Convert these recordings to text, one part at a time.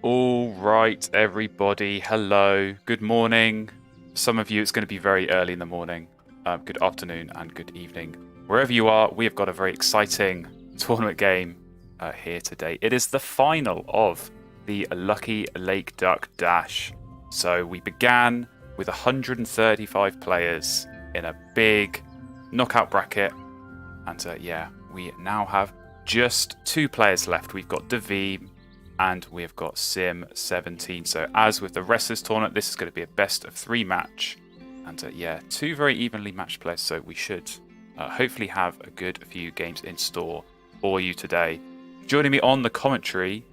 All right, everybody. Hello. Good morning. Some of you, it's going to be very early in the morning. Good afternoon and good evening. Wherever you are, we have got a very exciting tournament game here today. It is the final of the Lucky Lake Duck Dash. So we began with 135 players in a big knockout bracket. And we now have just 2 players left. We've got Visme and we've got Sim17. So as with the rest of this tournament, this is going to be a best of 3 match. And 2 very evenly matched players. So we should hopefully have a good few games in store for you today. Joining me on the commentary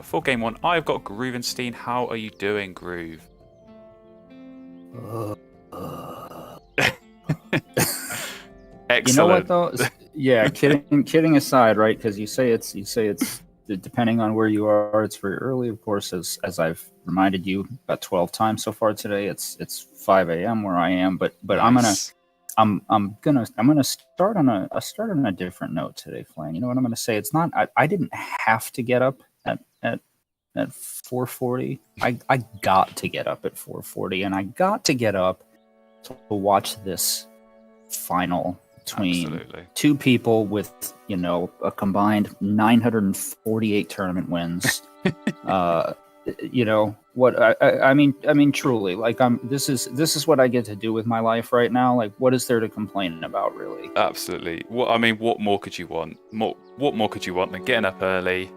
for game 1, I've got Groovenstein. How are you doing, Groove? Excellent. You know what though? Yeah, kidding aside, right? Because you say it's depending on where you are, it's very early. Of course, as I've reminded you about 12 times so far today, it's 5 a.m. where I am. But Nice. I'm gonna start on a different note today, Flan. You know what I'm gonna say? It's not. I didn't have to get up at 4:40. I got to get up at 4:40, and I got to get up to watch this final between Absolutely. 2 people with, a combined 948 tournament wins. I mean truly, like this is what I get to do with my life right now. Like, what is there to complain about, really? Absolutely. What more could you want? What more could you want than getting up early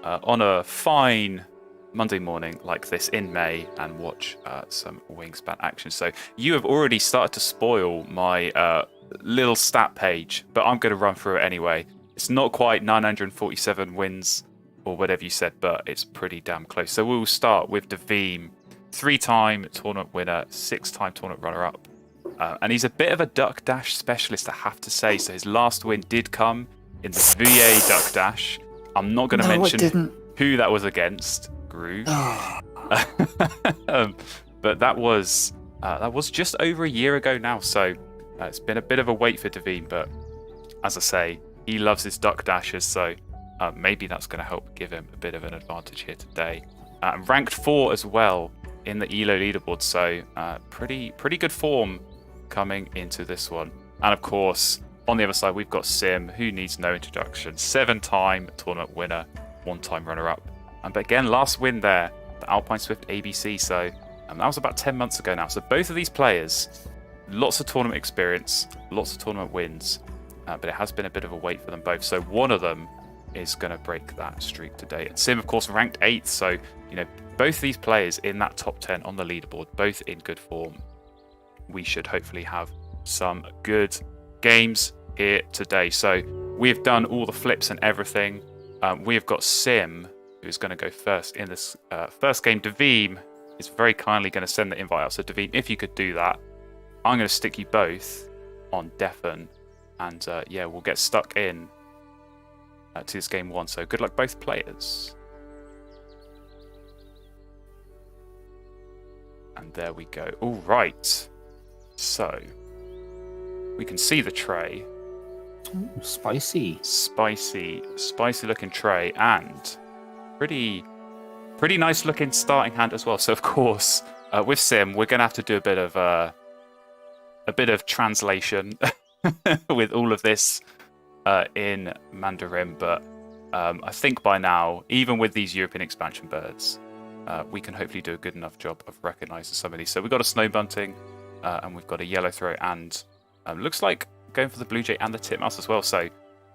on a fine Monday morning like this in May and watch some Wingspan action? So you have already started to spoil my little stat page, but I'm going to run through it anyway. It's not quite 947 wins or whatever you said, but it's pretty damn close. So we'll start with Visme, 3-time tournament winner, 6-time tournament runner-up. And he's a bit of a duck dash specialist, I have to say. So his last win did come in the VA duck dash. I'm not going to mention who that was against, Groove. But that was just over a year ago now. So it's been a bit of a wait for Visme, but as I say, he loves his duck dashes, so maybe that's going to help give him a bit of an advantage here today. Ranked 4 as well in the ELO leaderboard, so pretty good form coming into this one. And of course, on the other side, we've got Sim, who needs no introduction. 7-time tournament winner, 1-time runner-up. But again, last win there, the Alpine Swift ABC, so that was about 10 months ago now. So both of these players, lots of tournament experience, lots of tournament wins, but it has been a bit of a wait for them both. So one of them is going to break that streak today. And Sim, of course, ranked 8th. So, both these players in that top 10 on the leaderboard, both in good form. We should hopefully have some good games here today. So we've done all the flips and everything. We've got Sim, who's going to go first in this first game. Visme is very kindly going to send the invite out. So Visme, if you could do that, I'm going to stick you both on deafen, and we'll get stuck in to this game 1. So good luck, both players. And there we go. All right. So we can see the tray. Ooh, spicy looking tray, and pretty nice looking starting hand as well. So of course, with Sim, we're going to have to do a bit of translation with all of this in Mandarin, but I think by now, even with these European expansion birds, we can hopefully do a good enough job of recognizing some of these. So we've got a snow bunting, and we've got a yellow throat, and looks like going for the blue jay and the titmouse as well. So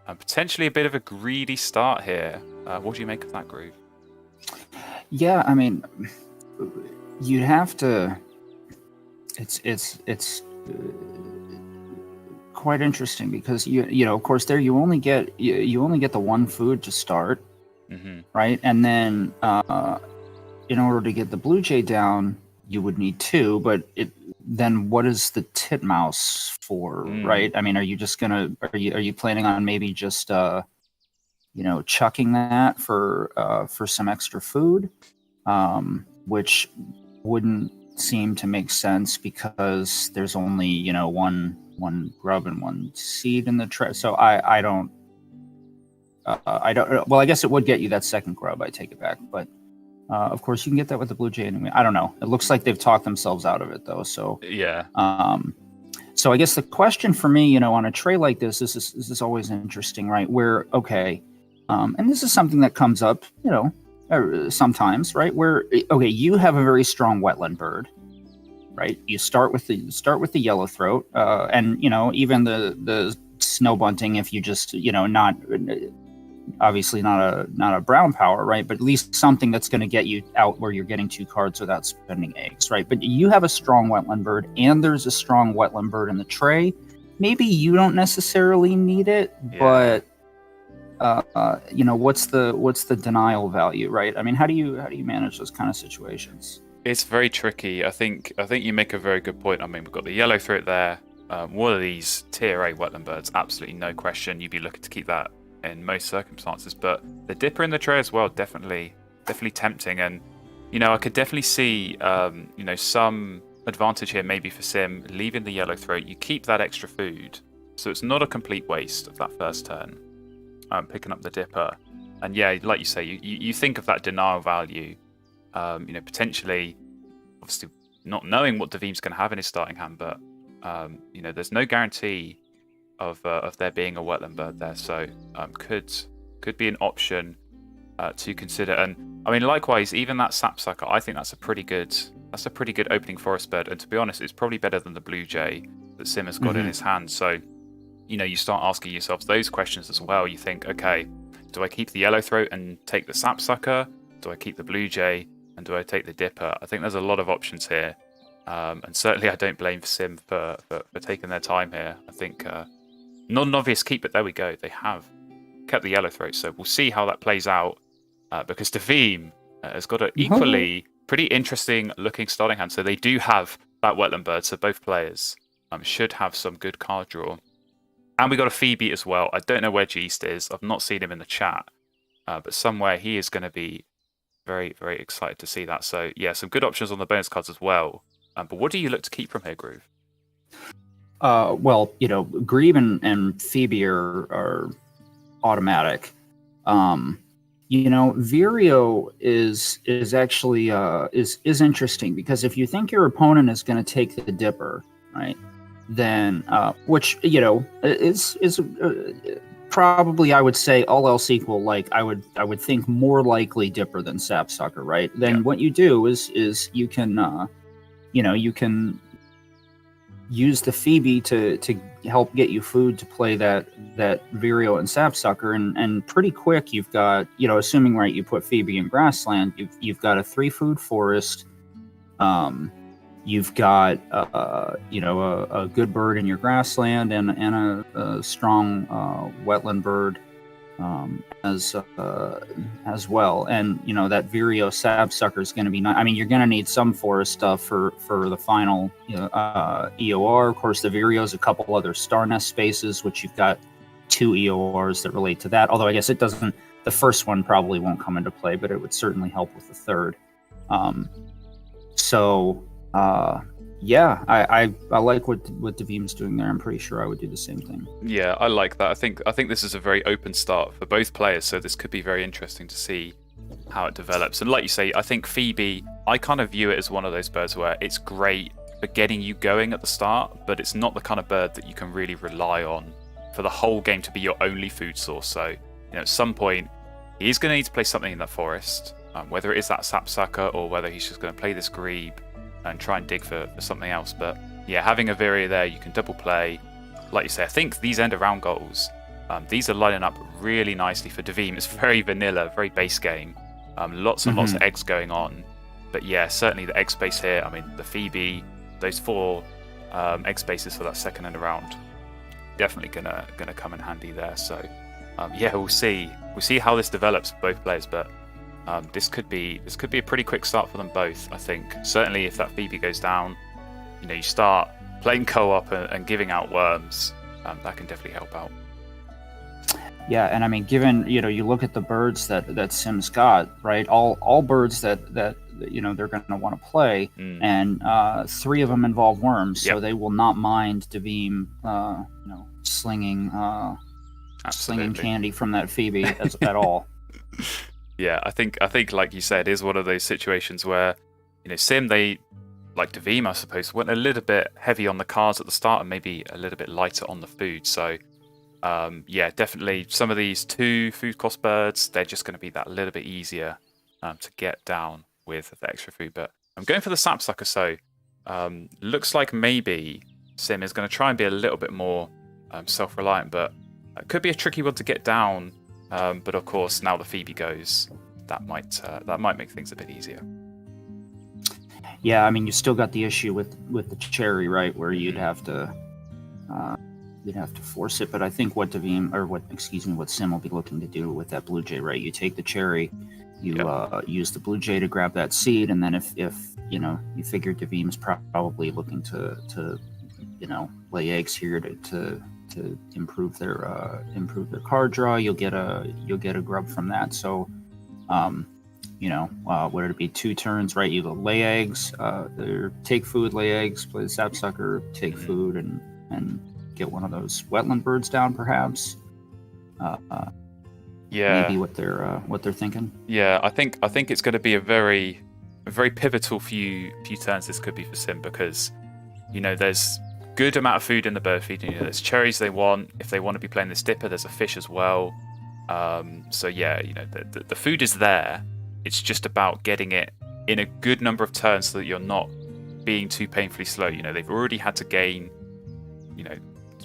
potentially a bit of a greedy start here. What do you make of that, Groove? Yeah, I mean, you'd have to. It's quite interesting because of course there you only get the one food to start, right? And then in order to get the blue jay down, you would need 2. But then what is the titmouse for, right? I mean, are you planning on maybe just chucking that for some extra food, which wouldn't seem to make sense because there's only one grub and 1 seed in the tray. So I don't. Well, I guess it would get you that second grub. I take it back, but Of course, you can get that with the Blue Jay anyway. I don't know. It looks like they've talked themselves out of it, though. So yeah. So I guess the question for me, on a tray like this is always interesting, right? Where, okay, and this is something that comes up, sometimes, right? Where, okay, you have a very strong wetland bird, right? You start with the yellowthroat, and even the snow bunting, if you just not obviously not a brown power, right? But at least something that's going to get you out where you're getting 2 cards without spending eggs, right? But you have a strong wetland bird, and there's a strong wetland bird in the tray. Maybe you don't necessarily need it, but what's the denial value, right? I mean, how do you manage those kind of situations? It's very tricky. I think you make a very good point. I mean, we've got the yellowthroat there. One of these tier A wetland birds, absolutely no question. You'd be looking to keep that in most circumstances, but the dipper in the tray as well, definitely tempting. And I could definitely see some advantage here maybe for Sim leaving the yellowthroat. You keep that extra food, so it's not a complete waste of that first turn. Picking up the dipper, and yeah, like you say, you think of that denial value. Potentially, obviously not knowing what Davim's going to have in his starting hand, but there's no guarantee of there being a wetland bird there, so could be an option to consider. And I mean, likewise, even that sapsucker, I think that's a pretty good opening forest bird. And to be honest, it's probably better than the blue jay that Sim has got in his hand. So you start asking yourselves those questions as well. You think, okay, do I keep the yellowthroat and take the sapsucker? Do I keep the blue jay and do I take the dipper? I think there's a lot of options here, and certainly I don't blame Sim for taking their time here. I think not an obvious keep, but there we go. They have kept the yellowthroat, so we'll see how that plays out, because Davim has got an equally pretty interesting looking starting hand. So they do have that wetland bird, so both players should have some good card draw. And we got a Phoebe as well. I don't know where Geest is. I've not seen him in the chat, but somewhere he is going to be very, very excited to see that. So yeah, some good options on the bonus cards as well. But what do you look to keep from here, Groove? Well, Grebe and Phoebe are automatic. Vireo is actually is interesting, because if you think your opponent is going to take the dipper, right, then which is probably, I would say, all else equal, like I would think more likely dipper than sapsucker, right? Then what you do is you can you can use the Phoebe to help get you food to play that Vireo and sapsucker, and pretty quick you've got, assuming, right, you put Phoebe in grassland, you've got a 3 food forest, you've got a good bird in your grassland, and a strong wetland bird as well. And that Vireo sapsucker is going to be nice. I mean, you're going to need some forest stuff for the final EOR. Of course, the Vireo is a couple other star nest spaces, which you've got 2 EORs that relate to that. Although I guess it doesn't. The first one probably won't come into play, but it would certainly help with the third. Yeah, I like what Davim's doing there. I'm pretty sure I would do the same thing. Yeah, I like that. I think this is a very open start for both players, so this could be very interesting to see how it develops. And like you say, I think Phoebe, I kind of view it as one of those birds where it's great for getting you going at the start, but it's not the kind of bird that you can really rely on for the whole game to be your only food source. So, at some point, he's going to need to play something in that forest, whether it is that sapsucker or whether he's just going to play this grebe and try and dig for something else. But yeah, having a Vireo there, you can double play. Like you say, I think these end of round goals, these are lining up really nicely for Davim. It's very vanilla, very base game. Lots and lots of eggs going on. But yeah, certainly the egg space here. I mean, the Phoebe, those 4 egg spaces for that second end of round, definitely gonna come in handy there. So yeah, we'll see how this develops for both players. But this could be a pretty quick start for them both. I think certainly if that Phoebe goes down, you start playing co-op and giving out worms. That can definitely help out. Yeah, and I mean, given you look at the birds that Sim's got, right? All birds that they're going to want to play, and 3 of them involve worms, so they will not mind Davim, slinging candy from that Phoebe at all. Yeah, I think like you said, is one of those situations where, Sim, they, like Davim, I suppose, went a little bit heavy on the cards at the start and maybe a little bit lighter on the food. So yeah, definitely some of these 2 food cost birds, they're just going to be that little bit easier to get down with the extra food. But I'm going for the sapsucker, so looks like maybe Sim is going to try and be a little bit more self-reliant, but it could be a tricky one to get down. But of course, now the Phoebe goes, that might make things a bit easier. Yeah, I mean, you still got the issue with the cherry, right, where you'd have to force it. But I think what Sim will be looking to do with that blue jay, right? You take the cherry, you use the blue jay to grab that seed, and then if you figure Davim's probably looking to lay eggs here to improve their card draw, you'll get a grub from that. So would it be 2 turns, right? You lay eggs, take food, lay eggs, play the sapsucker, take food, and get one of those wetland birds down, perhaps. Yeah, maybe what they're thinking. Yeah, I think it's going to be a very pivotal few turns. This could be for Sim because there's good amount of food in the bird feed. There's cherries they want. If they want to be playing this dipper, there's a fish as well. So yeah, the food is there. It's just about getting it in a good number of turns so that you're not being too painfully slow. They've already had to gain,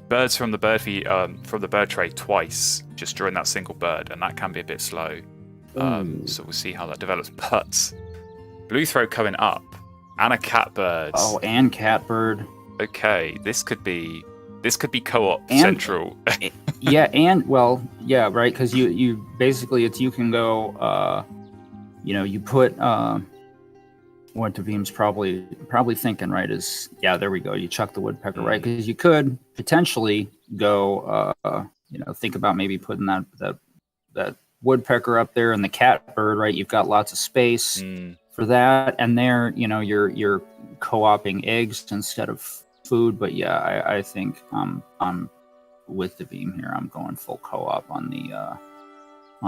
birds from the bird feed, from the bird tray twice just during that single bird, and that can be a bit slow. So we'll see how that develops. But blue throat coming up, and a catbird. Oh, and catbird. Okay, this could be co-op central. Yeah, right, because you basically you can go. You put what Davim's probably thinking, right, is, there we go. You chuck the woodpecker, right? Because you could potentially go, think about maybe putting that woodpecker up there and the catbird, right? You've got lots of space for that, and there, you're co-oping eggs instead of food. But yeah, I think I'm with Davim here. I'm going full co-op on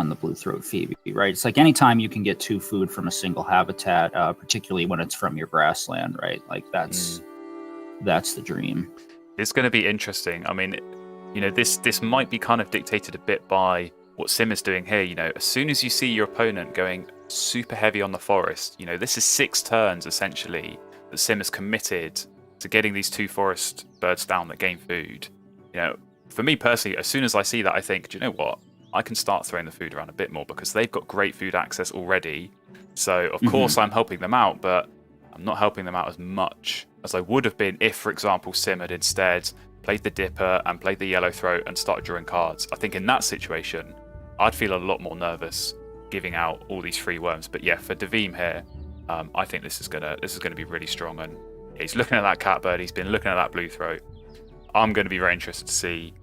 the blue throat phoebe, right? It's like anytime you can get 2 food from a single habitat, particularly when it's from your grassland, right? Like that's the dream. It's going to be interesting. I mean, this might be kind of dictated a bit by what Sim is doing here. As soon as you see your opponent going super heavy on the forest, this is 6 turns essentially that Sim is committed to getting these 2 forest birds down that gain food. For me personally, as soon as I see that, I think, do you know what? I can start throwing the food around a bit more because they've got great food access already. So, of course, I'm helping them out, but I'm not helping them out as much as I would have been if, for example, Sim had instead played the dipper and played the yellow throat and started drawing cards. I think in that situation, I'd feel a lot more nervous giving out all these free worms. But yeah, for Davim here, I think this is gonna be really strong. And he's looking at that catbird. He's been looking at that blue throat. I'm going to be very interested to see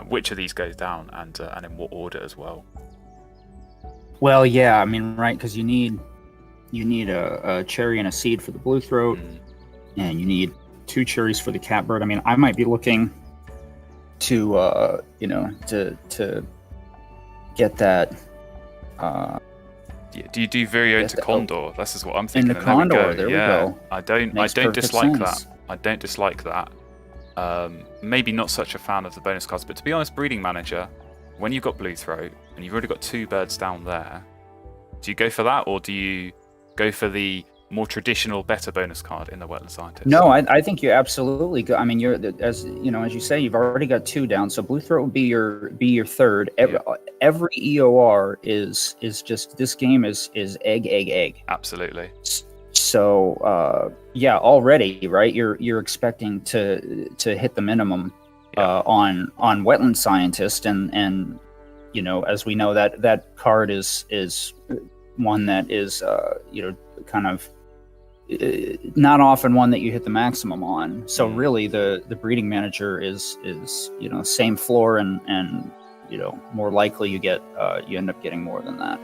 which of these goes down and in what order as well. Well, yeah, I mean, right, because you need a cherry and a seed for the blue throat, and you need 2 cherries for the catbird. I mean, I might be looking to to get that. Do you do Vireo to Condor? This is what I'm thinking. In the Condor, there we go. I don't dislike that. I don't dislike that. Maybe not such a fan of the bonus cards, but to be honest, Breeding Manager, when you've got blue throat and you've already got 2 birds down there, do you go for that, or do you go for the more traditional, better bonus card in the Wetland Scientist? No, I think you absolutely go. I mean, as you say, you've already got 2 down, so blue throat would be your third. Every EOR is just, this game is egg. Absolutely. So already, right, you're expecting to hit the minimum on Wetland Scientist, and as we know, that card is one that is kind of not often one that you hit the maximum on. So really the Breeding Manager is same floor, and more likely you end up getting more than that.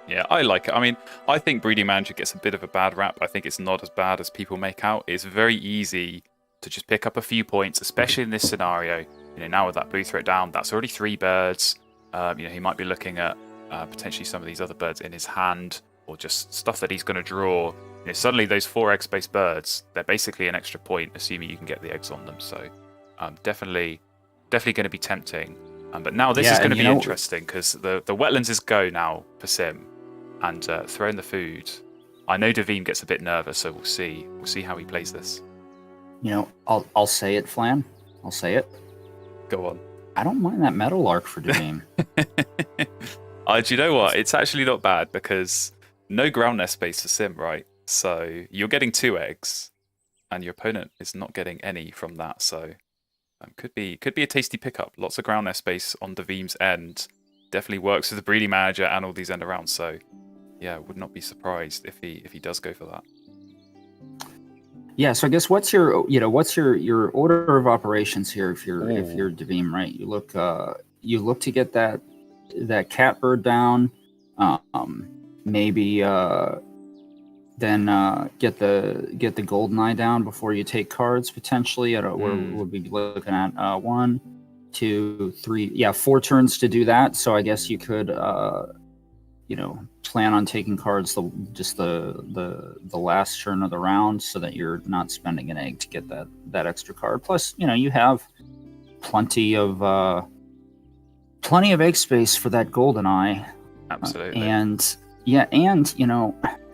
Yeah, I like it. I mean, I think Breeding Manager gets a bit of a bad rap. I think it's not as bad as people make out. It's very easy to just pick up a few points, especially in this scenario. Now with that blue throat down, that's already 3 birds. He might be looking at potentially some of these other birds in his hand, or just stuff that he's going to draw. Suddenly those 4 eggs-based birds, they're basically an extra point, assuming you can get the eggs on them. So definitely going to be tempting. But now this is going to be interesting, because the wetlands is go now for Sim, and throwing the food. I know Davim gets a bit nervous, so we'll see. We'll see how he plays this. I'll say it, Flan. I'll say it. Go on. I don't mind that Meadowlark for Davim. Do you know what? It's actually not bad, because no ground nest space for Sim, right? So you're getting 2 eggs, and your opponent is not getting any from that. So could be a tasty pickup. Lots of ground nest space on Davim's end. Definitely works with the breeding manager and all these end around. So yeah, would not be surprised if he does go for that. Yeah, so I guess what's your order of operations here if you're Davim, right? You look to get that catbird down, maybe then get the golden eye down before you take cards potentially. We'll be looking at 1, 2, 3, 4 turns to do that. So I guess you could plan on taking cards the last turn of the round, so that you're not spending an egg to get that extra card. Plus, you have plenty of egg space for that golden eye. Absolutely.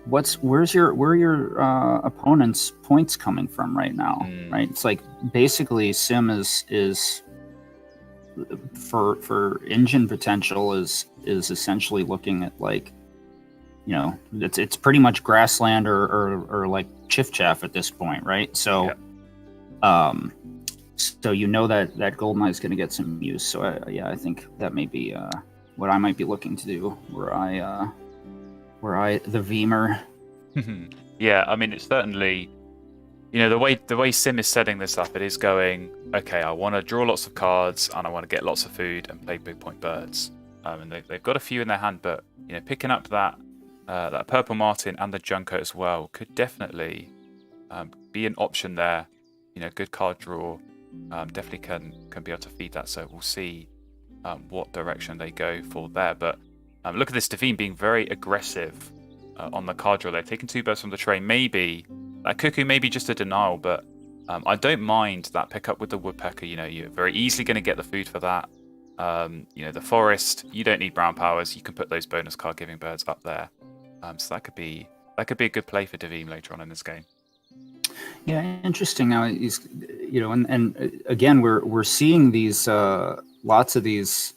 Where are your opponent's points coming from right now? Right, it's like basically Sim is for engine potential is essentially looking at, like, it's pretty much grassland or like chiff chaff at this point, right? So so that goldeneye is going to get some use. So I think that may be what I might be looking to do, where I the Veemer. Yeah, I mean, it's certainly, the way Sim is setting this up, it is going, okay, I want to draw lots of cards and I want to get lots of food and play big point birds. And they've got a few in their hand, but picking up that purple martin and the junco as well could definitely be an option there. Good card draw, definitely can be able to feed that. So we'll see what direction they go for there. But look at this Davim being very aggressive on the card draw. They're taking 2 birds from the tray. Maybe that cuckoo may be just a denial, but I don't mind that pickup with the woodpecker. You're very easily going to get the food for that. The forest, you don't need brown powers. You can put those bonus card giving birds up there. So that could be a good play for Davim later on in this game. Yeah, interesting. Now he's, and again, we're seeing these lots of these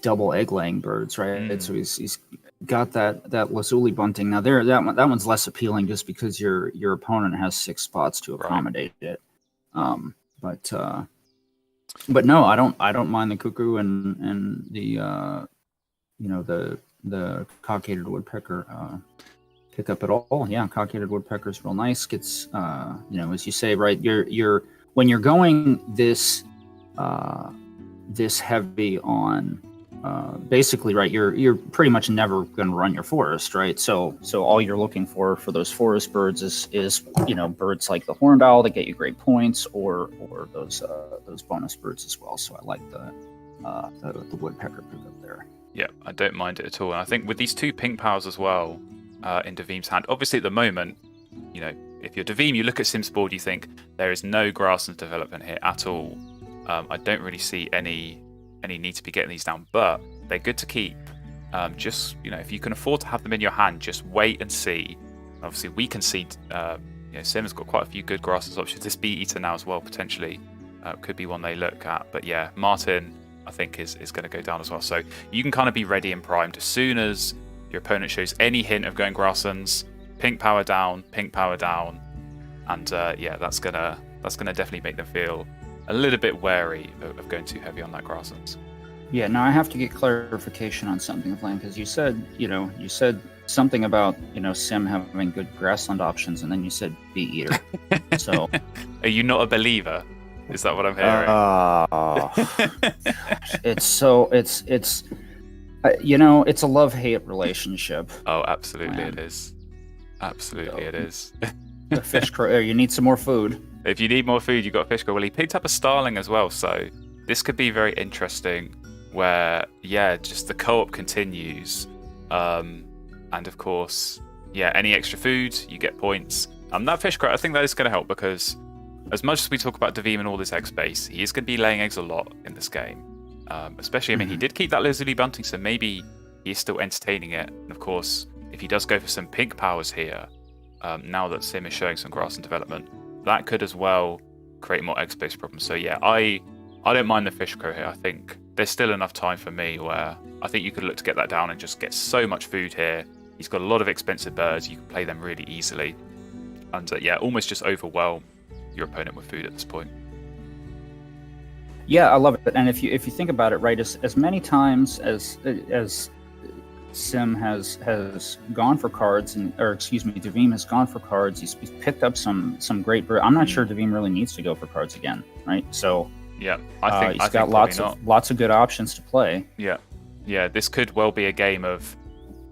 double egg laying birds, right? So he's got that lazuli bunting. Now that one's less appealing, just because your opponent has 6 spots to accommodate it. But no, I don't mind the cuckoo and the the cockaded woodpecker pickup at all. Yeah, cockaded woodpecker is real nice. Gets as you say, right? You're when you're going this heavy on basically, right? You're pretty much never going to run your forest, right? So all you're looking for those forest birds is birds like the horned owl that get you great points, or those bonus birds as well. So I like the woodpecker pickup there. Yeah, I don't mind it at all. And I think with these 2 pink powers as well in Davim's hand, obviously at the moment, if you're Davim, you look at Sim's board, you think there is no grassland development here at all. I don't really see any need to be getting these down, but they're good to keep. Just if you can afford to have them in your hand, just wait and see. Obviously, we can see Sim's got quite a few good grasses options. This bee eater now as well, potentially could be one they look at. But yeah, Martin, I think is going to go down as well. So you can kind of be ready and primed as soon as your opponent shows any hint of going grasslands. Pink power down, and that's gonna definitely make them feel a little bit wary of going too heavy on that grasslands. Yeah, now I have to get clarification on something, Flame, because you said something about Sim having good grassland options, and then you said bee eater. So are you not a believer? Is that what I'm hearing? It's a love-hate relationship. Oh, absolutely, it is. Absolutely, it is. The fish crow. You need some more food. If you need more food, you've got a fish crow. Well, he picked up a starling as well, so this could be very interesting where just the co-op continues, and of course, any extra food you get points. That fish crate, I think that is going to help, because as much as we talk about Davim and all this egg space, he is going to be laying eggs a lot in this game. Especially, I mean, he did keep that Lazuli bunting, so maybe he's still entertaining it. And of course, if he does go for some pink powers here, now that Sim is showing some grass and development, that could as well create more egg space problems. So I don't mind the fish crow here. I think there's still enough time for me where I think you could look to get that down and just get so much food here. He's got a lot of expensive birds. You can play them really easily. And almost just overwhelm your opponent with food at this point. Yeah, I love it. And if you think about it, right, as many times as Sim has gone for cards, Davim has gone for cards. He's picked up some great bird. I'm not sure Davim really needs to go for cards again, right? So I think he's got lots of good options to play. Yeah. This could well be a game of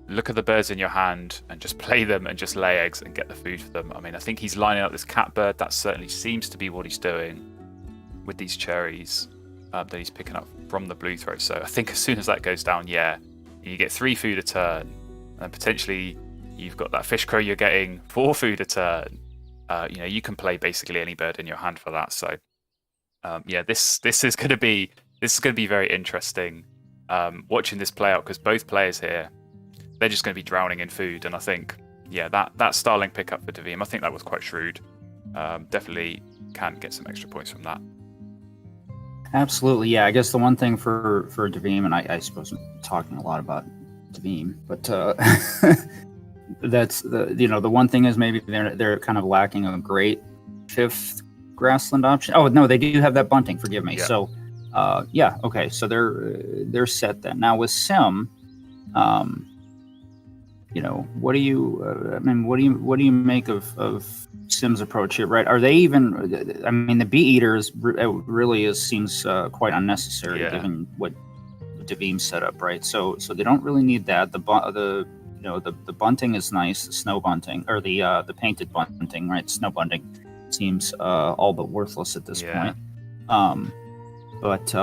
look at the birds in your hand and just play them and just lay eggs and get the food for them. I mean, I think he's lining up this catbird. That certainly seems to be what he's doing with these cherries that he's picking up from the blue throat. So I think as soon as that goes down, you get 3 food a turn, and potentially you've got that fish crow. You're getting 4 food a turn. You can play basically any bird in your hand for that. So this is going to be very interesting watching this play out, because both players here, they're just going to be drowning in food. And I think that Starling pickup for Davim, I think that was quite shrewd. Definitely can get some extra points from that. Absolutely, yeah. I guess the one thing for Davim, and I suppose I'm talking a lot about Davim, but that's the one thing is maybe they're kind of lacking a great 5th grassland option. Oh no, they do have that bunting. Forgive me. Yeah. So, okay. So they're set then. Now with Sim, what do you make of Sim's approach here? Right? Are they even? I mean, the bee eaters really seems quite unnecessary given what Davim set up, right? So they don't really need that. The bunting is nice, the snow bunting or the painted bunting, right? Snow bunting seems all but worthless at this point. What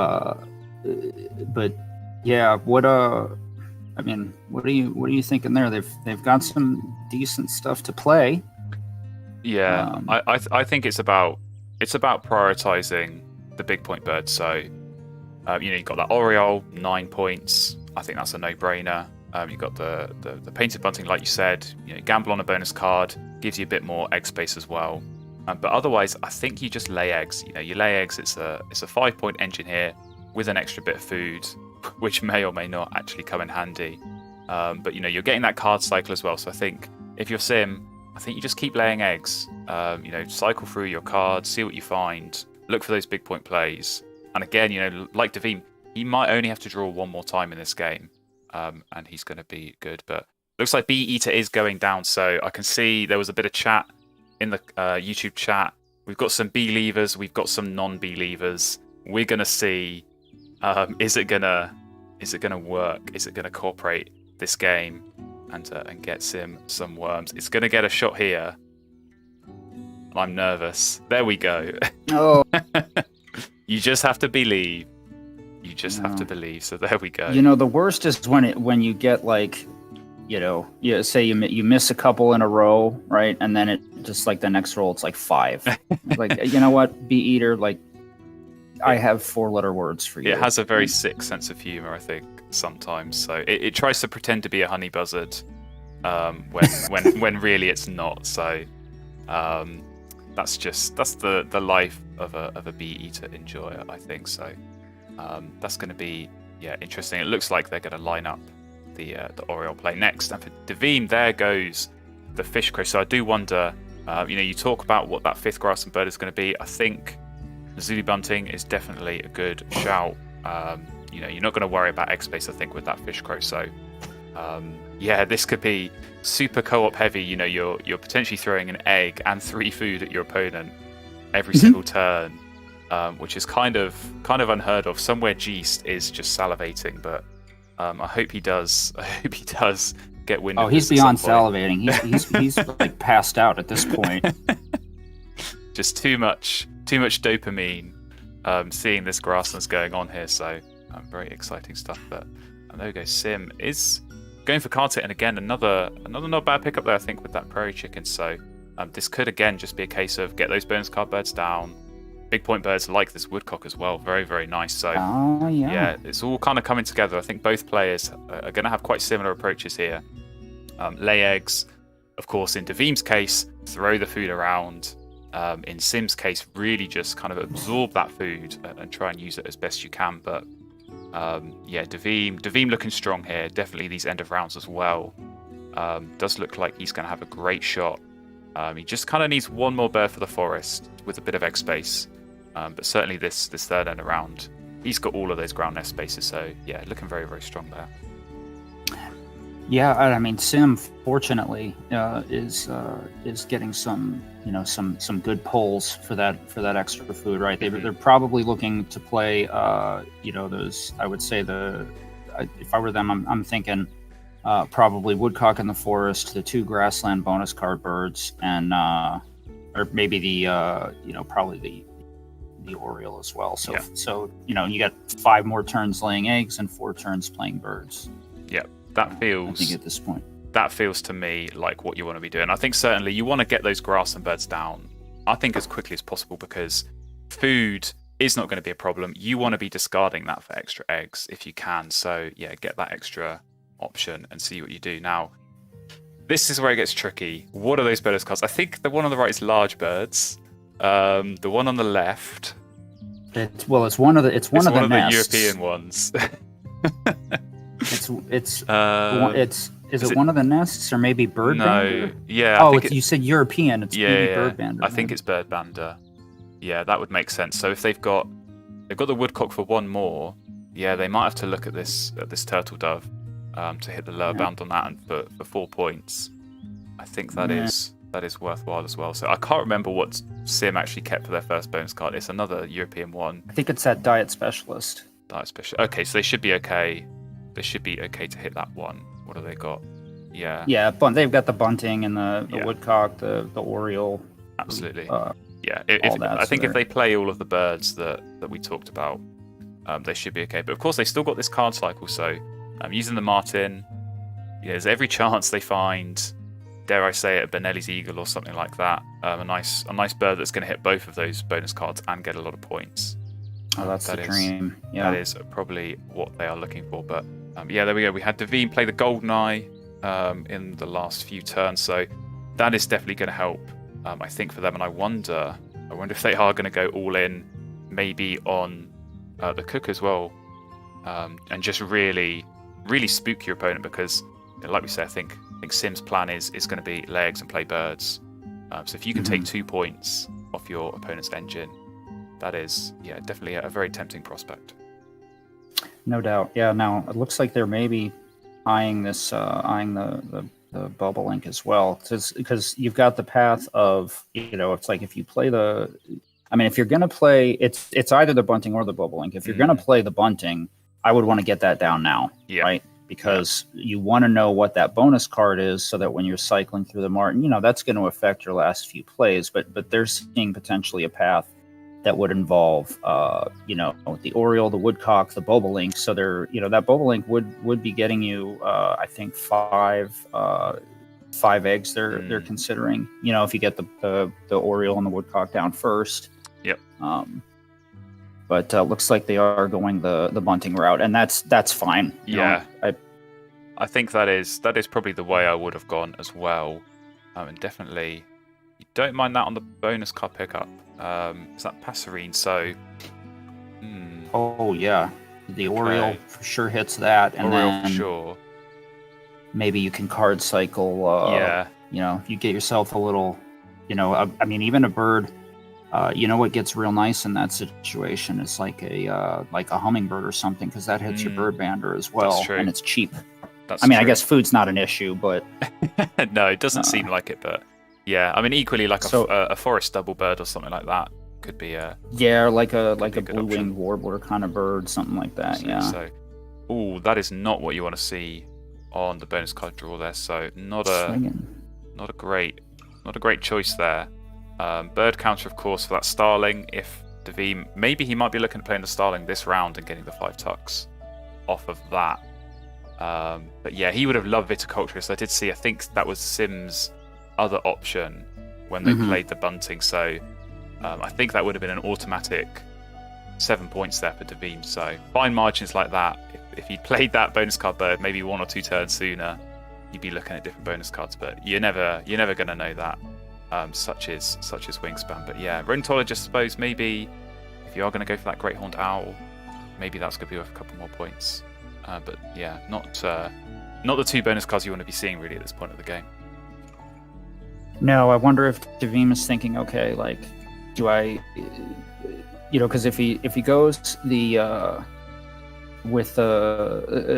are you thinking there? They've got some decent stuff to play. I think it's about prioritizing the big point birds. So you've got that Oriole, 9 points. I think that's a no-brainer. You've got the painted bunting, like you said. Gamble on a bonus card gives you a bit more egg space as well. But otherwise, I think you just lay eggs. You lay eggs. It's a 5-point engine here with an extra bit of food, which may or may not actually come in handy. But you're getting that card cycle as well. So I think if you're Sim, I think you just keep laying eggs. Cycle through your cards, see what you find, look for those big point plays. And again, like Davim, he might only have to draw 1 more time in this game, and he's going to be good. But looks like Bee Eater is going down. So I can see there was a bit of chat in the YouTube chat. We've got some believers, we've got some non-believers. We're going to see. Is it gonna work? Is it gonna cooperate this game and get Sim some worms? It's gonna get a shot here. I'm nervous. There we go. Oh. You just have to believe. You just have to believe. So there we go. The worst is when you get say you miss a couple in a row, right? And then it just like the next roll, it's like 5. Like, you know what, Bee Eater, like. I have 4-letter words for you. It has a very sick sense of humor, I think, sometimes. So it tries to pretend to be a honey buzzard when really it's not. So that's the life of a bee eater enjoyer, I think. So that's going to be interesting. It looks like they're going to line up the Oriole play next. And for Davim, there goes the fish crow. So I do wonder, you talk about what that 5th grassland bird is going to be. I think Zulu bunting is definitely a good shout. You're not going to worry about egg space, I think, with that fish crow. So, this could be super co-op heavy. You're potentially throwing an egg and 3 food at your opponent every single turn, which is kind of unheard of. Somewhere Geest is just salivating, but I hope he does. I hope he does get wind. Oh, he's beyond salivating. He's like passed out at this point. Just too much dopamine seeing this grasslands going on here. So Very exciting stuff. But there we go. Sim is going for card hit, and again another not bad pickup there, I think, with that prairie chicken. So this could again just be a case of get those bonus card birds down. Big point birds like this woodcock as well. Very, very nice. So yeah, it's all kind of coming together. I think both players are going to have quite similar approaches here. Lay eggs, of course, in Davim's case, throw the food around. In Sim's case, really just kind of absorb that food and try and use it as best you can. But yeah, Davim looking strong here. Definitely these end of rounds as well. Does look like he's going to have a great shot. He just kind of needs one more bird for the forest with a bit of egg space. But certainly this third end of round, he's got all of those ground nest spaces. So yeah, looking very, very strong there. Yeah, I mean, Sim fortunately is getting some good pulls for that extra food, right? They're probably looking to play those. I would say if I were them, I'm thinking probably woodcock in the forest, the 2 grassland bonus card birds, and or maybe probably the oriole as well. So you got 5 more turns laying eggs and 4 turns playing birds. Yeah. That feels, I think at this point, that feels to me like what you want to be doing. I think certainly you want to get those grassland birds down, I think, as quickly as possible, because food is not going to be a problem. You want to be discarding that for extra eggs if you can. So yeah, get that extra option and see what you do. Now, this is where it gets tricky. What are those bonus cards? I think the one on the right is large birds. The one on the left, it's one of the nests. European ones. Is it one of the nests or maybe bird bander? No, yeah. Oh, you said European. It's maybe bird bander. I think it's bird bander. Yeah, that would make sense. So if they've got the woodcock for 1 more, yeah, they might have to look at this turtle dove to hit the lower bound on that, and for 4 points, I think that is worthwhile as well. So I can't remember what Sim actually kept for their first bonus card. It's another European one. I think it's that diet specialist. Okay, so they should be okay. They should be okay to hit that one. What have they got? Yeah, but they've got the bunting and the woodcock, the oriole. Absolutely. I think if they play all of the birds that we talked about, they should be okay. But of course, they still got this card cycle. So using the martin, there's every chance they find, dare I say it, a Benelli's eagle or something like that. A nice bird that's going to hit both of those bonus cards and get a lot of points. Oh, that's the dream. Yeah, that is probably what they are looking for. But there we go. We had Davim play the goldeneye in the last few turns, so that is definitely going to help, I think, for them. And I wonder if they are going to go all in, maybe on the cook as well, and just really, really spook your opponent, because, like we said, I think Sim's plan is going to be lay eggs and play birds. So if you can take 2 points off your opponent's engine, that is, definitely a very tempting prospect. No doubt. Yeah. Now it looks like they're maybe eyeing the bobolink as well, because you've got the path of, it's like if you play if you're going to play, it's either the bunting or the bobolink. If you're going to play the bunting, I would want to get that down now, right? Because you want to know what that bonus card is, so that when you're cycling through the martin, that's going to affect your last few plays. But they're seeing potentially a path that would involve, the oriole, the woodcock, the bobolink. So they're, that bobolink would be getting you, I think 5 eggs. They're considering, if you get the oriole and the woodcock down first. Yep. But looks like they are going the bunting route, and that's fine. I think that is probably the way I would have gone as well, and definitely you don't mind that on the bonus card pickup. Is that passerine? So, oh yeah, the oriole for sure hits that, and oriole then for sure. Maybe you can card cycle. If you get yourself a little, even a bird. What gets real nice in that situation is like a hummingbird or something, because that hits your bird bander as well, and it's cheap. I guess food's not an issue, but no, it doesn't seem like it, but. Yeah, equally like a forest double bird or something like that could be a like a blue-winged warbler kind of bird, something like that. So, that is not what you want to see on the bonus card draw there. So not a great choice there. Bird counter, of course, for that starling. If Davim, maybe he might be looking at playing the Starling this round and getting the 5 tucks off of that. But yeah, he would have loved Viticulturist. I did see, I think that was Sim's other option when they played the bunting. So I think that would have been an automatic 7 points there for Davim. So fine margins like that. If he'd played that bonus card bird maybe 1 or 2 turns sooner, you'd be looking at different bonus cards. But you're never going to know that. Such as Wingspan. But yeah, Rodentologist, I suppose maybe if you are going to go for that Great Horned Owl, maybe that's going to be worth a couple more points. But yeah, not the 2 bonus cards you want to be seeing really at this point of the game. No, I wonder if Davim is thinking, okay, like, do I, because if he goes with the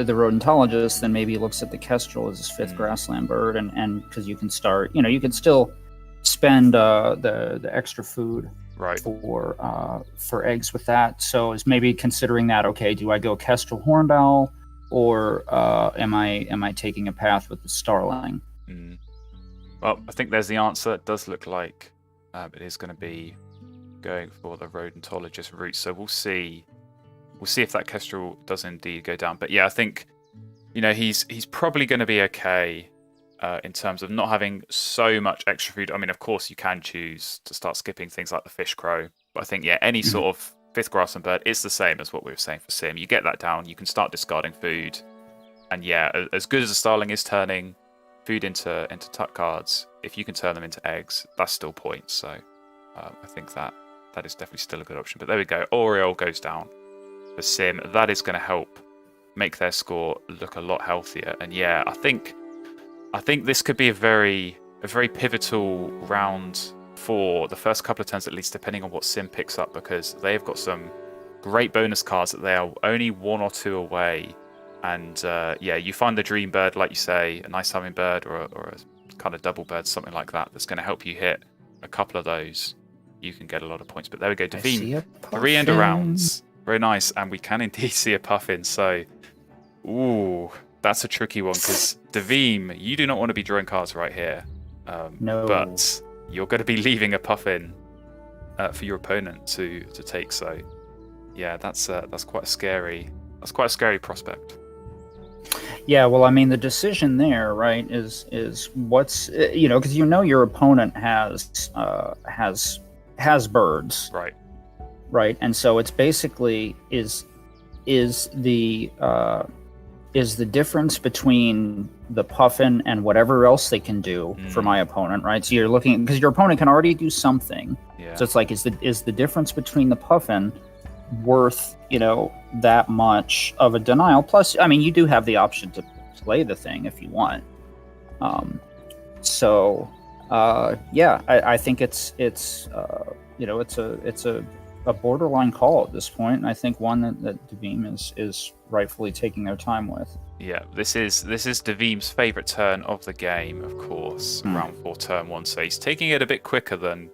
Rodentologist, then maybe he looks at the Kestrel as his 5th grassland bird, and because you can start, you can still spend the extra food for eggs with that. So is maybe considering that, okay, do I go Kestrel Horned Owl, or am I taking a path with the Starling? Well, I think there's the answer. It does look like it is going to be going for the Rodentologist route. So we'll see if that Kestrel does indeed go down. But yeah, I think he's probably going to be okay. In terms of not having so much extra food. I mean, of course, you can choose to start skipping things like the fish crow. But I think, yeah, any sort of 5th grassland bird, it's the same as what we were saying for Sim. You get that down, you can start discarding food. And yeah, as good as a Starling is turning food into tuck cards, if you can turn them into eggs, that's still points. So I think that is definitely still a good option. But there we go. Oriole goes down for Sim. That is going to help make their score look a lot healthier. And yeah, I think this could be a very pivotal round for the first couple of turns, at least, depending on what Sim picks up, because they've got some great bonus cards that they are only 1 or 2 away. And yeah, you find the dream bird, like you say, a nice hummingbird or a kind of double bird, something like that, that's going to help you hit a couple of those. You can get a lot of points. But there we go, Davim, 3 end rounds, very nice, and we can indeed see a puffin. So, ooh. That's a tricky one, because Davim, you do not want to be drawing cards right here. No. But you're going to be leaving a puffin for your opponent to take. So, yeah, that's quite a scary prospect. Yeah, well, I mean, the decision there, right, is what's because your opponent has birds, right, and so it's basically is the difference between the puffin and whatever else they can do for my opponent, right? So you're looking, because your opponent can already do something. Yeah. So it's like, is the difference between the puffin worth, that much of a denial? Plus, I mean, you do have the option to play the thing if you want. Yeah, I think it's a borderline call at this point, and I think one that Davim is rightfully taking their time with. Yeah, this is Davim's favourite turn of the game, of course, round 4, turn 1. So he's taking it a bit quicker than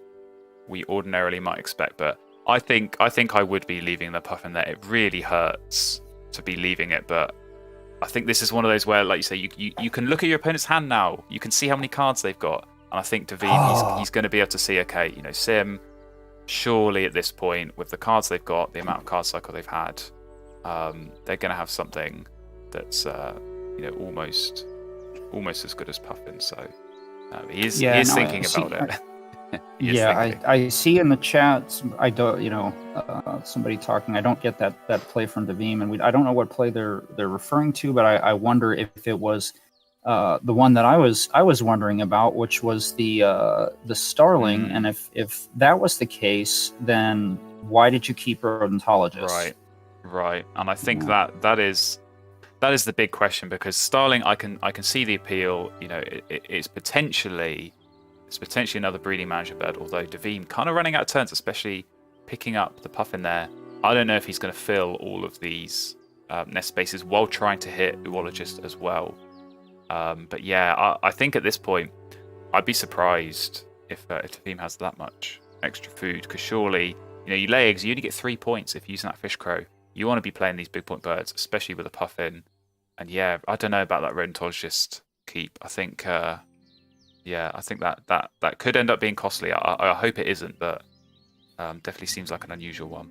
we ordinarily might expect. But I think I would be leaving the puffin there. It really hurts to be leaving it, but I think this is one of those where, like you say, you can look at your opponent's hand now. You can see how many cards they've got, and I think Davim he's going to be able to see, okay, Sim, surely at this point, with the cards they've got, the amount of card cycle they've had, they're going to have something that's almost as good as Puffin. So he is thinking about it. I see in the chat. I don't, somebody talking. I don't get that play from Davim, and I don't know what play they're referring to, but I wonder if it was the one that I was wondering about, which was the Starling, and if that was the case, then why did you keep Rodentologist? Right, and I think that is the big question, because Starling, I can see the appeal. It's potentially another breeding manager bird, although Davim kind of running out of turns, especially picking up the Puffin there. I don't know if he's going to fill all of these nest spaces while trying to hit Uologist as well. But yeah, I think at this point, I'd be surprised if Davim has that much extra food, because surely, you lay eggs, you only get 3 points if using that fish crow. You want to be playing these big point birds, especially with a Puffin. And yeah, I don't know about that Rodentologist keep. I think that could end up being costly. I hope it isn't, but Definitely seems like an unusual one.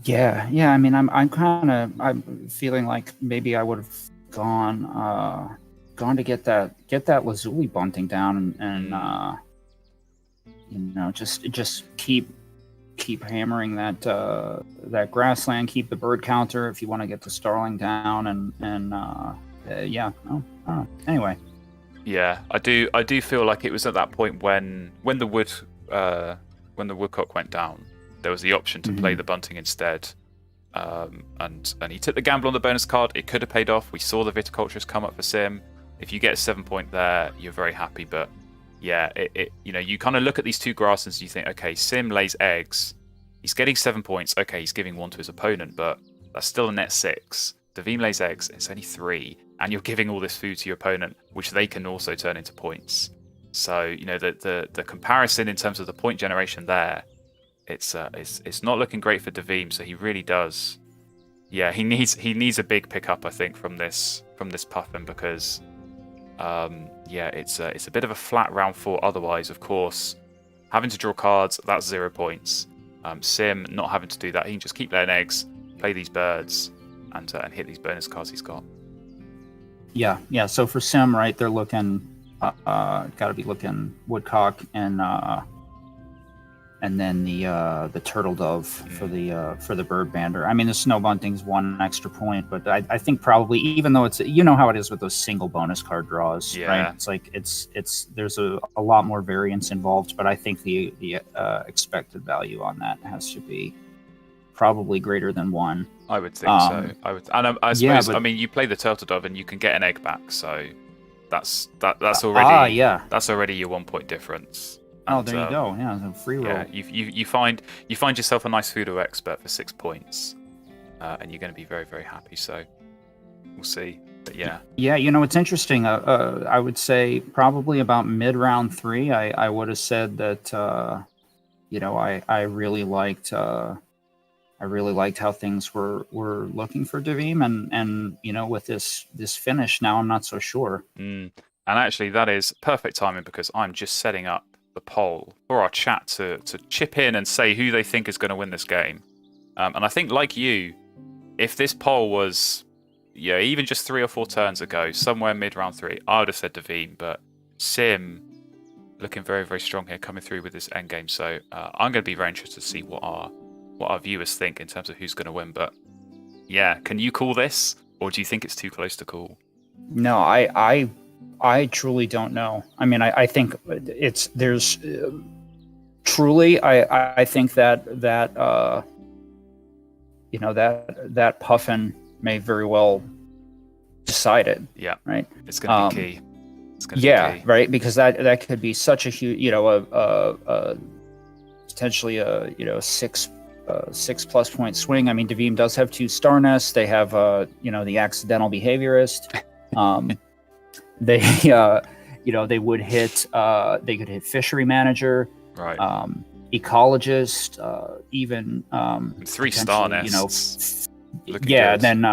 Yeah. I mean, I'm feeling like maybe I would have gone to get that lazuli bunting down and just keep hammering that grassland, keep the bird counter if you want to get the starling down, and yeah. Oh, I don't know. Anyway. Yeah, I do feel like it was at that point when the woodcock went down, there was the option to play the bunting instead. And he took the gamble on the bonus card. It could have paid off. We saw the viticulturist come up for Sim. If you get a 7-point there, you're very happy. But yeah, you kind of look at these two grasses and you think, okay, Sim lays eggs. He's getting 7 points. Okay, he's giving 1 to his opponent, but that's still a net 6. Davim lays eggs. It's only 3, and you're giving all this food to your opponent, which they can also turn into points. So the comparison in terms of the point generation there, it's not looking great for Davim. So he really does. Yeah, he needs a big pickup, I think, from this Puffin, because it's a bit of a flat round 4 otherwise. Of course, having to draw cards, that's 0 points. Sim not having to do that, he can just keep laying eggs, play these birds, and hit these bonus cards he's got. Yeah. So for Sim, right, they're looking, got to be looking woodcock and then the turtle dove for the bird bander. I mean, the snow bunting's 1 extra point, but I think probably, even though it's, you know how it is with those single bonus card draws, right? It's like it's there's a lot more variance involved, but I think the expected value on that has to be probably greater than 1. I would think so. I suppose. I mean, you play the turtle dove and you can get an egg back, so that's already that's already your 1 point difference. And, there you go. Yeah, it's a free roll. Yeah, you find yourself a nice Fudo expert for 6 points, and you're going to be very, very happy. So we'll see. But yeah. Yeah, it's interesting. I would say probably about mid round 3, I would have said that I really liked how things were looking for Davim, and with this finish now, I'm not so sure. And actually, that is perfect timing, because I'm just setting up the poll for our chat to chip in and say who they think is going to win this game. And I think, like you, if this poll was even just 3 or 4 turns ago, somewhere mid round 3, I would have said Davim. But Sim looking very, very strong here, coming through with this endgame. So I'm going to be very interested to see what our viewers think in terms of who's going to win. But yeah, can you call this, or do you think it's too close to call? No, I truly don't know. I mean, I think there's truly, I think that Puffin may very well decide it. Yeah. Right. It's going to be key. It's going to be key. Right. Because that could be such a huge, potentially a 6+ point swing. I mean, Davim does have 2 star nests. They have the accidental behaviorist. They they would hit they could hit fishery manager, right? Ecologist, even 3 star nests. Yeah, then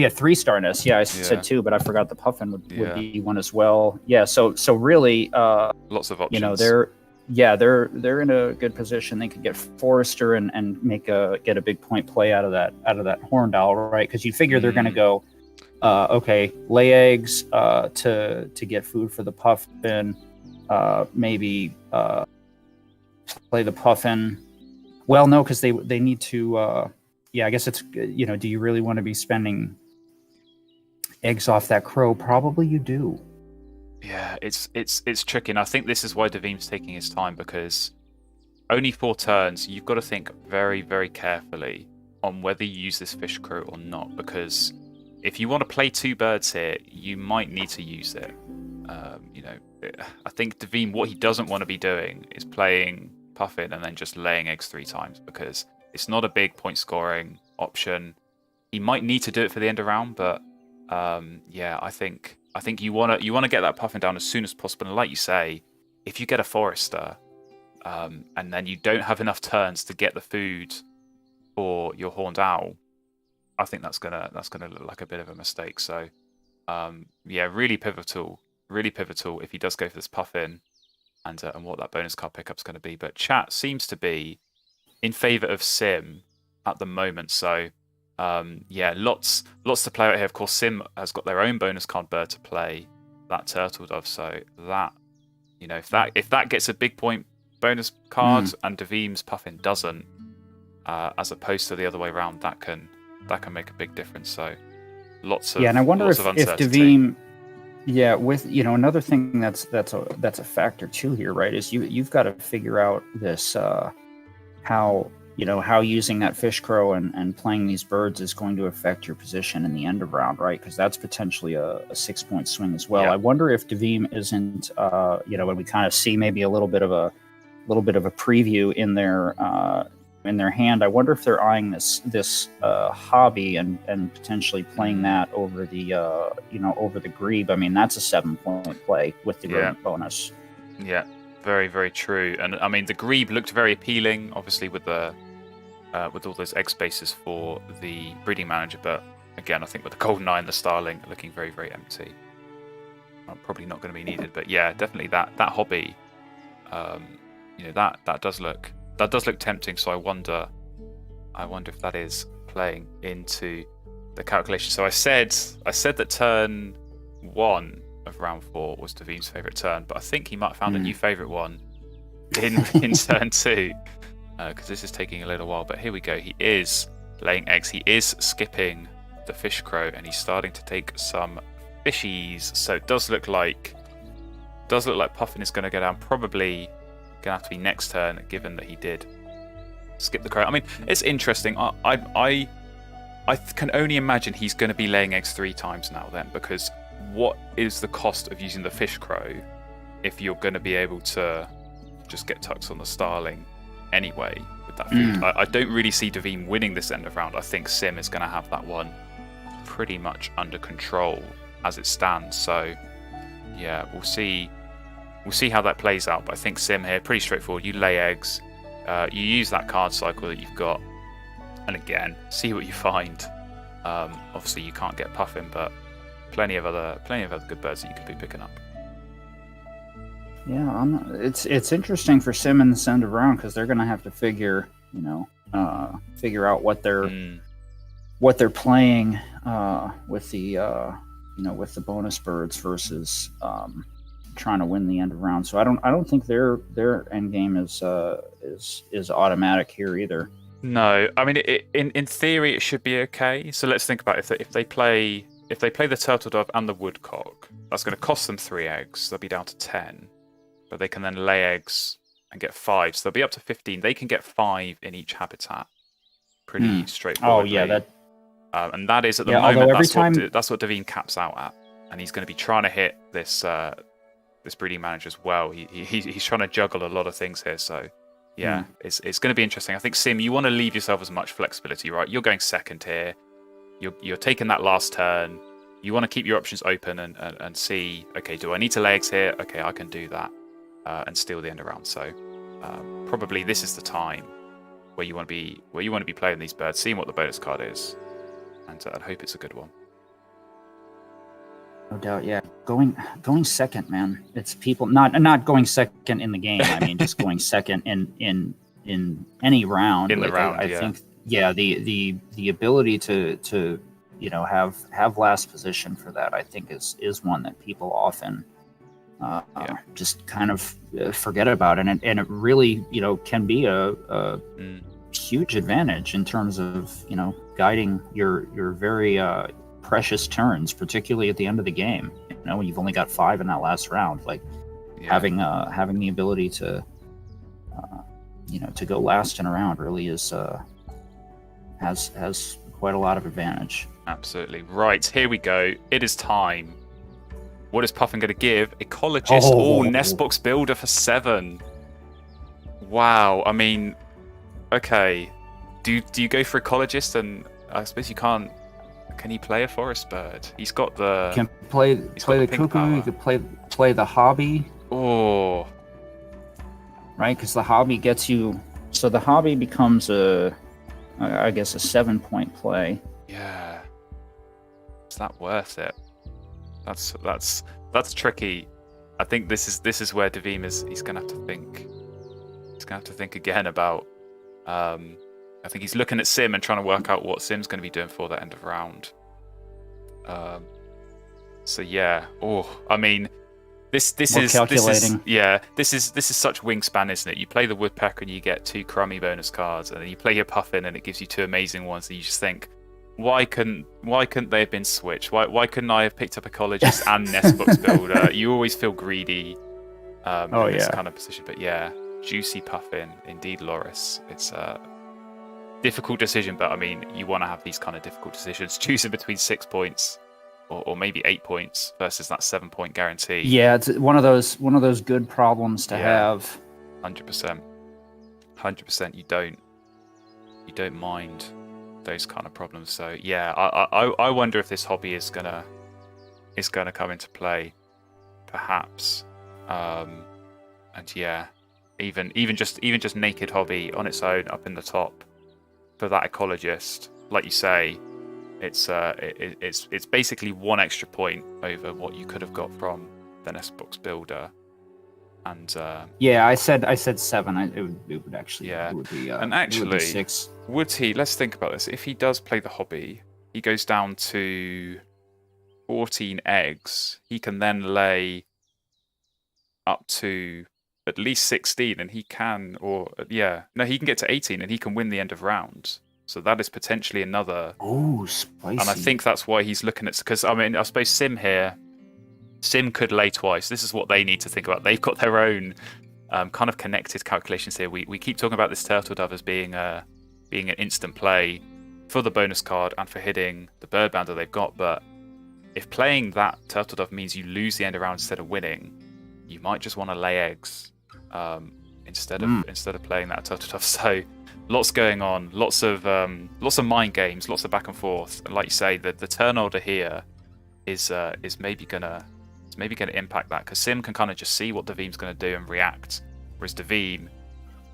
3 star nests. Yeah, I said 2, but I forgot the Puffin would be 1 as well. Yeah, so really lots of options. They're in a good position. They could get Forester and get a big point play out of that horned owl, right? Because you figure they're going to go lay eggs to get food for the Puffin, maybe play the Puffin. Well, no, because they need to. I guess it's do you really want to be spending eggs off that crow? Probably you do. Yeah, it's tricky, and I think this is why Davim's taking his time, because only 4 turns. You've got to think very, very carefully on whether you use this fish crow or not, because if you want to play 2 birds here, you might need to use it. I think Davim, what he doesn't want to be doing is playing Puffin and then just laying eggs 3 times, because it's not a big point scoring option. He might need to do it for the end of round, but I think you want to get that Puffin down as soon as possible. And like you say, if you get a Forester, and then you don't have enough turns to get the food for your horned owl, I think that's gonna look like a bit of a mistake. So, really pivotal if he does go for this Puffin. and what that bonus card pickup's going to be. But chat seems to be in favour of Sim at the moment. So yeah, lots to play out here. Of course, Sim has got their own bonus card bird to play, that turtle dove. So that, you know, if that gets a big point bonus card and Davim's puffin doesn't, as opposed to the other way around, that can make a big difference. So lots of and I wonder if Davim, with another thing that's a factor too here, right? Is you've got to figure out this how using that fish crow and playing these birds is going to affect your position in the end of round, right? Because that's potentially a 6-point swing as well. I wonder if Davim isn't, when we kind of see maybe a little bit of a preview in their hand. I wonder if they're eyeing this hobby and potentially playing that over the over the grebe. I mean, that's a 7-point play with the rodent bonus. Yeah, very, very true. And I mean, the grebe looked very appealing, obviously with all those egg spaces for the breeding manager. But again, I think with the golden eye and the starling looking very, very empty, probably not going to be needed. But yeah, definitely that hobby, that does look tempting. So I wonder if that is playing into the calculation. So I said that turn 1 of round 4 was Davim's favourite turn, but I think he might have found a new favourite one in turn 2, because this is taking a little while. But here we go. He is laying eggs. He is skipping the fish crow, and he's starting to take some fishies. So it does look like Puffin is going to go down. Probably going to have to be next turn, given that he did skip the crow. I mean, it's interesting. I can only imagine he's going to be laying eggs 3 times now then, because what is the cost of using the fish crow if you're going to be able to just get tucks on the starling anyway with that food? I don't really see Davim winning this end of round. I think Sim is going to have that one pretty much under control as it stands. So yeah, we'll see how that plays out. But I think Sim here, pretty straightforward. You lay eggs, you use that card cycle that you've got, and again, see what you find. Obviously you can't get Puffin, but plenty of other good birds that you could be picking up. Yeah, it's interesting for Sim in this end of round, because they're going to have to figure out what they're playing with the bonus birds versus trying to win the end of round. So I don't think their end game is automatic here either. No, I mean in theory it should be okay. So let's think about if they play the turtle dove and the woodcock, that's going to cost them 3 eggs. They'll be down to 10, but they can then lay eggs and get 5, so they'll be up to 15. They can get 5 in each habitat. Pretty straightforward. Oh yeah, and that is at the moment. That's what Davim caps out at, and he's going to be trying to hit this breeding manager as well. He's trying to juggle a lot of things here. So yeah, it's going to be interesting. I think Sim, you want to leave yourself as much flexibility, right? You're going second here. You're taking that last turn. You want to keep your options open and see, okay, do I need to lay eggs here? Okay, I can do that and steal the end of round. So probably this is the time where you want to be playing these birds, seeing what the bonus card is, and hope it's a good one. No doubt, yeah. Going second, man. It's people not going second in the game. I mean, just going second in any round. In the round, I think. Yeah, the ability to have last position for that, I think is one that people often just kind of forget about, and it really can be a huge advantage in terms of guiding your very precious turns, particularly at the end of the game. When you've only got 5 in that last round, having the ability to to go last in a round really is has quite a lot of advantage. Absolutely. Right, here we go. It is time. What is Puffin going to give? Ecologist nest box builder for 7. Wow. I mean, okay. Do you go for ecologist? And I suppose you can't. Can he play a forest bird? He's got the. Can play the cuckoo. Power. You could play the hobby. Oh. Right, because the hobby gets you. So the hobby becomes I guess a 7-point play. Yeah. Is that worth it? That's tricky. I think this is where Davim he's gonna have to think. He's gonna have to think again about. I think he's looking at Sim and trying to work out what Sim's going to be doing for the end of round. So yeah. Oh, I mean, this is such Wingspan, isn't it? You play the Woodpecker and you get 2 crummy bonus cards, and then you play your Puffin and it gives you 2 amazing ones. And you just think, why couldn't they have been switched? Why couldn't I have picked up Ecologist and Nestbox Builder? You always feel greedy in this kind of position. But yeah, juicy Puffin, indeed, Loris. It's a difficult decision, but I mean, you want to have these kind of difficult decisions, choosing between 6 points or maybe 8 points versus that 7-point guarantee. Yeah, it's one of those good problems to have. 100%. You don't mind those kind of problems. So yeah, I wonder if this hobby is gonna come into play, perhaps. And yeah, even just naked hobby on its own up in the top for that Ecologist, like you say, it's basically 1 extra point over what you could have got from the Nestbox Builder. And I said 7. It would actually it would be and actually it would be 6. Would he? Let's think about this. If he does play the hobby, he goes down to 14 eggs. He can then lay up to at least 16, and he can get to 18, and he can win the end of round. So that is potentially another. Oh, spicy! And I think that's why he's looking at, because I mean, I suppose Sim could lay twice. This is what they need to think about. They've got their own kind of connected calculations here. We keep talking about this Turtle Dove as being an instant play for the bonus card and for hitting the Bird Bounder they've got. But if playing that Turtle Dove means you lose the end of round instead of winning, you might just want to lay eggs instead of playing that Turtle Dove. So lots going on, lots of mind games, lots of back and forth. And like you say, the turn order here is maybe gonna impact that, because Sim can kind of just see what Davim's going to do and react, whereas Davim,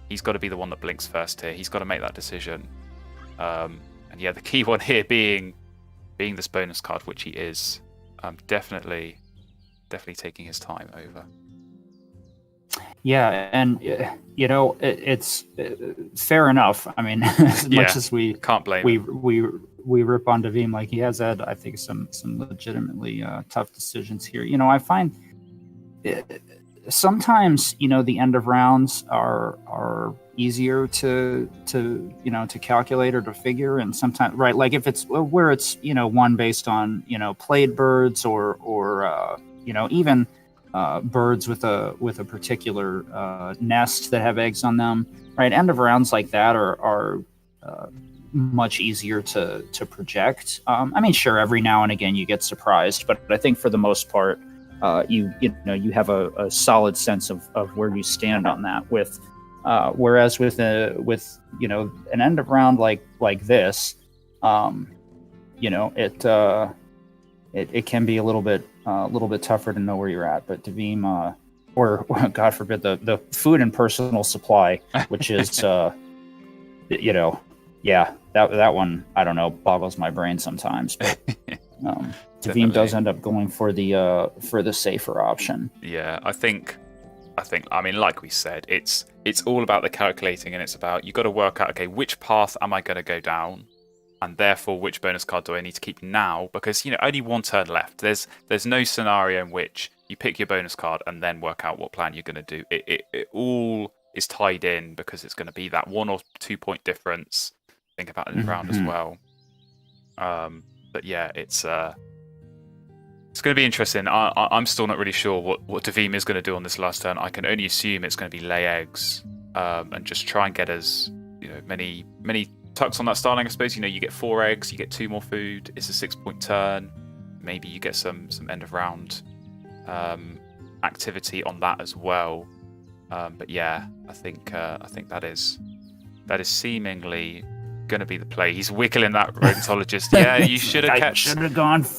he's got to be the one that blinks first here. He's got to make that decision. And yeah, the key one here being this bonus card, which he is definitely taking his time over. Yeah, and it's fair enough. I mean, as much as we can't blame we rip on Davim, like, he has had, I think, some legitimately tough decisions here. I find sometimes the end of rounds are easier to calculate or to figure, and sometimes, right, like if it's where it's one based on played birds or even birds with a particular nest that have eggs on them, right? End of rounds like that are much easier to project. I mean, sure, every now and again you get surprised, but I think for the most part, you have a solid sense of where you stand on that. Whereas with an end of round like this, it can be a little bit tougher to know where you're at. But Davim, or God forbid, the food and personal supply, which is that one, I don't know, boggles my brain sometimes. But Davim does end up going for the safer option. Yeah, I think I mean, like we said, it's all about the calculating, and it's about, you got to work out, okay, which path am I going to go down, and therefore which bonus card do I need to keep now, because only 1 turn left. There's no scenario in which you pick your bonus card and then work out what plan you're going to do. It all is tied in, because it's going to be that 1 or 2 point difference. Think about it in round as well. But yeah, it's going to be interesting. I'm still not really sure what Davim is going to do on this last turn. I can only assume it's going to be lay eggs and just try and get as many tucks on that starling. I suppose you get 4 eggs, you get 2 more food. It's a 6-point turn. Maybe you get some end of round activity on that as well. But yeah, I think that is seemingly going to be the play. He's wiggling that Rodentologist. Yeah, you should have kept bird counter.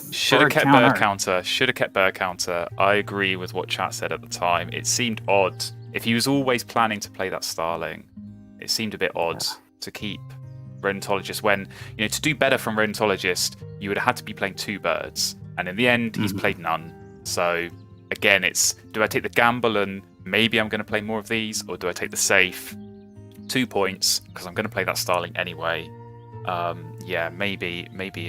Should have kept bird counter. I agree with what chat said at the time. It seemed odd. If he was always planning to play that starling, it seemed a bit odd to keep Rodentologist when, to do better from Rodentologist, you would have had to be playing 2 birds. And in the end, he's played none. So again, it's, do I take the gamble and maybe I'm going to play more of these, or do I take the safe 2 points because I'm going to play that Starling anyway? Yeah, maybe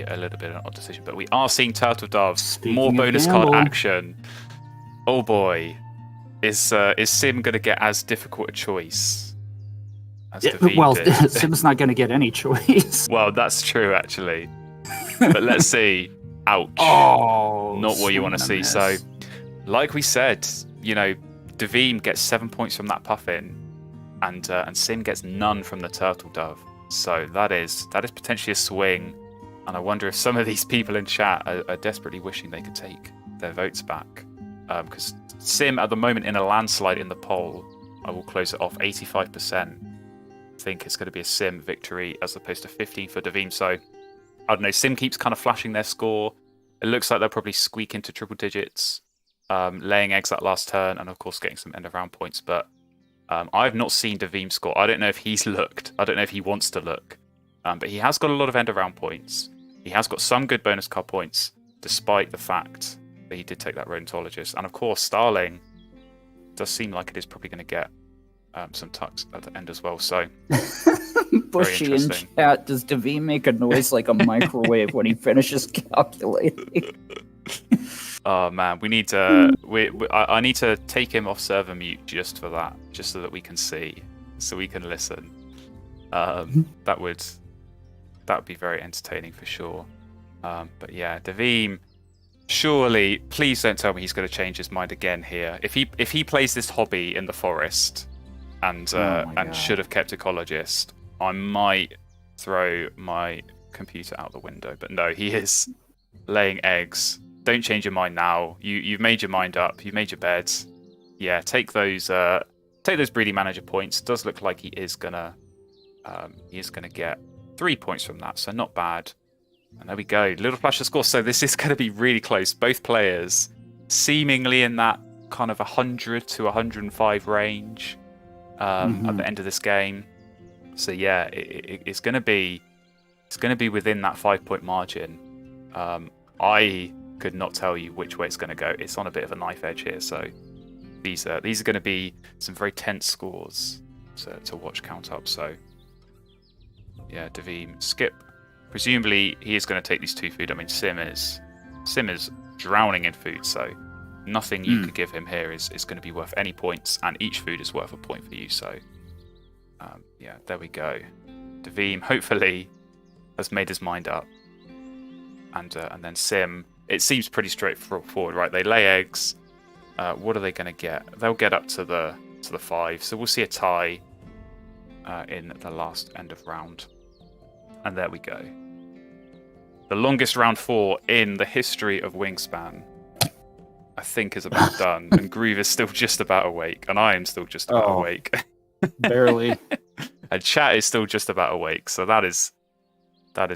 a little bit of an odd decision, but we are seeing Turtle Doves, more bonus card action. Oh boy, is Sim going to get as difficult a choice as Daveen well, did? Sim's not going to get any choice. Well, that's true actually, but let's see. Ouch! Oh, not what you want to see. Miss. So, like we said, you know, Daveen gets 7 points from that puffin, and Sim gets none from the Turtle Dove. So that is potentially a swing, and I wonder if some of these people in chat are desperately wishing they could take their votes back, because Sim at the moment in a landslide in the poll. I will close it off 85%. Think it's going to be a Sim victory as opposed to 15 for Daveen. So I don't know. Sim keeps kind of flashing their score. It looks like they'll probably squeak into triple digits, laying eggs that last turn, and of course getting some end of round points. But I've not seen Daveen score. I don't know if he's looked. I don't know if he wants to look. But he has got a lot of end of round points. He has got some good bonus card points, despite the fact that he did take that Rodentologist. And of course, Starling does seem like it is probably going to get some tucks at the end as well. So Bushy in chat, does Daveen make a noise like a microwave when he finishes calculating? Oh man, we need to. I need to take him off server mute just for that, just so that we can see, so we can listen. That would be very entertaining for sure. But yeah, Daveen, surely, please don't tell me he's going to change his mind again here. If he plays this hobby in the forest and should have kept Ecologist, I might throw my computer out the window. But no, he is laying eggs. Don't change your mind now. You've made your mind up. You've made your beds. Yeah, take those breeding manager points. Does look like he is gonna get 3 points from that, so not bad. And there we go, little flash of score. So this is going to be really close. Both players seemingly in that kind of 100 to 105 range at the end of this game. So yeah, it's going to be within that 5-point margin. I could not tell you which way it's going to go. It's on a bit of a knife edge here, so these are going to be some very tense scores to watch count up. So yeah, Daveen, skip. Presumably he is going to take these 2 food. I mean, Sim is drowning in food, so nothing you could give him here is going to be worth any points, and each food is worth a point for you. So yeah, there we go. Daveen hopefully has made his mind up, and then Sim. It seems pretty straightforward, right? They lay eggs. What are they going to get? They'll get up to the 5, so we'll see a tie in the last end of round. And there we go. The longest round 4 in the history of Wingspan, I think, is about done. And Groove is still just about awake, and I am still just about awake. Barely. And chat is still just about awake, so that is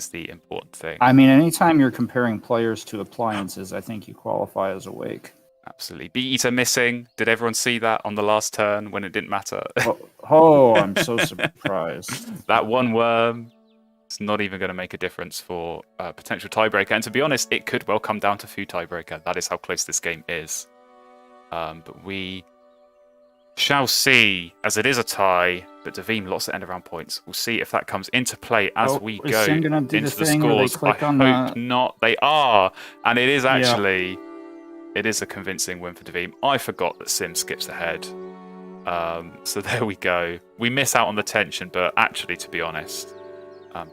the important thing. I mean, anytime you're comparing players to appliances, I think you qualify as awake. Absolutely. Bee Eater missing. Did everyone see that on the last turn when it didn't matter? I'm so surprised. That one worm, it's not even going to make a difference for a potential tiebreaker. And to be honest, it could well come down to food tiebreaker. That is how close this game is. But we shall see, as it is a tie, but Daveen lots of end of round points. We'll see if that comes into play as we go into the scores. I hope not. They are, and it is actually it is a convincing win for Daveen. I forgot that Sim skips ahead. So there we go. We miss out on the tension, but actually, to be honest,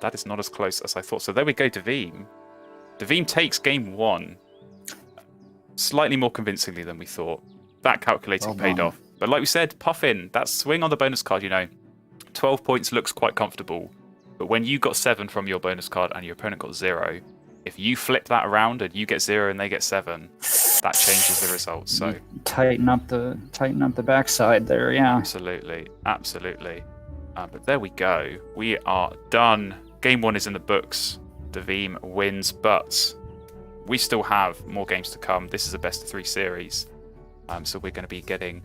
that is not as close as I thought. So there we go, Daveen. Daveen takes game 1 slightly more convincingly than we thought. That calculating paid off. But like we said, Puffin, that swing on the bonus card, 12 points looks quite comfortable. But when you got 7 from your bonus card and your opponent got 0, if you flip that around and you get 0 and they get 7, that changes the results. So tighten up the backside there, yeah. Absolutely. But there we go. We are done. Game 1 is in the books. Daveen wins, but we still have more games to come. This is a best of 3 series. So we're going to be getting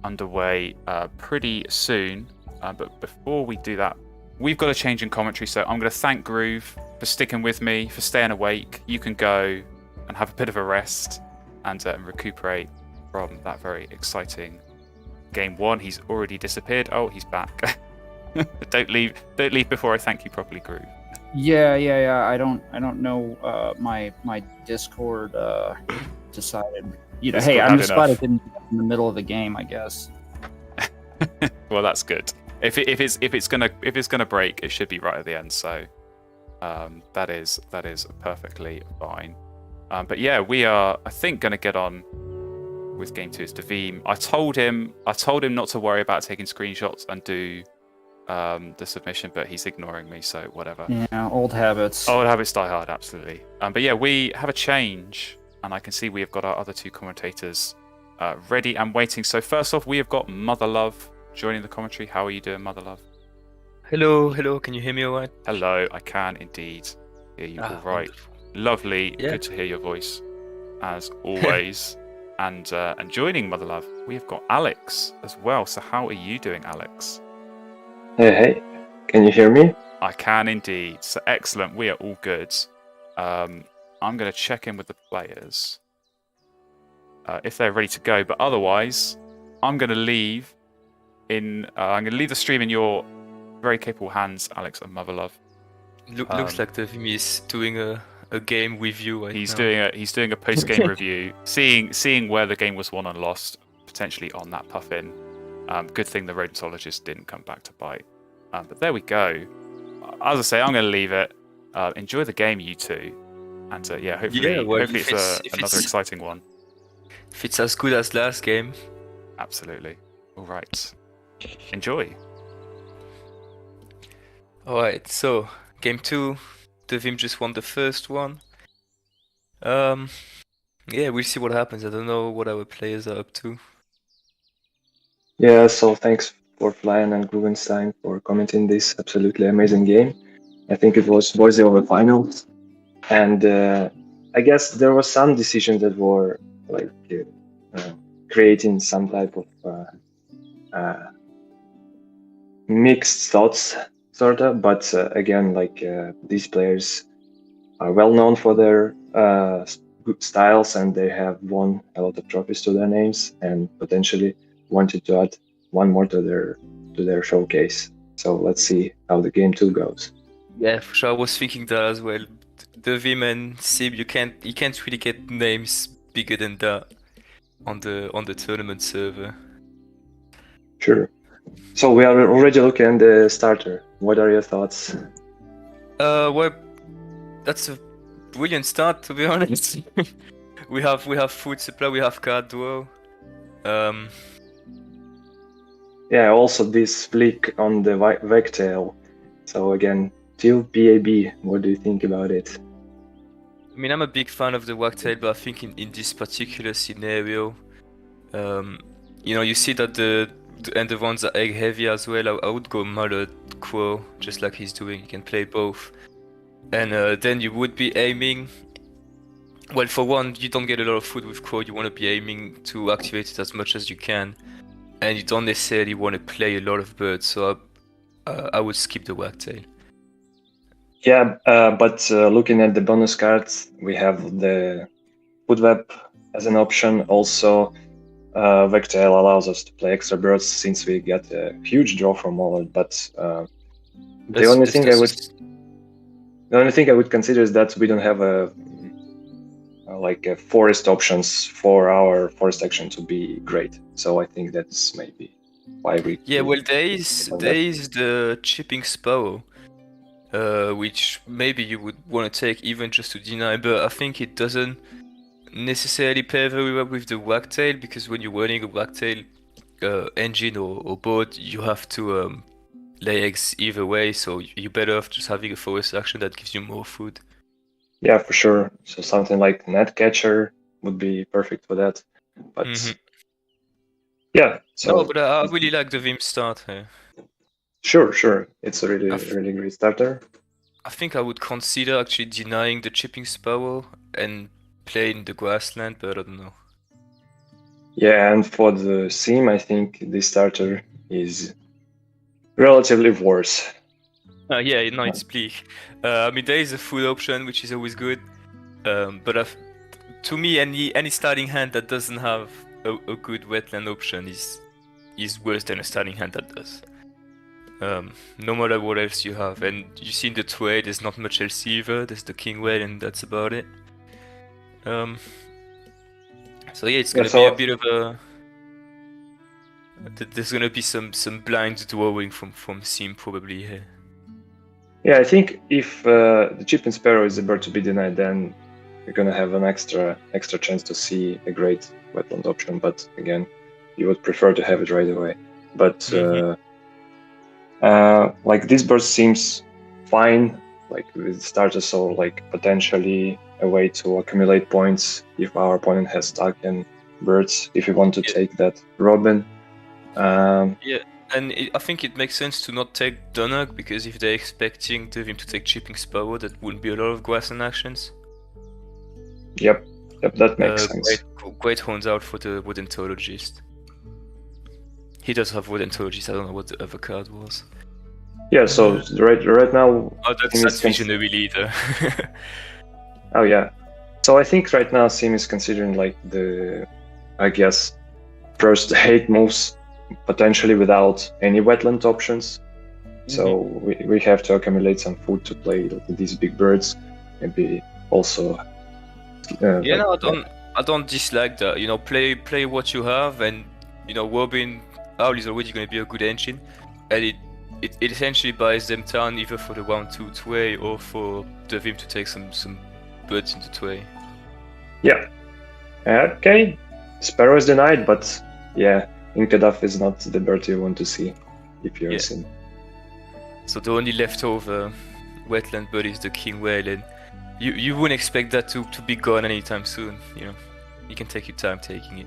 underway pretty soon. But before we do that, we've got a change in commentary. So I'm going to thank Groove for sticking with me, for staying awake. You can go and have a bit of a rest. and recuperate from that very exciting game 1. He's already disappeared. Oh, he's back. Don't leave before I thank you properly, Groove. Yeah. I don't know. My Discord decided. Discord hey, I'm had just glad enough. it didn't get in the middle of the game, I guess. Well, that's good. If it's gonna break, it should be right at the end. So that is perfectly fine. But yeah, we are, I think, gonna get on with game 2. It's Davim. I told him not to worry about taking screenshots and do the submission, but he's ignoring me, so whatever. Yeah, old habits. Old habits die hard, absolutely. But yeah, we have a change, and I can see we have got our other 2 commentators ready and waiting. So first off, we have got Mother Love joining the commentary. How are you doing, Mother Love? Hello. Can you hear me all right? Hello, I can indeed hear you all right. Wonderful. Lovely, Yeah. good to hear your voice, as always. And joining Mother Love, we have got Alex as well. So how are you doing, Alex? Hey, can you hear me? I can indeed. So excellent. We are all good. I'm going to check in with the players if they're ready to go. But otherwise, I'm going to leave the stream in your very capable hands, Alex and Mother Love. Looks like the Vimy is doing a game with you right now. He's doing a post game review, seeing where the game was won and lost, potentially on that puffin. Good thing the rodentologist didn't come back to bite. But there we go. As I say, I'm going to leave it. Enjoy the game, you two, and hopefully it's another exciting one. If it's as good as last game. Absolutely. All right. Enjoy. All right. So game 2, the Vim just won the first one. Yeah, we'll see what happens. I don't know what our players are up to. Yeah, so thanks for Flyan and Grubenstein for commenting this absolutely amazing game. I think it was worthy of a final. And I guess there was some decisions that were like creating some type of mixed thoughts, sort of. But again, these players are well known for their good styles, and they have won a lot of trophies to their names, and potentially wanted to add one more to their showcase. So let's see how the game 2 goes. Yeah, for sure. I was thinking that as well. The Vim and Sim, you can't really get names bigger than that on the tournament server. Sure. So we are already looking at the starter. What are your thoughts? Well, that's a brilliant start, to be honest. we have food supply, we have card duo. Yeah, also this flick on the Vectail. So again, Teal PAB, what do you think about it? I mean, I'm a big fan of the Wagtail, but I think in this particular scenario, you see that the ones are egg heavy as well. I would go Mullet Quo, just like he's doing. You can play both. And then you would be aiming. Well, for one, you don't get a lot of food with Quo. You want to be aiming to activate it as much as you can. And you don't necessarily want to play a lot of birds, so I would skip the Wagtail. Yeah, but looking at the bonus cards, we have the Food Web as an option. Also, Vectail allows us to play extra birds since we get a huge draw from Mullet. But the only thing I would consider is that we don't have a forest options for our forest action to be great. So I think that's maybe why we. Yeah, well, there is the chipping sparrow, which maybe you would want to take even just to deny, but I think it doesn't necessarily pair very well with the Wagtail, because when you're running a Wagtail engine or boat, you have to lay eggs either way, so you're better off just having a forest action that gives you more food. Yeah, for sure. So something like Netcatcher would be perfect for that. But yeah. So no, but I really like the Vim start here. Sure. It's a really great starter. I think I would consider actually denying the chipping sparrow and playing the grassland, but I don't know. Yeah, and for the Sim, I think this starter is relatively worse. Yeah, no, it's bleak. I mean, there is a food option, which is always good, but to me, any starting hand that doesn't have a good wetland option is worse than a starting hand that does. No matter what else you have, and you see in the Tway, there's not much else either. There's the King Whale, and that's about it. So yeah, it's gonna be a bit of a. There's gonna be some blind drawing from Sim probably here. Yeah, I think if the Chip and Sparrow is a bird to be denied, then you're gonna have an extra chance to see a great wetland option. But again, you would prefer to have it right away. But like this bird seems fine, like with starters, so like potentially a way to accumulate points if our opponent has stuck and birds. If you want to take that Robin. Yeah. And I think it makes sense to not take Donut, because if they're expecting him to take Chipping Sparrow, that wouldn't be a lot of grassland actions. Yep, that makes sense. Great horns out for the Woodentologist. He does have Woodentologist, I don't know what the other card was. Yeah, so right now... Oh, that's Visionary Leader. Oh yeah. So I think right now Sim is considering like the, I guess, first 8 moves potentially without any wetland options. So we have to accumulate some food to play these big birds. Maybe also. I don't dislike that. You know, play what you have, and you know, Robin Owl is already going to be a good engine, and it essentially buys them time either for the round 2 Tway or for the Vim to take some birds into Tway. Yeah. Okay. Sparrow is denied, but yeah. Inkadaf is not the bird you want to see if you're a Sim. So the only leftover wetland bird is the King Whale, and you wouldn't expect that to be gone anytime soon. You know, you can take your time taking it.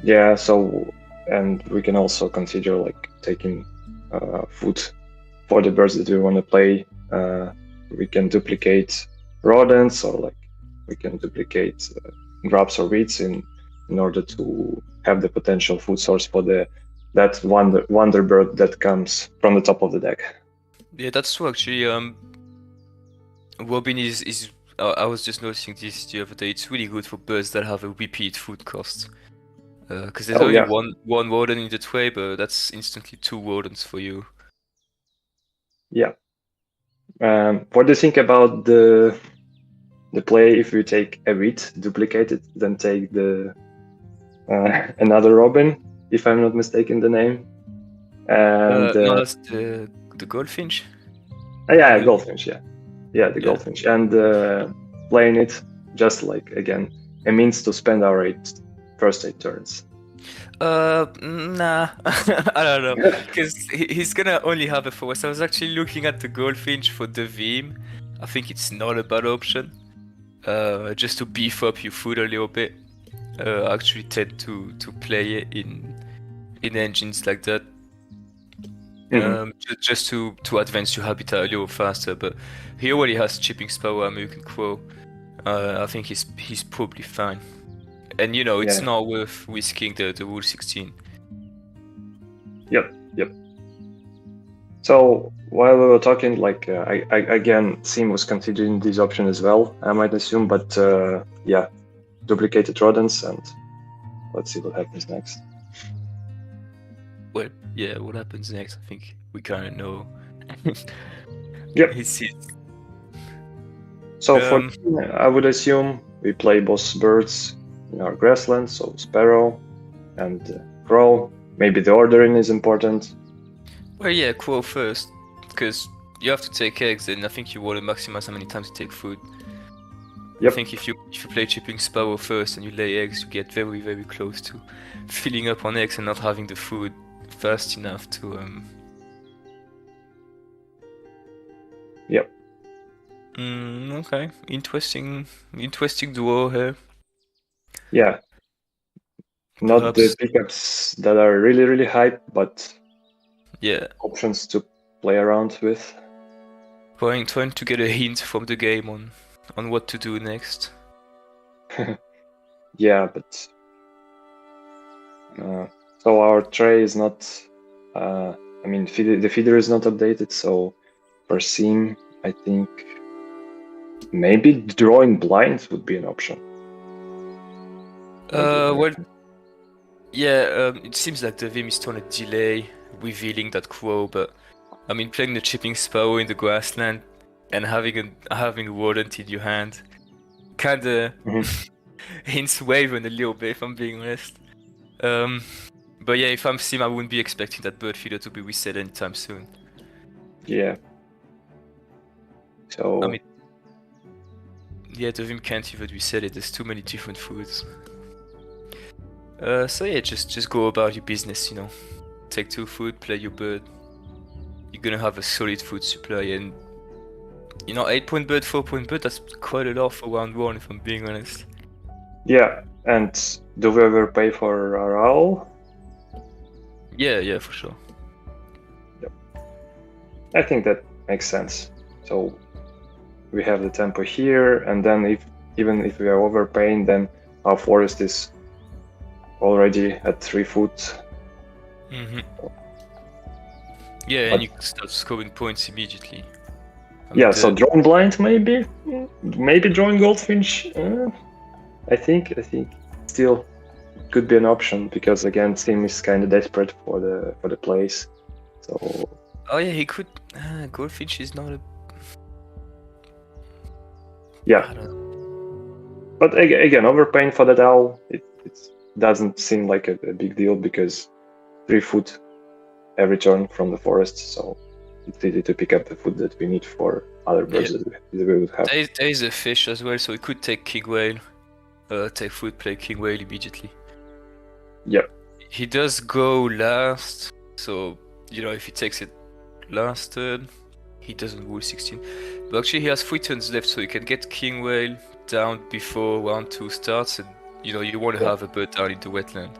Yeah. So, and we can also consider like taking food for the birds that we want to play. We can duplicate rodents, or like we can duplicate grubs or weeds in order to have the potential food source for that wonder bird that comes from the top of the deck. Yeah, that's true actually. Robin is I was just noticing this the other day. It's really good for birds that have a repeat food cost. Because there's only one warden in the Tway, but that's instantly 2 wardens for you. Yeah. What do you think about the play if you take a wheat, duplicate it, then take the another Robin, if I'm not mistaken the name. And no, that's the Goldfinch. Yeah, Goldfinch. Yeah, the Goldfinch, and playing it just like again a means to spend our first 8 turns. Nah, I don't know, because he's gonna only have a forest. I was actually looking at the Goldfinch for the Vim. I think it's not a bad option. Just to beef up your food a little bit. I actually tend to play it in engines like that. Just to advance your habitat a little faster. But he already has Chipping Sparrow, American Crow. I think he's probably fine. And you know, it's not worth risking the Rule 16. Yep. So while we were talking, like I again, Sim was considering this option as well, I might assume, but yeah, duplicated rodents, and let's see what happens next. Well, yeah, what happens next? I think we kind of know. Yep. So Um, I would assume we play both birds in our grassland, so Sparrow and Crow. Maybe the ordering is important. Well, yeah, Crow first, because you have to take eggs, and I think you want to maximize how many times you take food. Yep. I think if you play Chipping Sparrow first and you lay eggs, you get very, very close to filling up on eggs and not having the food fast enough to Yep. Okay. Interesting duo here. Yeah. Not Perhaps. the pickups that are really, really hype, but Yeah. options to play around with. Trying to get a hint from the game on what to do next. Yeah, but so our tray is not. I mean, the feeder is not updated. So for Sim, I think maybe drawing blinds would be an option. Well, yeah, it seems like the Vim is trying to delay revealing that quo, but I mean, playing the chipping sparrow in the grassland and having a rodent in your hand kinda hints Waven a little bit, if I'm being honest. But yeah, if I'm Sim, I wouldn't be expecting that bird feeder to be reset anytime soon. Yeah. So I mean, yeah, the Vim can't even reset it. There's too many different foods. So yeah, just go about your business, you know. Take 2 food, play your bird. You're gonna have a solid food supply, and you know, 8-point bird, 4-point bird. That's quite a lot for round 1, if I'm being honest. yeah, and do we ever pay for our owl? Yeah, for sure. Yep. I think that makes sense. So we have the tempo here, and then even if we are overpaying, then our forest is already at 3 foot. Yeah, and you can start scoring points immediately. Yeah, so drone blind maybe drawing goldfinch. I think still could be an option, because again, Sim is kind of desperate for the place. So. Oh yeah, he could. Goldfinch is not a. Yeah. But again, overpaying for that owl, it doesn't seem like a big deal, because 3 foot every turn from the forest, so it's easy to pick up the food that we need for other birds that we would have. There is a fish as well, so he could take king whale, take food, play king whale immediately. Yep. He does go last, so you know, if he takes it last turn, he doesn't rule 16. But actually, he has 3 turns left, so he can get king whale down before round 2 starts, and you know, you want to have a bird down in the wetland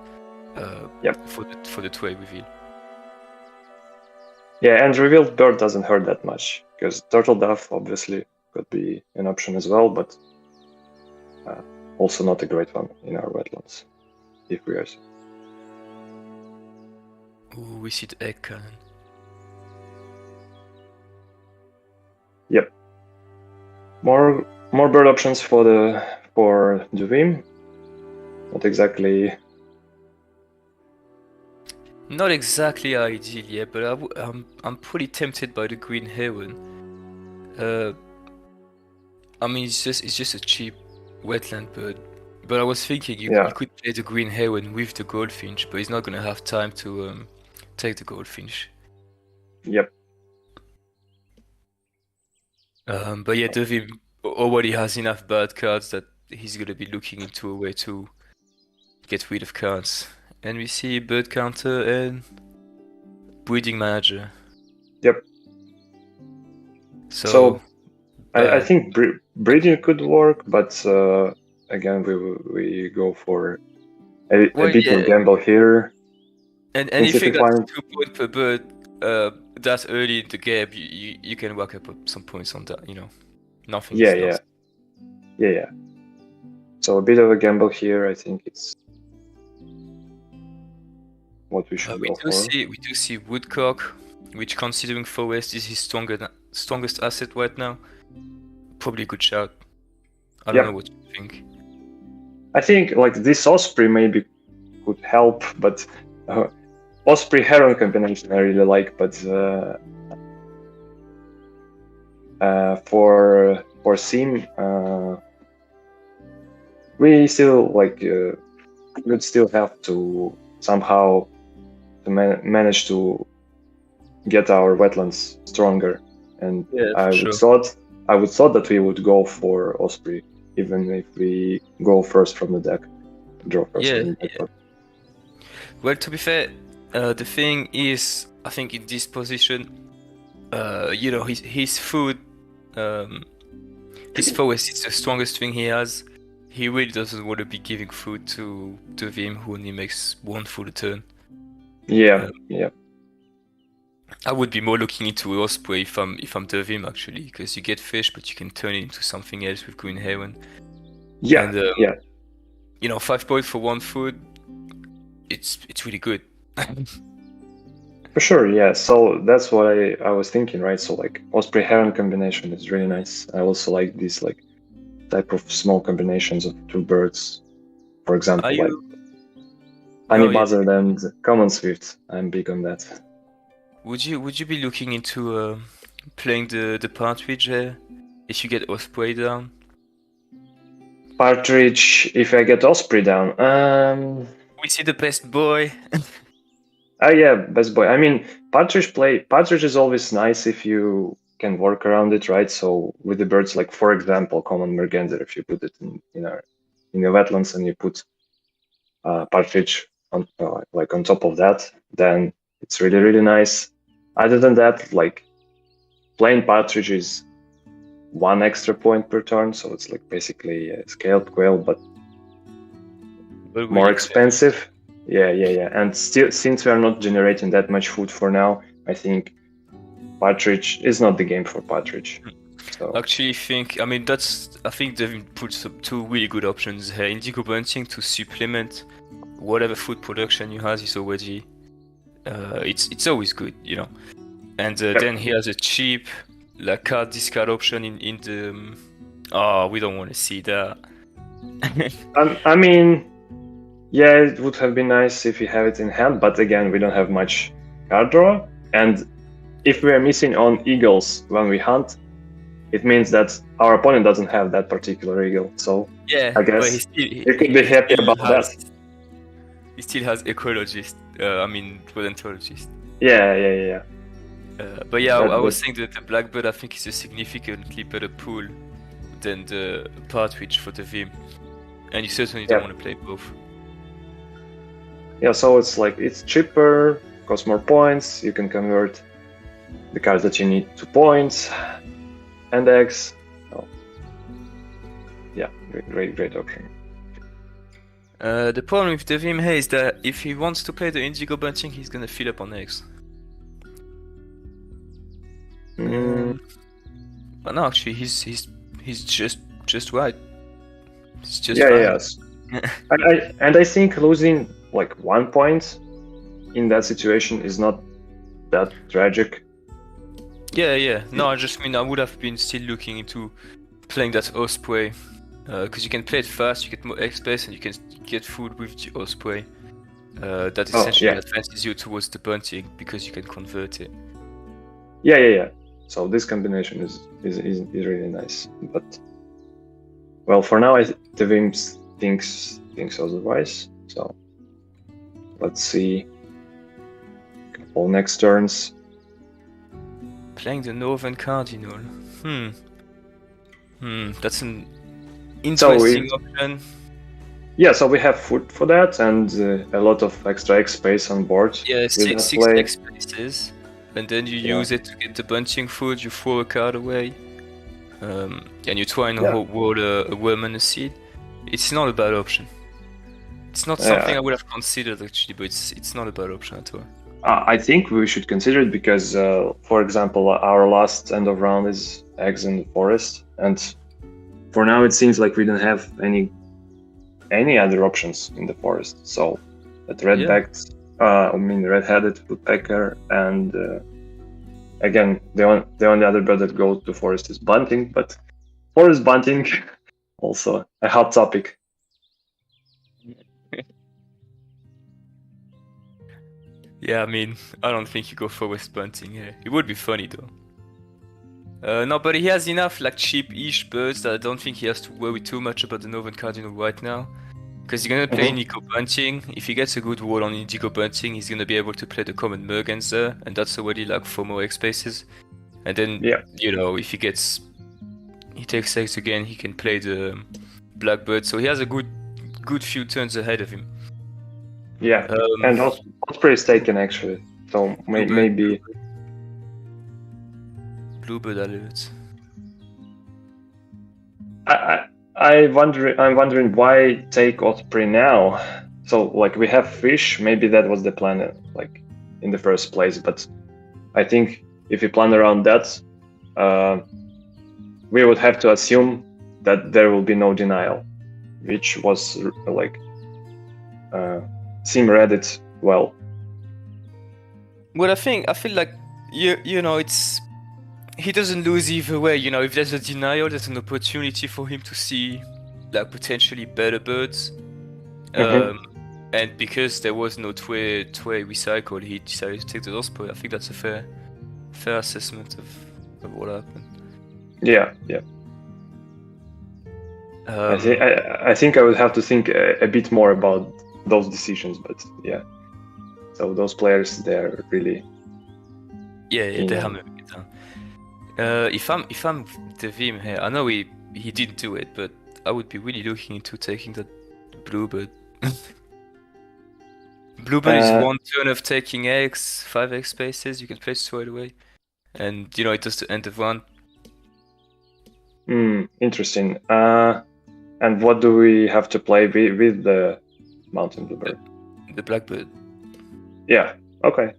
for the 2-way reveal. Yeah, and revealed bird doesn't hurt that much, because turtle dove obviously could be an option as well, but also not a great one in our wetlands, if we are. Ooh, we see the egg cannon. Yep. More bird options for the Vim. Not exactly ideal, yeah, but I'm pretty tempted by the green heron. I mean, it's just a cheap wetland bird. But I was thinking you could play the green heron with the goldfinch, but he's not gonna have time to take the goldfinch. Yep. But yeah, the Vim already has enough bad cards that he's gonna be looking into a way to get rid of cards. And we see bird counter and breeding manager. Yep. So I think breeding could work, but again, we go for a bit of gamble here. And anything that's 2 points per bird, that's early in the game, you can work up some points on that, you know. Nothing. Yeah. So a bit of a gamble here, I think it's what we should go for. We do see woodcock, which, considering forest is his strongest asset right now, probably a good shout. I don't know what you think. I think like this osprey maybe could help, but osprey heron combination I really like, but for Sim, we still would still have to somehow manage to get our wetlands stronger, and I would thought that we would go for osprey, even if we go first from the deck, draw first from the deck. Well, to be fair, the thing is, I think in this position, you know, his food, his forest is the strongest thing he has. He really doesn't want to be giving food to Vim, who only makes 1 food a turn. Yeah. I would be more looking into osprey if I'm the Vim, actually, because you get fish, but you can turn it into something else with green heron. Yeah. You know, 5 points for 1 food, it's really good. For sure, yeah. So that's what I was thinking, right? So like osprey heron combination is really nice. I also like these like type of small combinations of 2 birds For example, Are like you? honey Oh yeah. buzzard and common swift. I'm big on that. Would you be looking into playing the partridge there if you get Osprey down? Partridge, if I get Osprey down. We see the best boy. Oh yeah, best boy. I mean, Partridge is always nice if you can work around it, right? So with the birds, like for example, common merganser, if you put it in the wetlands and you put Partridge on like on top of that, then it's really really nice. Other than that, like plain Partridge is 1 extra point per turn, so it's like basically a scaled quail, but more expensive. Yeah. And still, since we are not generating that much food for now, I think Partridge is not the game for Partridge. So Actually, I think they've put some two really good options here. Indigo bunting to supplement whatever food production you have is already. It's always good, you know. And then he has a cheap like card discard option in the. Oh, we don't want to see that. I mean, yeah, it would have been nice if you have it in hand, but again, we don't have much card draw, and if we are missing on eagles when we hunt, it means that our opponent doesn't have that particular eagle. So Yeah, I guess you could be happy about that. He still has ecologist. Rodentologist. Yeah. But yeah, That I was would- saying that the blackbird I think is a significantly better pool than the partridge for the Vim, and you certainly don't Yeah. want to play both. Yeah, so it's cheaper, costs more points. You can convert the cards that you need to points and eggs. So, yeah, great option. The problem with the Vim here is that if he wants to play the indigo bunting, he's gonna fill up on eggs. But no, actually, he's just right. He's just fine. Yes. I think losing like 1 point in that situation is not that tragic. Yeah. No, I just mean I would have been still looking into playing that Osprey, because you can play it fast, you get more egg space, and you can get food with the Osprey. That essentially advances you towards the bunting because you can convert it. Yeah. So this combination is really nice. But well, for now, the Vims thinks otherwise. So let's see. Couple next turns. Playing the Northern Cardinal. That's an interesting option. Yeah, so we have food for that and a lot of extra egg space on board. Yeah, six egg spaces, and then you use it to get the bunting food. You throw a card away, and you try and roll a worm and a seed. It's not a bad option. It's not something I would have considered actually, but it's not a bad option at all. I think we should consider it because, for example, our last end of round is eggs in the forest, and for now it seems like we don't have any other options in the forest. So that red-headed woodpecker, and again, the only other bird that goes to forest is bunting, but forest bunting also a hot topic. Yeah, I mean, I don't think you go forest bunting here. It would be funny though. No, but he has enough like cheap-ish birds that I don't think he has to worry too much about the Northern Cardinal right now. Because he's gonna play Indigo Bunting. If he gets a good wall on Indigo Bunting, he's gonna be able to play the common merganser, and that's already like 4 more egg spaces. And then, you know, if he takes eggs again, he can play the Blackbird. So he has a good few turns ahead of him. Yeah, and Osprey is taken actually, so maybe. Bluebird alert. I'm wondering why take Osprey now. So like we have fish, maybe that was the plan, like in the first place. But I think if we plan around that, we would have to assume that there will be no denial, which was like Sim read it well. Well, I feel like you know he doesn't lose either way. You know, if there's a denial, there's an opportunity for him to see like potentially better birds. And because there was no Tway recycle, he decided to take the lost point. I think that's a fair assessment of what happened. Yeah. I think I would have to think a bit more about those decisions, but yeah. So those players, they're really they hammer it down. If I'm the Vim here, I know he didn't do it, but I would be really looking into taking that Bluebird. Bluebird is 1 turn of taking X, 5 X spaces. You can play straight away, and it does the end of one. Interesting. And what do we have to play with the Mountain Bluebird? The Blackbird. Yeah. Okay.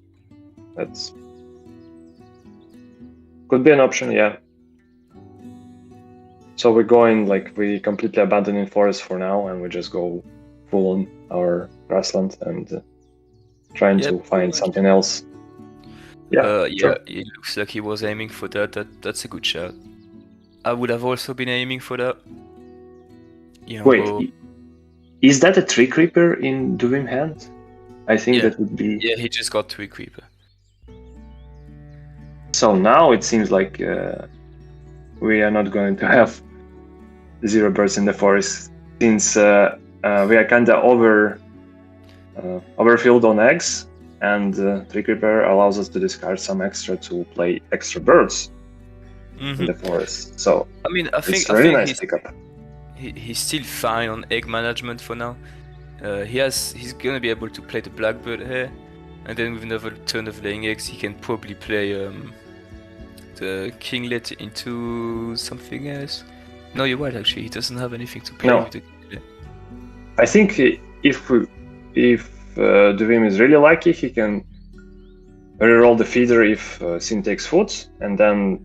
That's could be an option. Yeah. So we're going we completely abandoning forest for now, and we just go full on our grassland and trying to find something else. Yeah. Sure. It looks like he was aiming for that. That's a good shot. I would have also been aiming for that. Wait, is that a Tree Creeper in Duvim hand? I think that would be. Yeah, he just got Tree Creeper. So now it seems like we are not going to have 0 birds in the forest, since we are kinda overfilled on eggs, and Tree Creeper allows us to discard some extra to play extra birds in the forest. So I think it's really nice pickup. He's still fine on egg management for now. He's gonna be able to play the Blackbird here, and then with another turn of laying eggs, he can probably play the Kinglet into something else. No, you're right. Actually, he doesn't have anything to play with the Kinglet. I think if Duvim is really lucky, he can reroll the feeder if Sim takes food, and then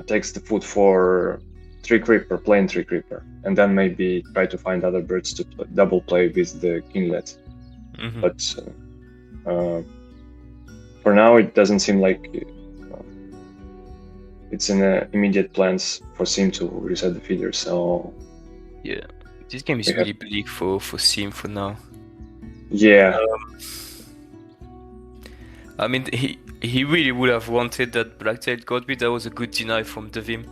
takes the food for plain Tree Creeper, and then maybe try to find other birds to double play with the Kinglet. But for now, it doesn't seem like it's in immediate plans for Sim to reset the feeder. So yeah, this game is really bleak for Sim for now. Yeah. He really would have wanted that Black-tailed Godby. That was a good deny from Devim.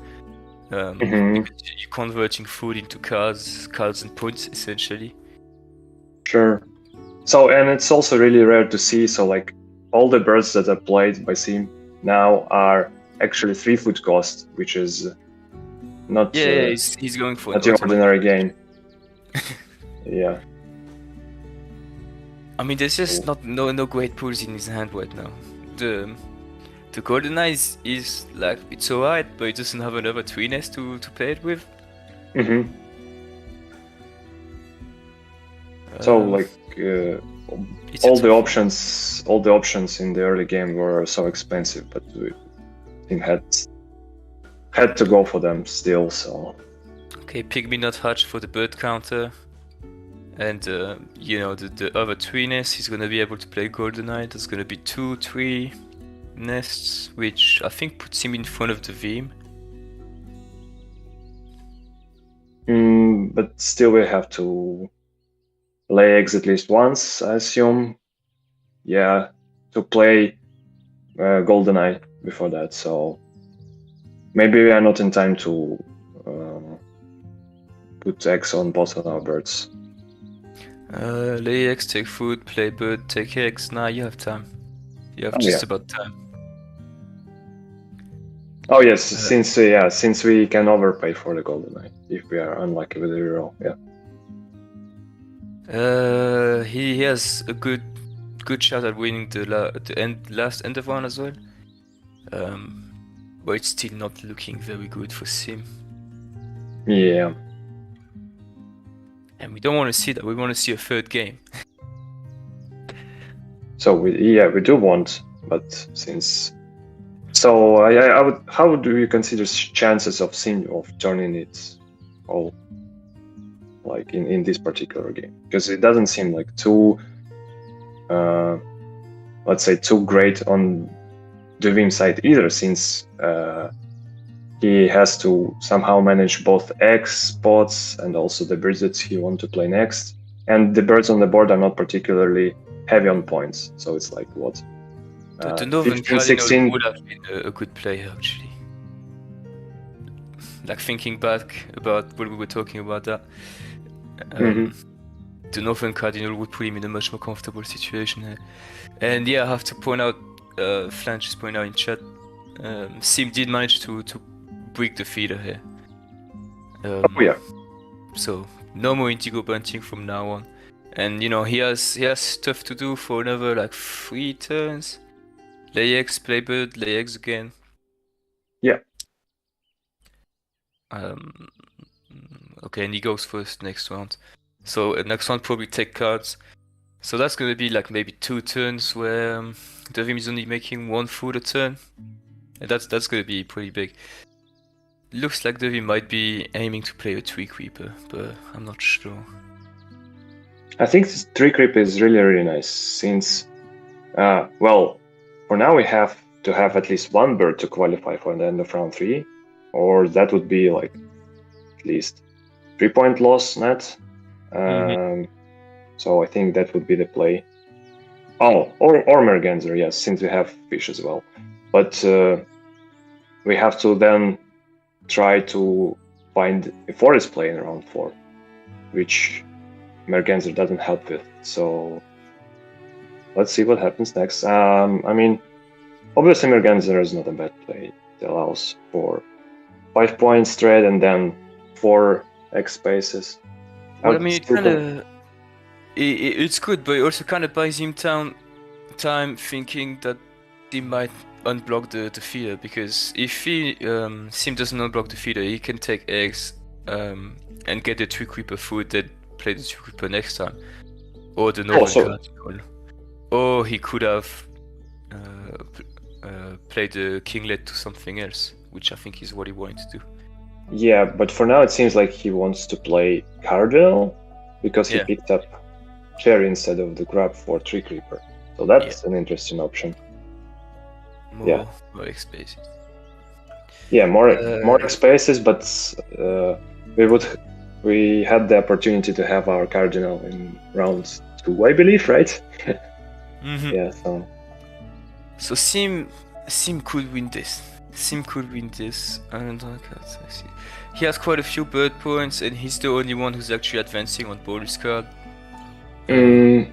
You're converting food into cards and points, essentially. Sure. So, and it's also really rare to see. So, all the birds that are played by Sim now are actually 3 food cost, which is not. He's going for not the ordinary game. Yeah. There's just no great pools in his hand right now. The Golden Eyes is it's alright, but it doesn't have another tree nest to play it with. So all the options in the early game were so expensive, but we had to go for them still. So okay, Pygmy Nut Hatch for the bird counter. And the other tree nests, he's gonna be able to play Goldeneye. There's gonna be 2 tree nests, which I think puts him in front of the Vim. But still, we have to lay eggs at least once, I assume. Yeah, to play Goldeneye before that. So maybe we are not in time to put eggs on both of our birds. Lay eggs, take food, play bird, take eggs. Nah, you have time. You have just about time. Oh yes, since we can overpay for the Goldeneye if we are unlucky with the reroll. Yeah. He has a good shot at winning the last end of one as well. But it's still not looking very good for Sim. Yeah. And we don't want to see that. We want to see a third game. So we do want, but since. So I would. How do you consider chances of Sim of turning it all, in this particular game? Because it doesn't seem like too, let's say, too great on the Vim side either, since he has to somehow manage both egg spots and also the birds that he wants to play next, and the birds on the board are not particularly heavy on points. So it's like what? The Northern 15, Cardinal 16. would have been a good play, actually. Like, thinking back about what we were talking about that, the Northern Cardinal would put him in a much more comfortable situation here. And yeah, I have to point out, Flange just point out in chat, Sim did manage to break the feeder here. Oh yeah. So no more Indigo bunting from now on. And you know, he has stuff to do for another like 3 turns. Lay eggs, play bird, lay eggs again. Yeah. Okay, and he goes first next round. So next round probably take cards. So that's gonna be like maybe 2 turns where Devim is only making 1 food a turn. And that's gonna be pretty big. Looks like Devim might be aiming to play a Tree Creeper, but I'm not sure. I think this Tree Creep is really nice since, well, for now we have to have at least 1 bird to qualify for the end of round 3, or that would be like at least 3-point loss net. So I think that would be the play. Oh, or Merganser, yes, since we have fish as well. But we have to then try to find a forest play in round 4, which Merganser doesn't help with. So let's see what happens next. I mean, obviously Merganser is not a bad play. It allows for 5 points trade and then 4 X spaces. Well, I mean, it's good, but it also kind of buys him time thinking that he might unblock the feeder, because if he Sim doesn't unblock the feeder, he can take eggs and get the Tree Creeper food, then play the Tree Creeper next time, or the Northern Cardinal. Or he could have played the Kinglet to something else, which I think is what he wanted to do. Yeah, but for now it seems like he wants to play Cardinal because he picked up Cherry instead of the grab for Tree Creeper. So that's an interesting option. More X spaces. Yeah, more X spaces, but we had the opportunity to have our Cardinal in round 2, I believe, right? Yeah, so Sim could win this. Sim could win this, and he has quite a few bird points, and he's the only one who's actually advancing on bonus card. Devim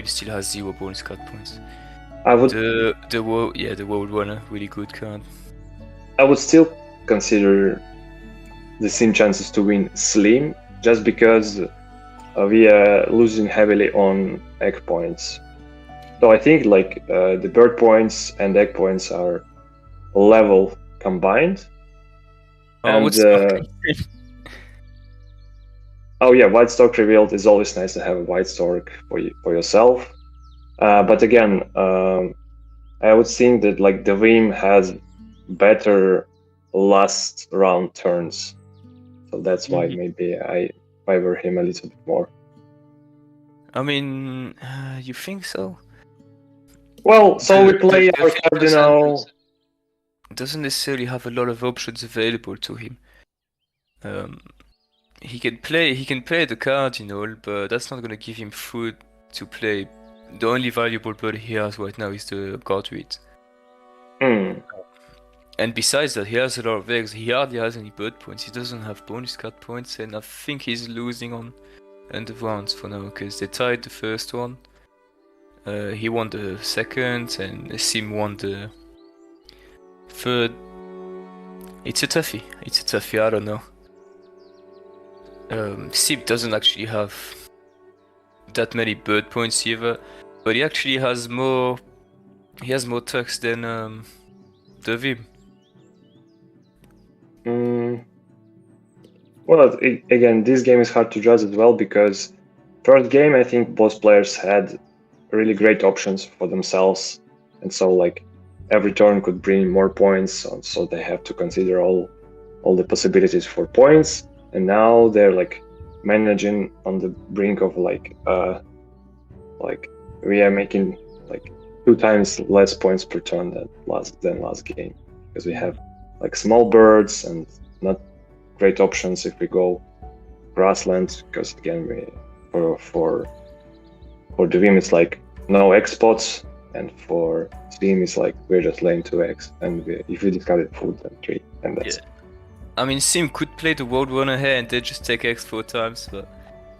still has 0 bonus card points. I would the World Runner, really good card. I would still consider the Sim chances to win slim, just because we are losing heavily on egg points. So I think like the bird points and egg points are level combined. Oh yeah, White Stork revealed is always nice to have a White Stork for yourself. But again, I would think that like Devim has better last round turns, so that's why maybe I favor him a little bit more. I mean, you think so? Well, so we play our Cardinal. Doesn't necessarily have a lot of options available to him. He can play the Cardinal, but that's not gonna give him food to play. The only valuable bird he has right now is the Godreed. And besides that, he has a lot of eggs. He hardly has any bird points. He doesn't have bonus card points, and I think he's losing on end of rounds for now, because they tied the first one. He won the second, and Sim won the third. It's a toughie. I don't know. Sim doesn't actually have that many bird points either, but he actually has more. He has more tucks than Devim. Well, again, this game is hard to judge as well, because first game I think both players had really great options for themselves, and so like every turn could bring more points, so they have to consider all the possibilities for points. And now they're like managing on the brink of like we are making like 2 times less points per turn than last game, because we have like small birds and not great options if we go grassland, because again For the Vim, it's like no X spots, and for Sim, it's like we're just laying 2X, and if we discarded food, then 3, and that's. Yeah. I mean, Sim could play the World Runner here and they just take X 4 times, but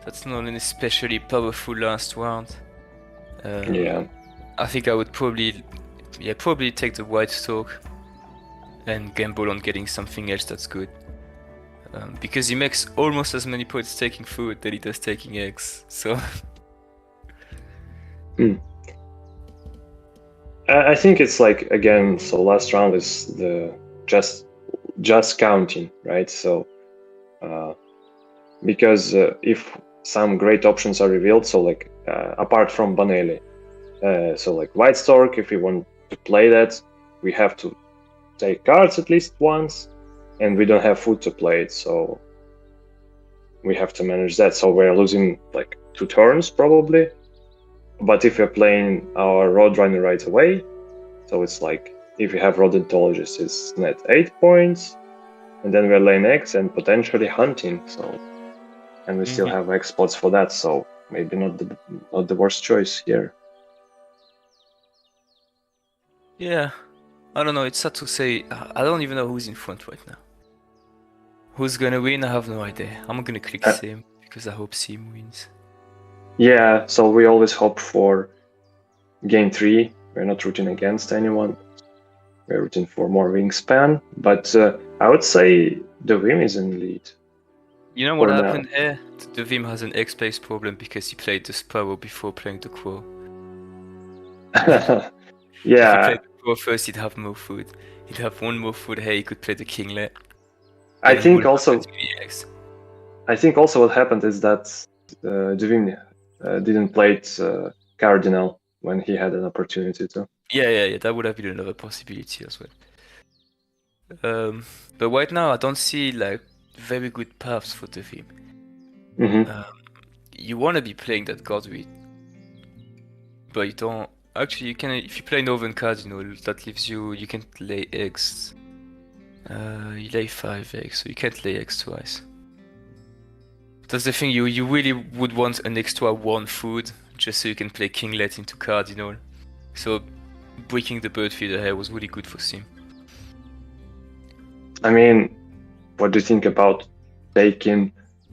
that's not an especially powerful last round. Yeah. I think I would probably take the White Stalk and gamble on getting something else that's good. Because he makes almost as many points taking food than he does taking eggs, so... I think it's like, again, so last round is the just counting, right? So because if some great options are revealed, so like apart from Banele, so like White Stork, if we want to play that, we have to take cards at least once, and we don't have food to play it, so we have to manage that. So we're losing like 2 turns probably. But if we're playing our Roadrunner right away, so it's like if you have Rodentologist, it's net 8 points, and then we're laying X and potentially hunting. So, and we still have X spots for that. So maybe not the worst choice here. Yeah, I don't know. It's sad to say. I don't even know who's in front right now. Who's gonna win? I have no idea. I'm gonna click Sim because I hope Sim wins. Yeah, so we always hope for game 3. We're not rooting against anyone. We're rooting for more wingspan. But I would say the Vim is in lead. You know what happened here? The Vim has an X-Space problem because he played the Sparrow before playing the Crow. Yeah. If he played the Crow first, he'd have more food. He'd have 1 more food here, he could play the Kinglet. I think also what happened is that the Vim didn't play it Cardinal when he had an opportunity to. Yeah, that would have been another possibility as well. But right now, I don't see like very good paths for the Vim. You want to be playing that Godwit, but you don't. Actually, you can if you play Northern Cardinal, that leaves you can't lay eggs. You lay 5 eggs, so you can't lay eggs twice. That's the thing. You really would want an extra 1 food just so you can play Kinglet into Cardinal. So breaking the bird feeder here was really good for Sim. I mean, what do you think about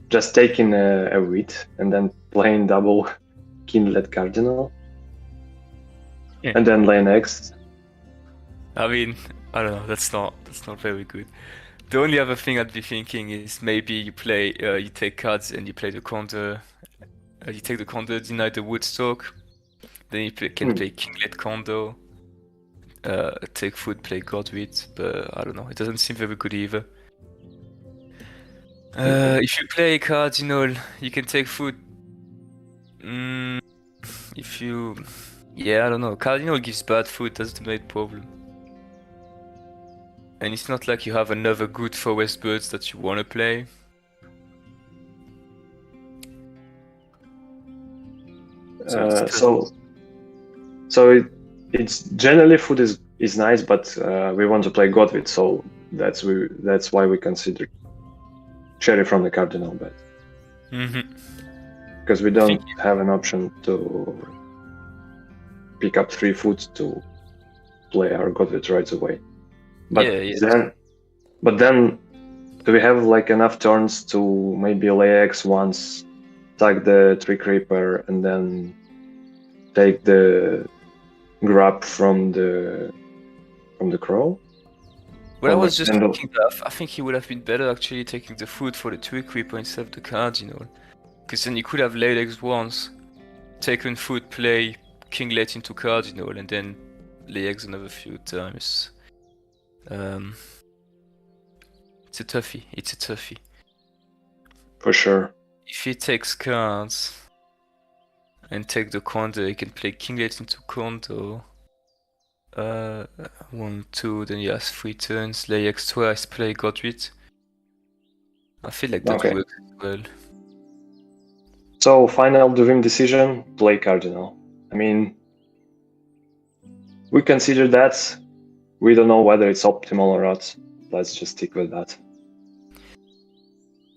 just taking a wheat and then playing double Kinglet Cardinal? Yeah. And then laying eggs? I mean, I don't know, that's not very good. The only other thing I'd be thinking is maybe you take cards and you play the Condor. You take the Condor, deny the Woodstock. Then you can play Kinglet Condor. Take food, play Godwit, but I don't know, it doesn't seem very good either. If you play Cardinal, you can take food. I don't know, Cardinal gives bad food, that's the main problem. And it's not like you have another good forest birds that you want to play. So it's generally food is nice, but we want to play Godwit, so that's why we consider Cherry from the Cardinal bet. Because we don't have an option to pick up 3 food to play our Godwit right away. But then do we have like enough turns to maybe lay X once, tag the Tree Creeper, and then take the grab from the Crow? Well, I was just thinking that I think he would have been better actually taking the food for the Tree Creeper instead of the Cardinal. Because then you could have laid eggs once, taken food, play Kinglet into Cardinal, and then lay eggs another few times. It's a toughie. For sure. If he takes cards and take the Condor, he can play Kinglet into Condor. 1, 2, then he has 3 turns, lay X twice, play Godwit. I feel like that works well. So final Duvim decision, play Cardinal. I mean, we consider that. We don't know whether it's optimal or not. Let's just stick with that.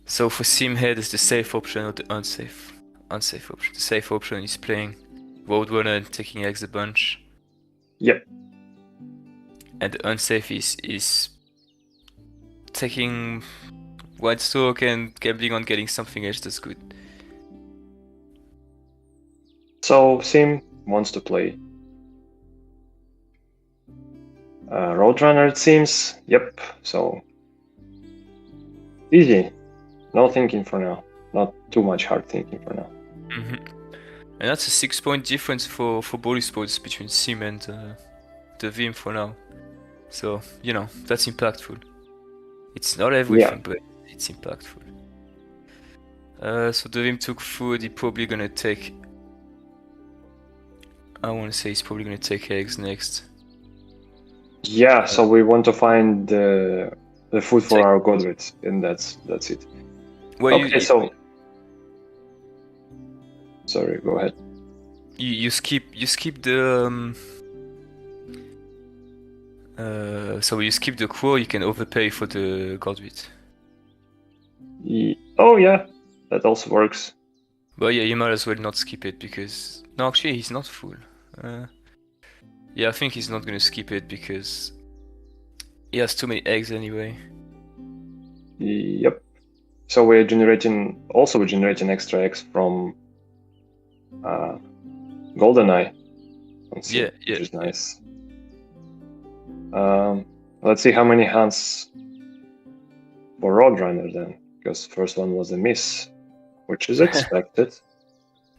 So for Sim here, is the safe option or the unsafe unsafe option. The safe option is playing Roadrunner and taking eggs a bunch. Yep. And the unsafe is taking White Stalk and gambling on getting something else that's good. So Sim wants to play Roadrunner, it seems. Yep. So easy. No thinking for now. Not too much hard thinking for now. Mm-hmm. And that's a 6-point difference for bonus points between Sim and the Vim for now. So, you know, that's impactful. It's not everything, but it's impactful. So the Vim took food, he's probably gonna take... I wanna say he's probably gonna take eggs next. Yeah, so we want to find the food for our Godrits, and that's it. Well, okay, so... Sorry, go ahead. You skip the so you skip the crow, you can overpay for the Godwit. Oh yeah, that also works. But yeah, you might as well not skip it because no, actually he's not full. Yeah, I think he's not gonna skip it because he has too many eggs anyway. Yep. So we're generating extra eggs from GoldenEye. Yeah, which is nice. Let's see how many hands for Roadrunner then, because first one was a miss, which is expected.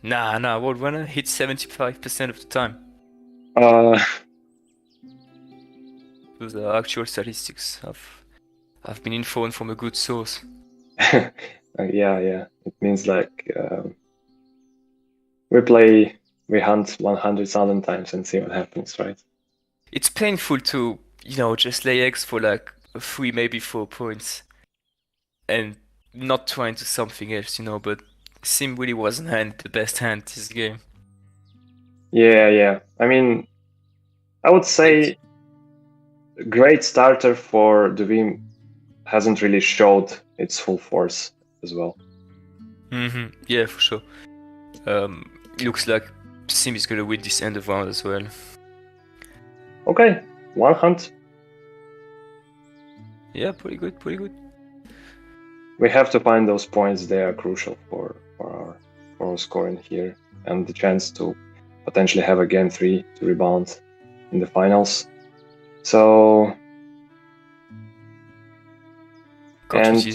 Nah, Roadrunner hits 75% of the time. Those are actual statistics. I've been informed from a good source. Yeah. It means like we hunt 100,000 times and see what happens, right? It's painful to, you know, just lay eggs for like 3, maybe 4 points and not try into something else, you know, but Sim really wasn't the best hand this game. Yeah. I mean, I would say great starter for the Vim hasn't really showed its full force as well. Yeah, for sure. Looks like Sim is gonna win this end of round as well. Okay, one hunt. Yeah, pretty good. We have to find those points. They are crucial for our scoring here and the chance to potentially have a game 3 to rebound in the finals. So Godfrey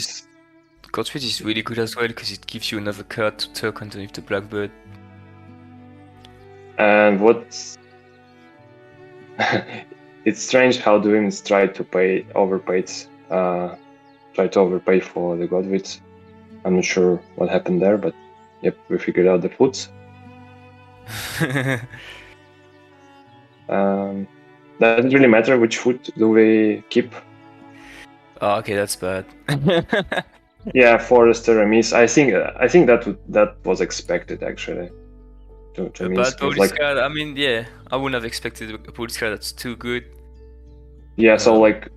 is really good as well because it gives you another card to tuck underneath the Blackbird. And what's it's strange how the women try to overpay for the Godwit. I'm not sure what happened there, but yep, we figured out the foods. Doesn't really matter which food do we keep. Oh, okay, that's bad. Yeah, Forester and miss. I think that was expected actually. To a miss. bad police card. I mean, yeah, I wouldn't have expected a police card that's too good. Yeah, so like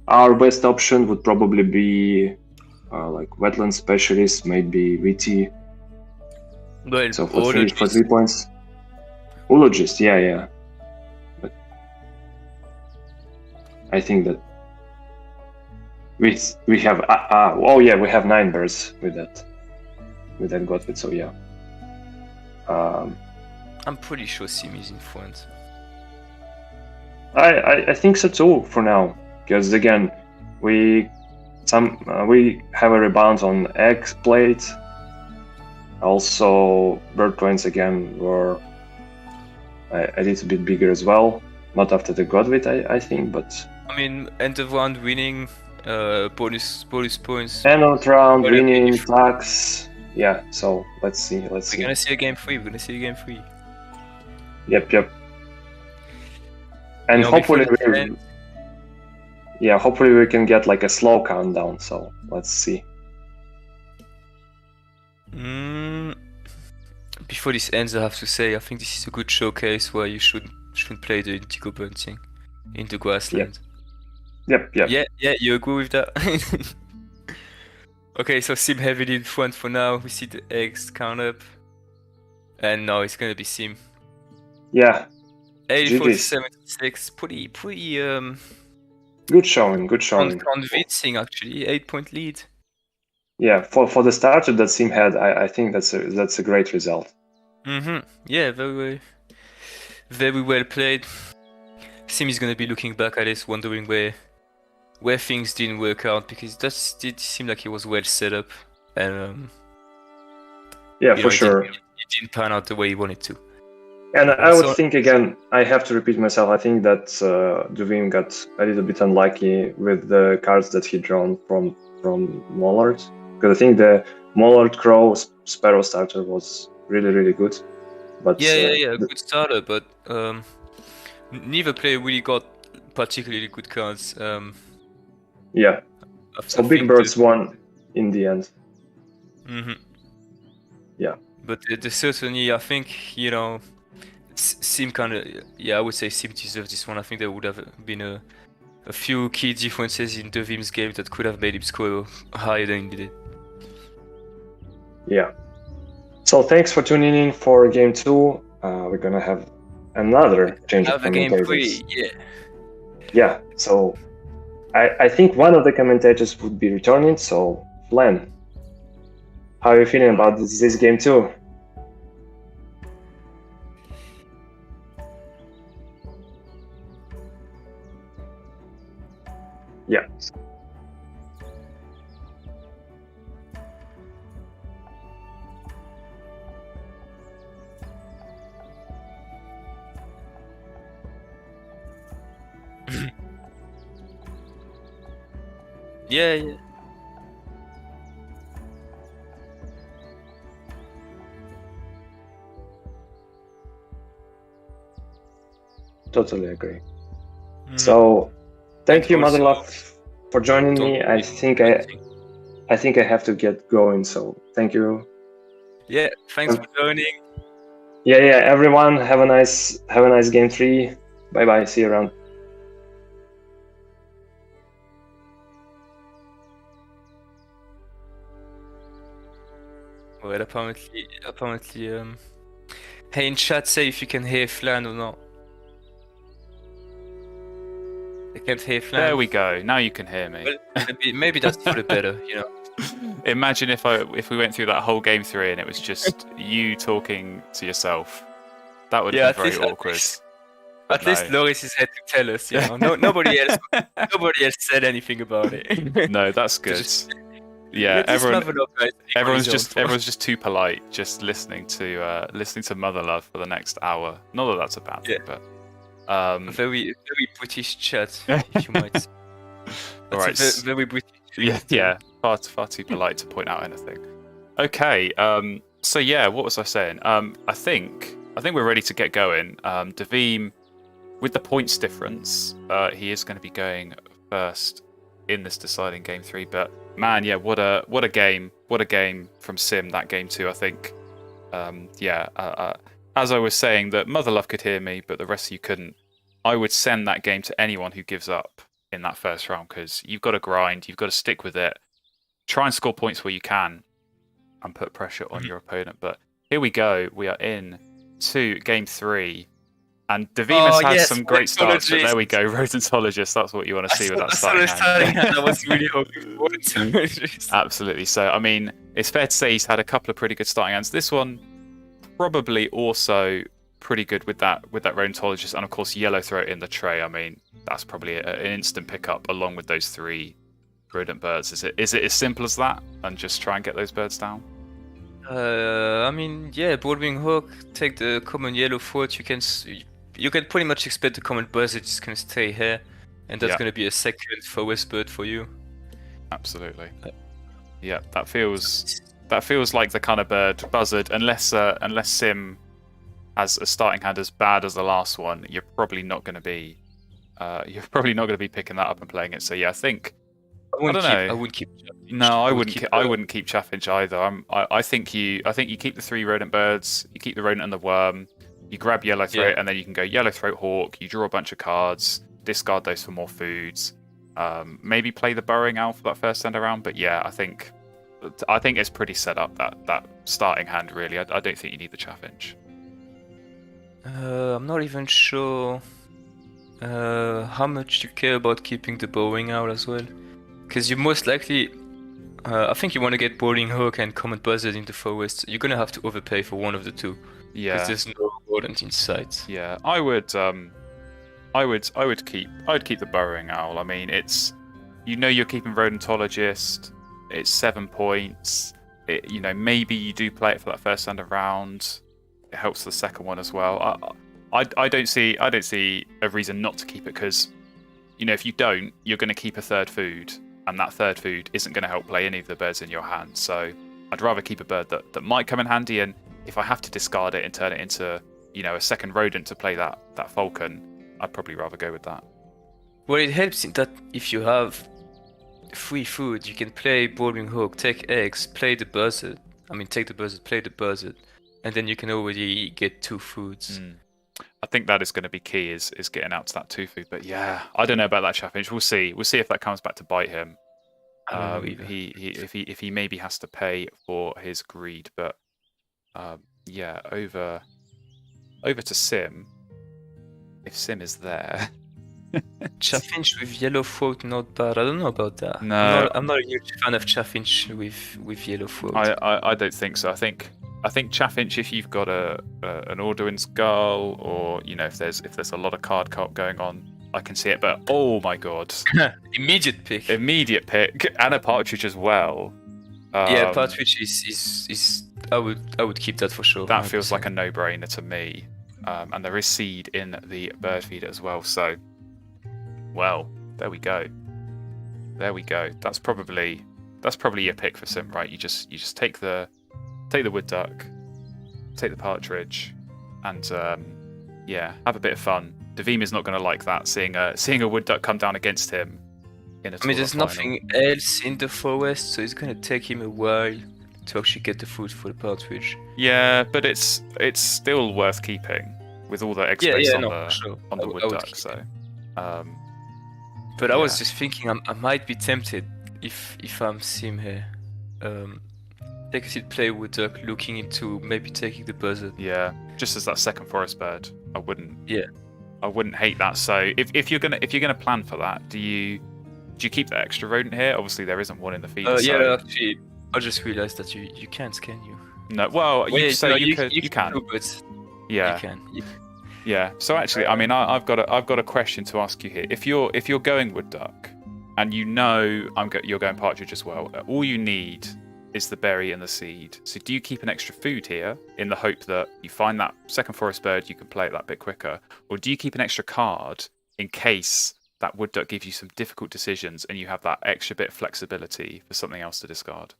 our best option would probably be like wetland specialist, maybe VT. Well, so for 3 points. Ologist, yeah. But I think that we have we have 9 birds with that Godwit, so yeah. I'm pretty sure Sim is in front. I think so too for now, because again we have a rebound on egg plate. Also, bird points again were a little bit bigger as well. Not after the Godwit, I think, but I mean, end of round winning, bonus points. End of round winning tax. Yeah, so let's see. We're gonna see a game 3. Yep. And hopefully we can get like a slow countdown. So let's see. Before this ends, I have to say I think this is a good showcase where you should play the Indigo Bunting in the grassland. Yep. Yeah, you agree with that? Okay, so Sim heavily in front for now. We see the eggs count up. And no, it's gonna be Sim. Yeah, 84 to GG's. 76. Pretty Good showing. convincing actually. 8-point lead. Yeah, for the starter that Sim had, I think that's a great result. Yeah, very well played. Sim is gonna be looking back at this, wondering where things didn't work out, because it did seem like it was well set up, and Yeah, for sure. it didn't pan out the way he wanted to. And I would think again, I have to repeat myself. I think that Duvim got a little bit unlucky with the cards that he drawn from Mollard, because I think the Mollard Crow Sparrow starter was really good. But yeah, good starter, but neither player really got particularly good cards. Yeah. So Big Birds won in the end. Yeah. But certainly, I think, Sim kind of, I would say Sim deserved this one. I think there would have been a few key differences in Devim's game that could have made him score higher than he did. Yeah. So thanks for tuning in for game 2. We're gonna have another change of commentators. Game 3, yeah. Yeah. So I think one of the commentators would be returning. So Flan, how are you feeling about this game 2? Yeah. Yeah. Totally agree. So, thank you, Motherlove, for joining me. I think I have to get going. So, thank you. Yeah, thanks for joining. Yeah. Everyone, have a nice game 3. Bye. See you around. Well, apparently, hey, in chat, say if you can hear Flan or not. I can't hear Flan. There we go. Now you can hear me. Well, maybe that's for the better, Imagine if we went through that whole game 3 and it was just you talking to yourself. That would be very awkward. At least Loris is here to tell us, nobody else said anything about it. No, that's good. Yeah, everyone's just too polite, just listening to Motherlove for the next hour. Not that that's a bad thing, but very British chat, if you might. All right, very British. Yeah, far too polite to point out anything. Okay, so yeah, what was I saying? I think we're ready to get going. Devim, with the points difference, he is going to be going first in this deciding game 3. But man, yeah, what a game from Sim, that game 2. I think, as I was saying, that Motherlove could hear me, but the rest of you couldn't. I would send that game to anyone who gives up in that first round, because you've got to grind, you've got to stick with it, try and score points where you can, and put pressure on your opponent. But here we go. We are in to game 3. And Devim has had some great starts, but there we go. Rodentologist, that's what you want to see with that starting hand. That was really hoping for. Absolutely. So, I mean, it's fair to say he's had a couple of pretty good starting hands. This one, probably also pretty good with that Rodentologist, and of course Yellowthroat in the tray. I mean, that's probably an instant pickup along with those 3 rodent birds. Is it as simple as that? And just try and get those birds down? I mean, yeah, Broadwing Hawk, take the common Yellowthroat. You can pretty much expect the common buzzard is going to stay here, and that's going to be a second forest bird for you. Absolutely. Yeah, that feels like the kind of bird, buzzard. Unless Sim has a starting hand as bad as the last one, you're probably not going to be picking that up and playing it. So yeah, I wouldn't keep Chaffinch. No, I wouldn't keep Chaffinch either. I think you keep the 3 rodent birds, you keep the rodent and the worm. You grab Yellowthroat, and then you can go Yellowthroat Hawk. You draw a bunch of cards, discard those for more foods. Maybe play the Burrowing Owl for that first end around. But yeah, I think I think it's pretty set up, that starting hand, really. I don't think you need the Chaffinch. I'm not even sure how much you care about keeping the Bowing Owl as well. Because you most likely, I think you want to get Boiling Hawk and Common Buzzard in the forest. You're gonna have to overpay for one of the two. Yeah. Because there's no rodent in sight. Yeah, I would keep the Burrowing Owl. I mean, it's, you're keeping Rodentologist. It's 7 points. Maybe you do play it for that first end of round. It helps the second one as well. I don't see a reason not to keep it, because if you don't, you're going to keep a third food, and that third food isn't going to help play any of the birds in your hand. So I'd rather keep a bird that might come in handy, and if I have to discard it and turn it into a second rodent to play that falcon, I'd probably rather go with that. Well, it helps in that if you have free food, you can play Boiling Hawk, take eggs, play the buzzard. Take the buzzard, play the buzzard, and then you can already get 2 foods. I think that is going to be key, is getting out to that 2 food. But yeah, I don't know about that Chaffinch. We'll see. We'll see if that comes back to bite him. If he maybe has to pay for his greed. But yeah, over to Sim. If Sim is there. Chaffinch with yellow throat, not bad. I don't know about that. No, I'm not a huge fan of Chaffinch with yellow throat. I don't think so. I think Chaffinch, if you've got an Alduin's Gull, or if there's a lot of card co-op going on, I can see it. But oh my god, immediate pick, and a partridge as well. Yeah, partridge is I would keep that for sure. That feels like a no-brainer to me. And there is seed in the bird feeder as well. So, well, there we go. That's probably your pick for Sim, right? You just take the wood duck, take the partridge, and have a bit of fun. Davim is not going to like that, seeing a wood duck come down against him in a tournament there's final. nothing else in the forest, so it's going to take him a while to actually get the food for the partridge. Yeah, but it's still worth keeping with all the egg space on the wood duck. So, but I was just thinking, I might be tempted if I'm Sim here. Take a seat, play wood duck, looking into maybe taking the buzzard. Yeah, just as that second forest bird, I wouldn't. Yeah, I wouldn't hate that. So if you're gonna plan for that, do you keep the extra rodent here? Obviously, there isn't one in the feeder. Yeah, actually, I just realized that you can't, can you? No, well, you can. But yeah, you can. Yeah. So actually, I've got a question to ask you here. If you're going wood duck, and you're going partridge as well, all you need is the berry and the seed. So do you keep an extra food here in the hope that you find that second forest bird, you can play it that bit quicker, or do you keep an extra card in case that wood duck gives you some difficult decisions and you have that extra bit of flexibility for something else to discard?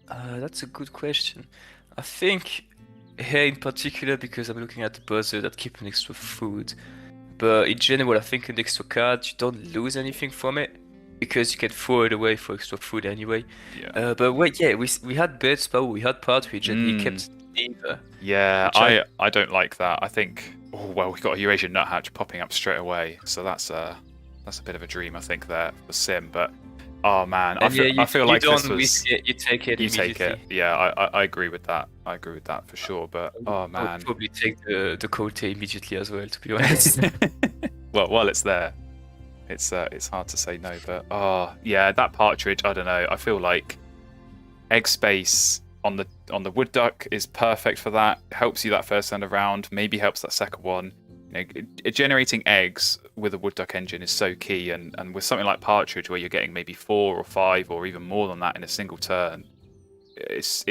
That's a good question. I think here in particular, because I'm looking at the buzzard, I'd keep an extra food. But in general, I think an extra card, you don't lose anything from it, because you can throw it away for extra food anyway. Yeah. But wait, yeah, we had bird sparrow, we had partridge, and he kept neither. Yeah, I don't like that. I think, we've got a Eurasian nuthatch popping up straight away, so that's a bit of a dream, I think, there for Sim. But oh man, I feel like you this don't was. risk it, you take it. You take it. Yeah, I agree with that. I agree with that for sure. But oh I man, would probably take the Cote immediately as well, to be honest. well, while it's there, it's hard to say no. But that partridge, I don't know. I feel like egg space on the wood duck is perfect for that. Helps you that first end around. Maybe helps that second one. Generating eggs with a wood duck engine is so key, and with something like partridge, where you're getting maybe 4 or 5 or even more than that in a single turn, it's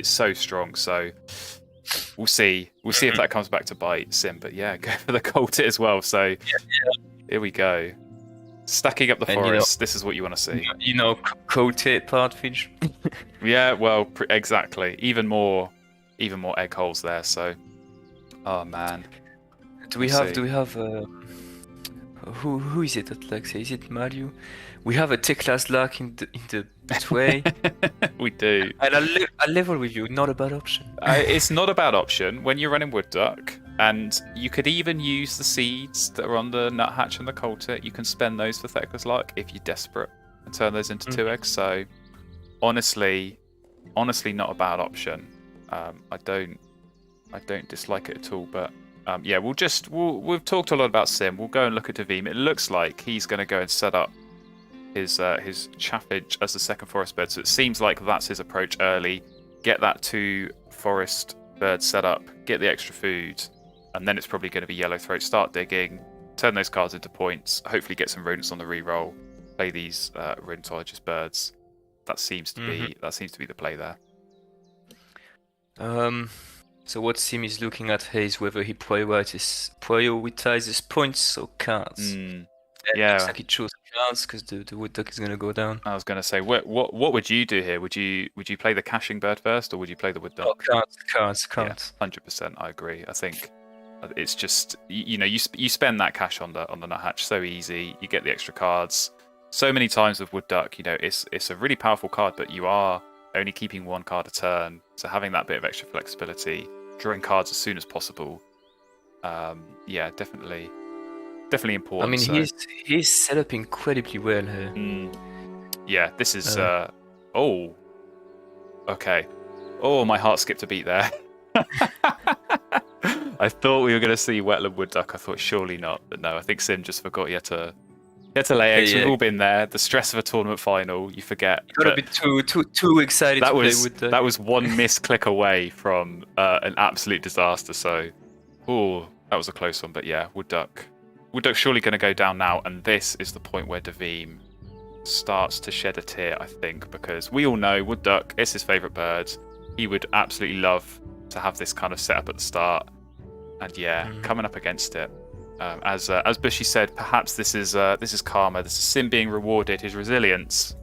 so strong. So we'll see if that comes back to bite Sim. But yeah, go for the Colt as well. So here we go, stacking up the forest. This is what you want to see. Cote partridge. Yeah, well, exactly. Even more egg holes there. So, oh man. Do we have who is it that likes it? Is it Mario? We have a Teklas Lark in the tway. We do. And I level with you, not a bad option. It's not a bad option when you're running wood duck, and you could even use the seeds that are on the nuthatch and the colter. You can spend those for Teklas Lark if you're desperate and turn those into 2 eggs. So honestly, not a bad option. I don't dislike it at all. But yeah, we've talked a lot about Sim. We'll go and look at Davim. It looks like he's going to go and set up his Chaffage as the second forest bird. So it seems like that's his approach early. Get that 2 forest birds set up, get the extra food, and then it's probably going to be Yellowthroat. Start digging, turn those cards into points. Hopefully get some rodents on the reroll. Play these rodentologist birds. That seems to be the play there. So what Sim is looking at here is whether he prioritizes points or cards. Yeah, looks like he chose cards because the wood duck is going to go down. I was going to say, what would you do here? Would you play the caching bird first, or would you play the wood duck? Oh, cards. Yeah, 100%. I agree. I think it's just you spend that cash on the nuthatch so easy. You get the extra cards. So many times with wood duck, it's a really powerful card, but you are only keeping 1 card a turn. So having that bit of extra flexibility, drawing cards as soon as possible, yeah, definitely important. I mean, he's set up incredibly well here. Yeah, this is oh, okay. Oh, my heart skipped a beat there. I thought we were going to see wetland wood duck. I thought surely not, but no. I think Sim just forgot he had to lay eggs. We've all been there. The stress of a tournament final, you forget. You got a bit too excited to play wood duck. That was 1 misclick away from an absolute disaster. So, that was a close one. But yeah, wood duck's surely going to go down now, and this is the point where Davim starts to shed a tear, I think, because we all know wood duck is his favourite bird. He would absolutely love to have this kind of setup at the start, and yeah, coming up against it. As Bushy said, perhaps this is karma. This is Sim being rewarded, his resilience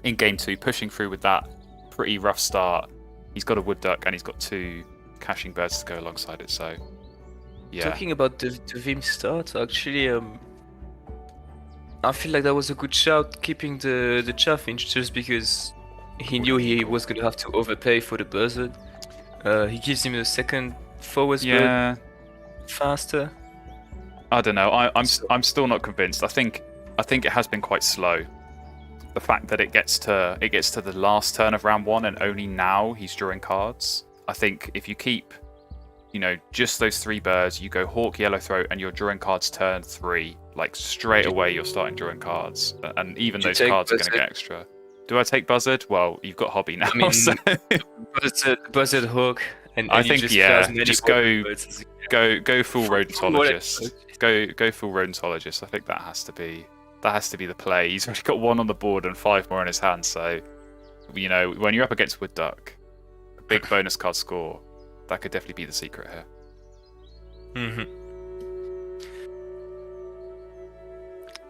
in game 2, pushing through with that pretty rough start. He's got a wood duck and he's got 2 caching birds to go alongside it. So, yeah. Talking about the Vim start, actually, I feel like that was a good shout, keeping the Chaffinch, just because he knew he was gonna have to overpay for the buzzard. He gives him a second forward bird faster. I don't know. I'm still not convinced. I think it has been quite slow. The fact that it gets to the last turn of round 1 and only now he's drawing cards. I think if you keep, just those 3 birds, you go Hawk, Yellowthroat, and you're drawing cards turn 3. Like straight away, you're starting drawing cards, and even those cards are going to get extra. Do I take Buzzard? Well, you've got Hobby now. I mean, so. Buzzard, Hawk, and I think just go full rodentologist. Whatever. Go full rodentologist. I think that has to be the play. He's already got 1 on the board and 5 more in his hand. So, when you're up against wood duck, a big bonus card score, that could definitely be the secret here.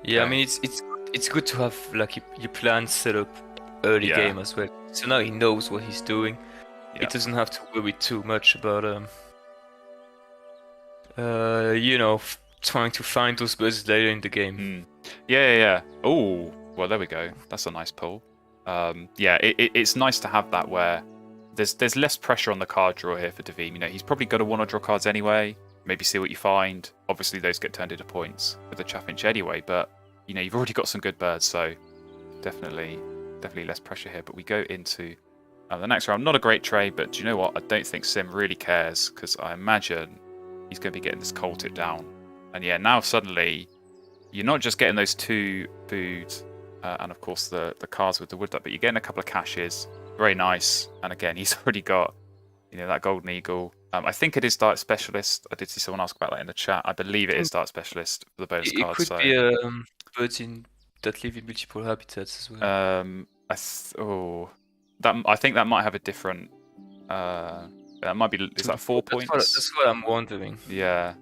Yeah, I mean it's good to have like your plan set up early game as well. So now he knows what he's doing. He doesn't have to worry too much about trying to find those birds later in the game. Yeah. Oh, well, there we go. That's a nice pull. It's nice to have that where there's less pressure on the card draw here for Davim. He's probably going to want to draw cards anyway. Maybe see what you find. Obviously, those get turned into points with the Chaffinch anyway. But you've already got some good birds, so definitely less pressure here. But we go into the next round. Not a great trade, but do you know what? I don't think Sim really cares, because I imagine he's going to be getting this colted down. And yeah, now suddenly you're not just getting those 2 foods and of course the cards with the wood duck, but you're getting a couple of caches. Very nice. And again, he's already got that golden eagle. I think it is Dart Specialist. I did see someone ask about that in the chat. I believe it is Dart Specialist for the bonus cards. It could be birds that live in multiple habitats as well. I think that might have a different. That might be. Is that 4 points? That's what I'm wondering. Yeah.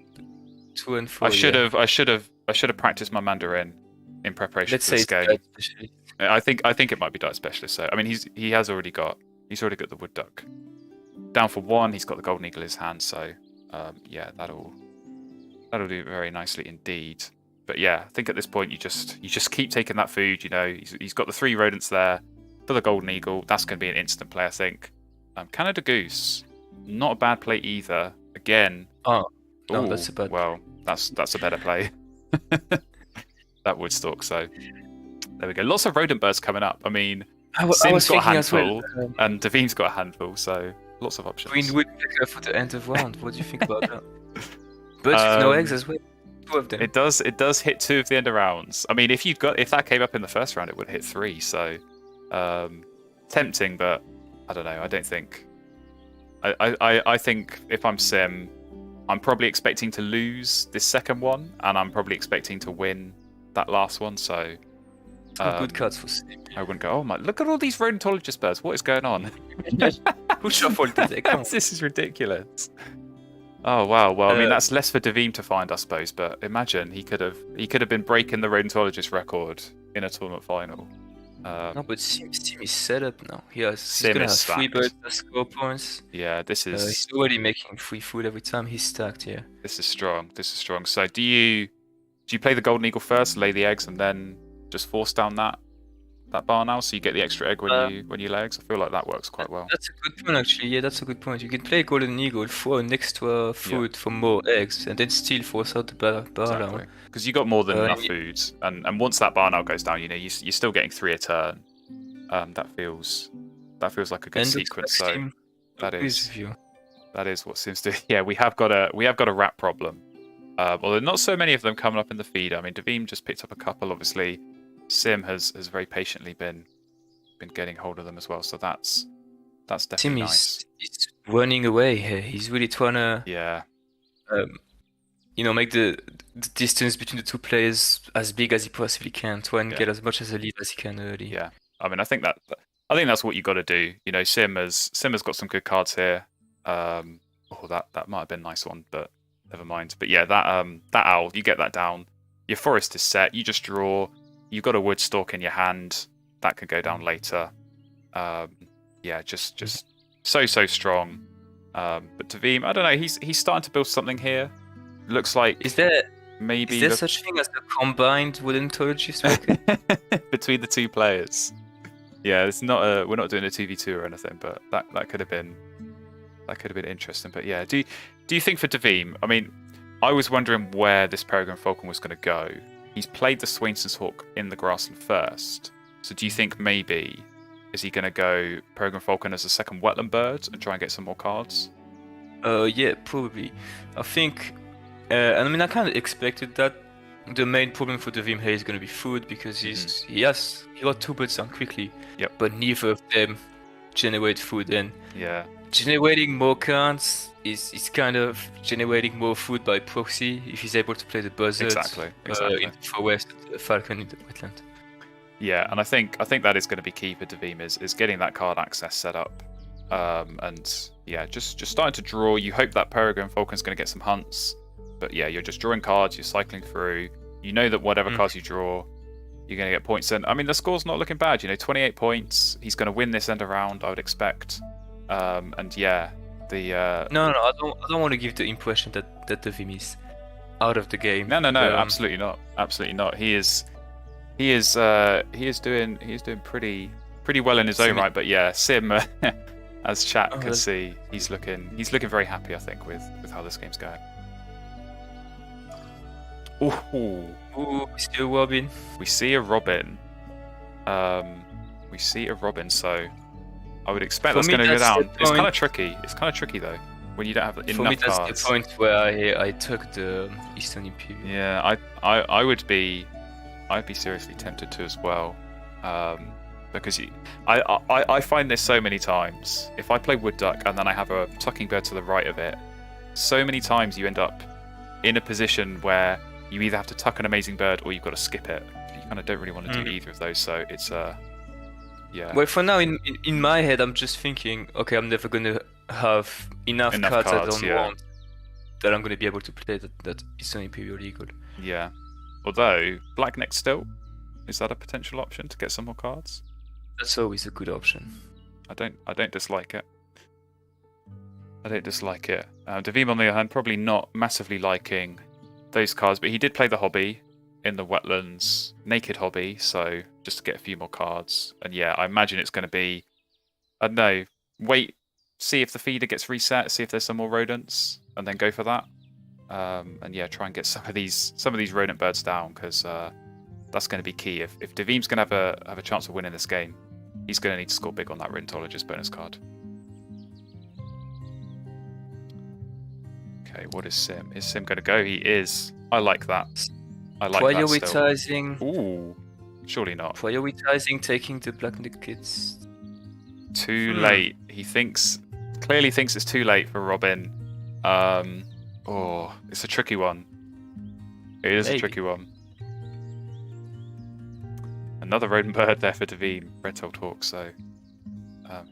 2 and 4. I should have practiced my Mandarin in preparation for this game. I think it might be Dart Specialist. So I mean, he has already got the wood duck down for 1. He's got the golden eagle in his hand. So yeah, that'll do very nicely indeed. But yeah, I think at this point you just keep taking that food. He's got the 3 rodents there for the golden eagle. That's going to be an instant play, I think. Canada Goose, not a bad play either. Again. No, that's a bad. Well, that's a better play. That would stalk. So there we go. Lots of rodent birds coming up. I mean, Sim's got a thinking as well, handful, and Davim's got a handful, so lots of options. green woodpecker for the end of round. What do you think about that? Birds with no eggs as well. 2 of them. It does hit 2 of the end of rounds. I mean, if that came up in the first round, it would hit 3. So tempting, but I don't know. I don't think. I think if I'm Sim, I'm probably expecting to lose this second one, and I'm probably expecting to win that last one. So Good cards for Sim. I wouldn't go. Oh my! Look at all these rodentologist birds. What is going on? Who shuffled the deck? This is ridiculous. Oh wow! Well, I mean that's less for Davim to find, I suppose. But imagine he could have been breaking the rodentologist record in a tournament final. No, but Sim is set up now. He's Sim gonna have is 3 stacked. birds to score points. Yeah, this is He's already making free food every time he's stacked. Yeah. this is strong. This is strong. So do you play the golden eagle first, lay the eggs, and then just force down that bar now, so you get the extra egg when you lay eggs? I feel like that works quite well. That's a good point, actually. Yeah, that's a good point. You can play golden eagle for an extra food for more eggs, and then still force out the bar Exactly. Because you got more than enough food, and once that bar now goes down, you're still getting 3 a turn. That feels like a good sequence. So that is what Sims do. Yeah, we have got a rat problem. Although not so many of them coming up in the feed. I mean, Davim just picked up a couple. Obviously, Sim has very patiently been getting hold of them as well. So that's definitely Sim nice. is running away here. He's really trying to make the distance between the 2 players as big as he possibly can. Try and get as much as a lead as he can early. Yeah, I mean, I think that's what you got to do. You know, Sim has got some good cards here. That might have been a nice one, but never mind. But yeah, that owl, you get that down. Your forest is set. You just draw. You've got a wood stalk in your hand. That could go down later. Just so strong. But Davim, I don't know. He's starting to build something here. Looks like Is there maybe such thing as a combined woodentologist? between the 2 players. Yeah, it's not. We're not doing a 2v2 or anything, but that could have been interesting. But yeah, do you think for Davim? I mean, I was wondering where this Peregrine Falcon was going to go. He's played the Swainson's Hawk in the grassland first. So do you think maybe is he going to go Peregrine Falcon as a second wetland bird and try and get some more cards? Yeah, probably. I think, and I mean, I kind of expected that. The main problem for Davim here is going to be food because he got 2 birds down quickly. Yep. But neither of them generate food, and generating more cards is kind of generating more food by proxy if he's able to play the buzzard exactly. in the forest, the falcon in the wetland. Yeah, and I think that is going to be key for Davim is getting that card access set up, and yeah, just starting to draw. You hope that Peregrine Falcon's going to get some hunts, but yeah, you're just drawing cards. You're cycling through. You know that whatever cards you draw, you're going to get points. And I mean, the score's not looking bad. 28 points. He's going to win this end of round, I would expect. And yeah, No, I don't want to give the impression that Davim is out of the game. No, absolutely not. He is doing pretty well in his own right. But yeah, Sim, as chat can see, he's looking very happy, I think, with how this game's going. Ooh, still Robin. We see a Robin. So I would expect that's going to go down. It's kind of tricky though when you don't have enough For me, that's cards. the point where I took the Eastern Imperial. Yeah, I'd be seriously tempted to as well, because I find this so many times. If I play Wood Duck and then I have a Tucking Bird to the right of it, so many times you end up in a position where you either have to tuck an Amazing Bird or you've got to skip it. You kind of don't really want to do either of those, so it's yeah. Well, for now, in my head, I'm just thinking, okay, I'm never gonna have enough cards I don't want that I'm gonna be able to play that Eastern Imperial Eagle. Yeah. Although Blackneck still, is that a potential option to get some more cards? That's always a good option. I don't dislike it. Davim, on the other hand, probably not massively liking those cards, but he did play the hobby in the wetlands, naked hobby, so just to get a few more cards. And yeah, I imagine it's going to be, I don't know, wait, see if the feeder gets reset, see if there's some more rodents, and then go for that. And yeah, try and get some of these rodent birds down, because that's going to be key. If Davim's going to have a chance of winning this game, he's going to need to score big on that Rheumatologist bonus card. Okay, what is Sim? Is Sim going to go? He is. I like that. I like that still. Prioritizing. Ooh, surely not. Prioritizing taking the Black Kids. Too late. He clearly thinks it's too late for Robin. Oh, it's a tricky one. It is a tricky one. Another rodent bird there for Devine. Red-tailed hawk, so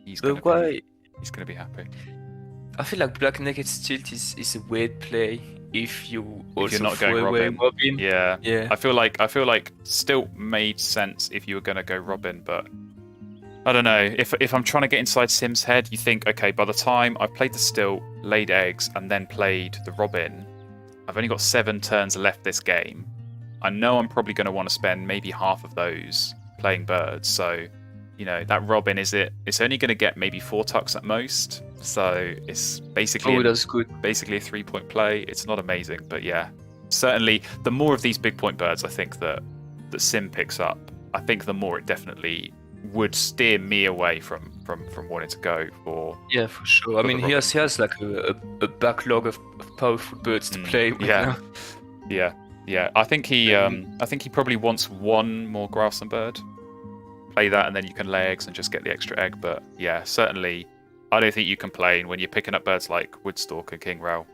he's going to be happy. I feel like Black Naked Stilt is a weird play if you also If you're not throw going away Robin. Yeah. Yeah. I feel like Stilt made sense if you were going to go Robin, but I don't know. If I'm trying to get inside Sim's head, you think, okay, by the time I've played the Stilt, laid eggs, and then played the Robin, I've only got 7 turns left this game. I know I'm probably going to want to spend maybe half of those playing birds. So, that Robin, it's only going to get maybe 4 tucks at most. So it's basically that's good. Basically a 3-point play. It's not amazing, but yeah. Certainly, the more of these big point birds I think that Sim picks up, I think the more it definitely would steer me away from wanting to go for. Yeah, for sure. I mean, he has like a backlog of powerful birds to play with. Yeah, yeah. I think he probably wants one more grassland bird. Play that, and then you can lay eggs and just get the extra egg. But yeah, certainly, I don't think you complain when you're picking up birds like Woodstalk and King Rail.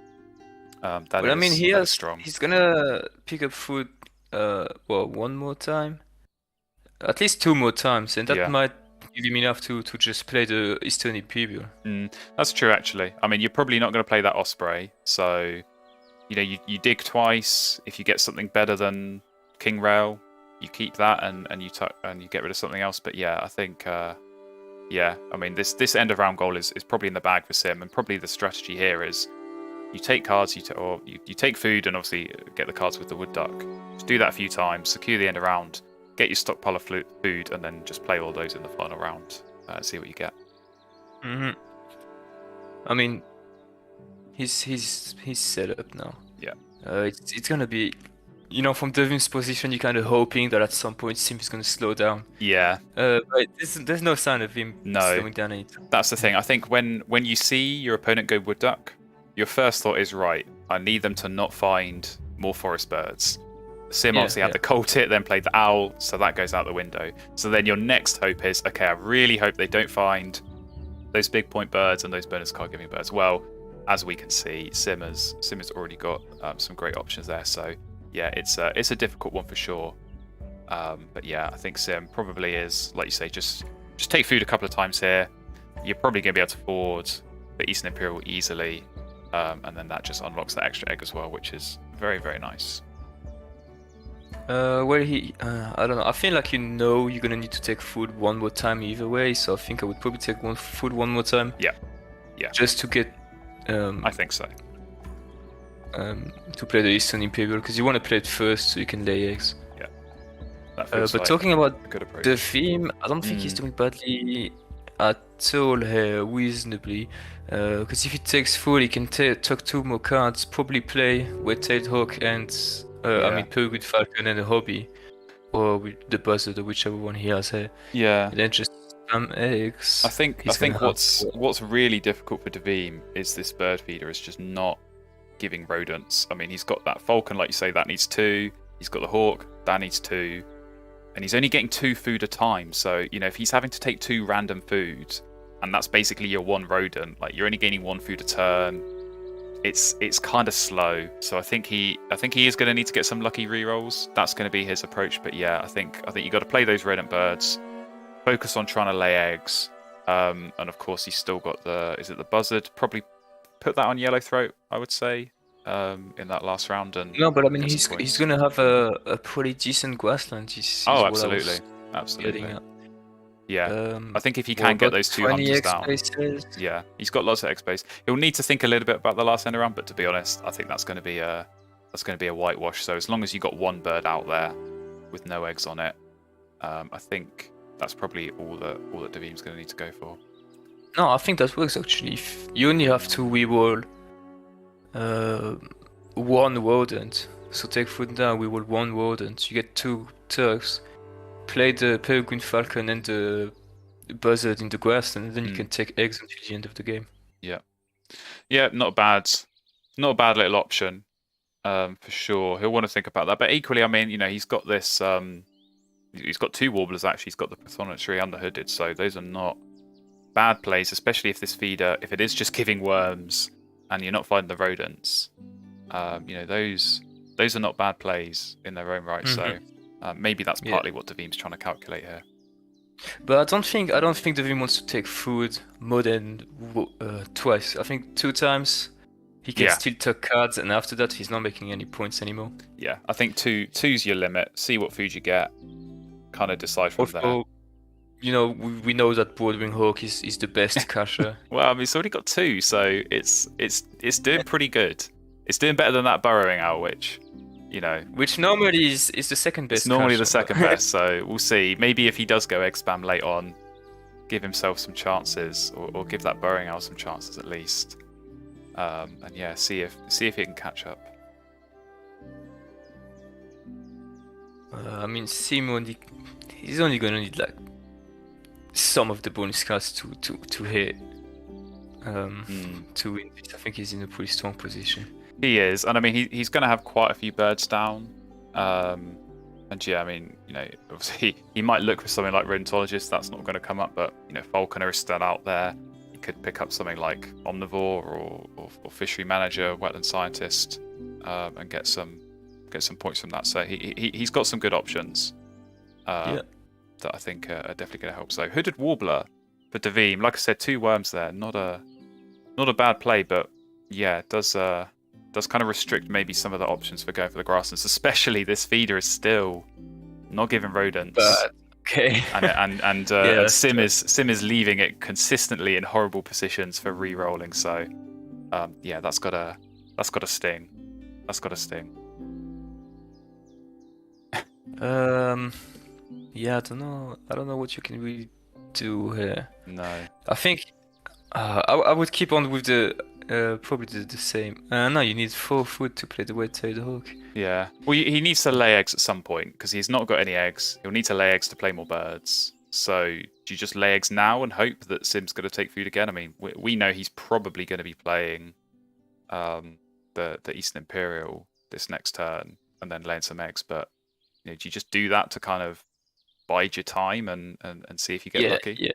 Strong. He's gonna pick up food. One more time. At least 2 more times, and that might give him enough to just play the Eastern Imperial. That's true, actually. I mean, you're probably not going to play that Osprey, so you dig twice. If you get something better than King Rail, you keep that and you get rid of something else. But yeah, I think I mean this end of round goal is probably in the bag for Sim, and probably the strategy here is you take cards, you take food, and obviously get the cards with the Wood Duck. Just do that a few times, secure the end of round. Get your stockpile of food, and then just play all those in the final round. See what you get. I mean, he's set up now. Yeah. It's gonna be, from Devin's position, you're kind of hoping that at some point Sim is gonna slow down. Yeah. But there's no sign of him slowing down anytime. That's the thing. I think when you see your opponent go Wood Duck, your first thought is, right, I need them to not find more forest birds. Sim obviously had the colt hit, then played the owl, so that goes out the window. So then your next hope is, okay, I really hope they don't find those big point birds and those bonus card giving birds. Well, as we can see, Sim has already got some great options there. So yeah, it's a difficult one for sure. But yeah, I think Sim probably is, like you say, just take food a couple of times here. You're probably going to be able to afford the Eastern Imperial easily, and then that just unlocks that extra egg as well, which is very, very nice. I don't know. I feel like you're gonna need to take food one more time either way. So I think I would probably take food one more time. Yeah. Just to get. I think so. To play the Eastern Imperial, because you want to play it first so you can lay eggs. Yeah. But talking about the theme, I don't think he's doing badly at all here, reasonably. Because if he takes food, he can tuck 2 more cards, probably play Red-tailed Hawk and. I mean, Peregrine Falcon and a Hobby, or with the Buzzard, or whichever one he has here. Yeah. And then just eggs. I think what's really difficult for Devine is this bird feeder is just not giving rodents. I mean, he's got that Falcon, like you say, that needs 2. He's got the Hawk, that needs 2, and he's only getting 2 food a time. So if he's having to take 2 random foods, and that's basically your 1 rodent, like you're only gaining 1 food a turn. It's kind of slow, so I think he is going to need to get some lucky rerolls. That's going to be his approach. But yeah, I think you got to play those rodent birds, focus on trying to lay eggs, and of course he's still got the Buzzard. Probably put that on Yellow Throat, I would say, in that last round. And no, but I mean he's going to have a pretty decent grassland. Absolutely. Yeah, I think if he can get those 2 hunters down, yeah, he's got lots of egg space. He'll need to think a little bit about the last end around, but to be honest, I think that's going to be a whitewash. So as long as you got 1 bird out there with no eggs on it, I think that's probably all that Devine's going to need to go for. No, I think that works actually. If you only have to reroll 1 rodent, so take food down, reroll 1 rodent, you get 2 Turks. Play the Peregrine Falcon and the buzzard in the grass, and then you can take eggs until the end of the game. Yeah, not a bad little option, for sure. He'll want to think about that. But equally, I mean, he's got this. He's got 2 warblers actually. He's got the Pathonetry and the Hooded, so those are not bad plays, especially if this feeder, if it is just giving worms and you're not finding the rodents. Those are not bad plays in their own right. So maybe that's partly what Davim's trying to calculate here. But I don't think Davim wants to take food more than twice. I think 2 times he can still tuck cards, and after that he's not making any points anymore. Yeah, I think two's your limit. See what food you get, kind of decide from there. We know that Broadwing Hawk is the best casher. Well, I mean, it's already got 2, so it's doing pretty good. It's doing better than that Burrowing Owl, which normally is the second best. It's normally casher, the second best, so we'll see. Maybe if he does go egg spam late on, give himself some chances, or give that Burrowing Owl some chances at least. And yeah, see if he can catch up. I mean, Sim he's only gonna need like some of the bonus cards to hit. To win. I think he's in a pretty strong position. He is, and I mean, he's going to have quite a few birds down. And yeah, I mean, obviously he might look for something like Rodentologist. That's not going to come up, but Falconer is still out there. He could pick up something like Omnivore or Fishery Manager, Wetland Scientist, and get some points from that. So he's got some good options. That I think are definitely going to help. So Hooded Warbler for Davim, like I said, 2 worms there. Not a bad play, but yeah, it does kind of restrict maybe some of the options for going for the grasslands. Especially this feeder is still not giving rodents. Okay. and Sim is leaving it consistently in horrible positions for re-rolling. So yeah, that's got a sting. That's got a sting. Yeah, I don't know what you can really do here. No. I think I would keep on with the probably the same. No, you need 4 food to play the Red-tailed Hawk. Yeah. Well, he needs to lay eggs at some point because he's not got any eggs. He'll need to lay eggs to play more birds. So do you just lay eggs now and hope that Sim's going to take food again? I mean, we know he's probably going to be playing the Eastern Imperial this next turn and then laying some eggs. But do you just do that to kind of bide your time and see if you get lucky? Yeah.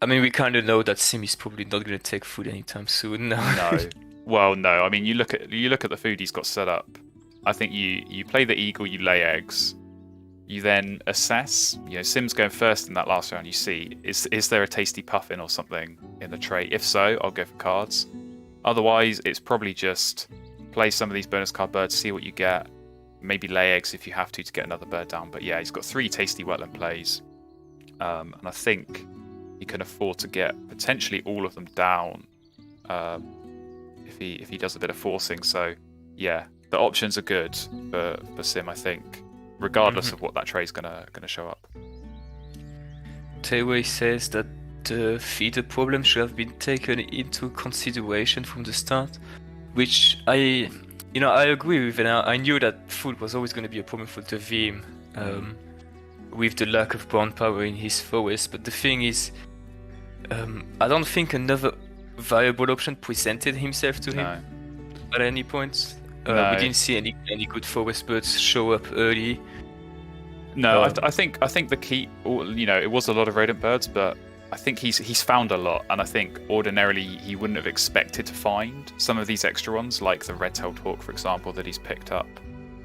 I mean, we kind of know that Sim is probably not going to take food anytime soon. No. Well, no. I mean, you look at the food he's got set up. I think you play the eagle, you lay eggs, you then assess. Sim's going first in that last round. You see, is there a tasty puffin or something in the tray? If so, I'll go for cards. Otherwise, it's probably just play some of these bonus card birds, see what you get. Maybe lay eggs if you have to get another bird down. But yeah, he's got 3 tasty wetland plays, and I think he can afford to get potentially all of them down if he does a bit of forcing. So yeah, the options are good for Sim, I think, regardless of what that trade is gonna show up. Tayway says that the feeder problem should have been taken into consideration from the start, which I agree with, and I knew that food was always going to be a problem for Davim, with the lack of brown power in his forest. But the thing is, I don't think another viable option presented himself to him at any point. No. We didn't see any good forest birds show up early. No, I think the key, it was a lot of rodent birds, but I think he's found a lot, and I think ordinarily he wouldn't have expected to find some of these extra ones, like the red-tailed hawk, for example, that he's picked up.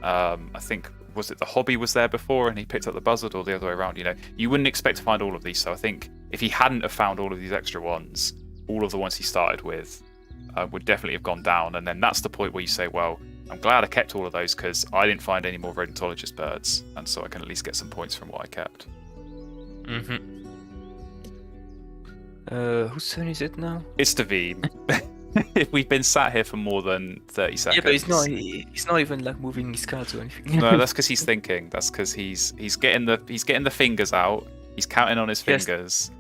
I think, was it the hobby was there before and he picked up the buzzard, or the other way around? You wouldn't expect to find all of these. So I think if he hadn't have found all of these extra ones, all of the ones he started with would definitely have gone down. And then that's the point where you say, well, I'm glad I kept all of those because I didn't find any more rodentologist birds, and so I can at least get some points from what I kept. Whose turn is it now? It's Davim. We've been sat here for more than 30 seconds. Yeah, but he's not even like moving his cards or anything. No, that's because he's thinking. That's because he's getting the fingers out. He's counting on his fingers.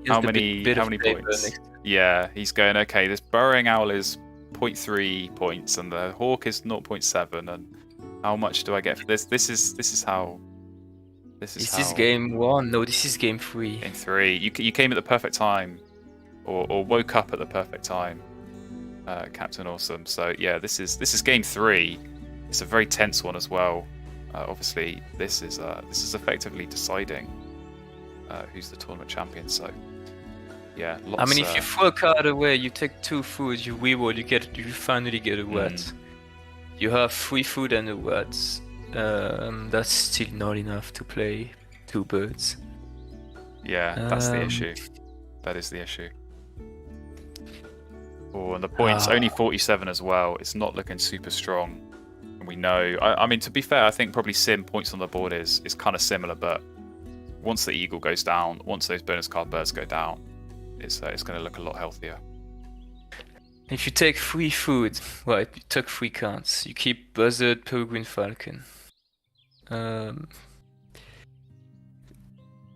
How many points? Yeah, he's going, okay, this burrowing owl is 0.3 points and the hawk is 0.7, and how much do I get for this? This is how this is Is how. this game 1? No, this is game 3. Game 3. You came at the perfect time, or woke up at the perfect time, Captain Awesome. So yeah, this is game 3. It's a very tense one as well. Obviously, this is effectively deciding who's the tournament champion. So yeah, lots. I mean, if you throw a card away, you take 2 food, you reroll, you finally get a word. You have 3 food and a word. That's still not enough to play 2 birds. Yeah, that's the issue. That is the issue. Oh, and the points only 47 as well. It's not looking super strong. And we know. I mean, to be fair, I think probably Sim points on the board is kind of similar, but once the eagle goes down, once those bonus card birds go down, it's going to look a lot healthier. If you take 3 food, right, you took 3 cards. You keep Buzzard, Peregrine Falcon.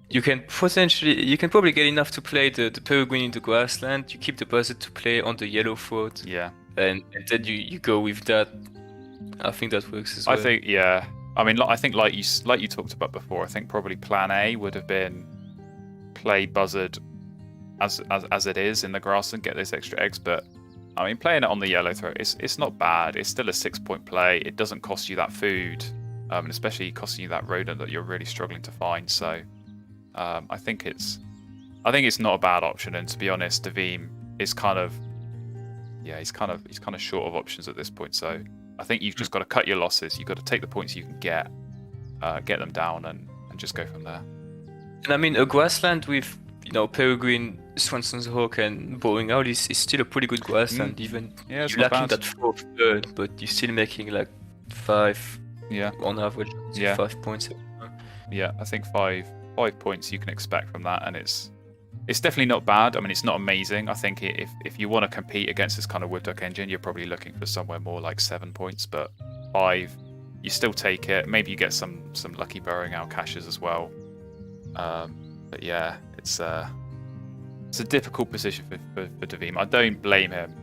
You can probably get enough to play the Peregrine in the grassland. You keep the Buzzard to play on the yellow throat. Yeah. And then you go with that. I think that works as well. I think, yeah. I mean, I think like you talked about before, I think probably plan A would have been play Buzzard as it is in the grass and get those extra eggs, but I mean, playing it on the yellow throat, it's not bad. It's still a 6-point play. It doesn't cost you that food, and especially costing you that rodent that you're really struggling to find. So, I think it's not a bad option. And to be honest, Davim is kind of he's kind of short of options at this point. So, I think you've just got to cut your losses. You've got to take the points you can get them down, and just go from there. And I mean, a grassland with Peregrine, Swanson's Hawk, and Bowing Out is still a pretty good grassland. Even you're lacking that 4th bird, but you're still making like 5 on average. 5 points. Yeah, I think 5 points you can expect from that, and it's definitely not bad. I mean, it's not amazing. I think if you want to compete against this kind of wood duck engine, you're probably looking for somewhere more like 7 points, but 5, you still take it. Maybe you get some lucky Burrowing Owl caches as well. But yeah, it's a difficult position for Davim. I don't blame him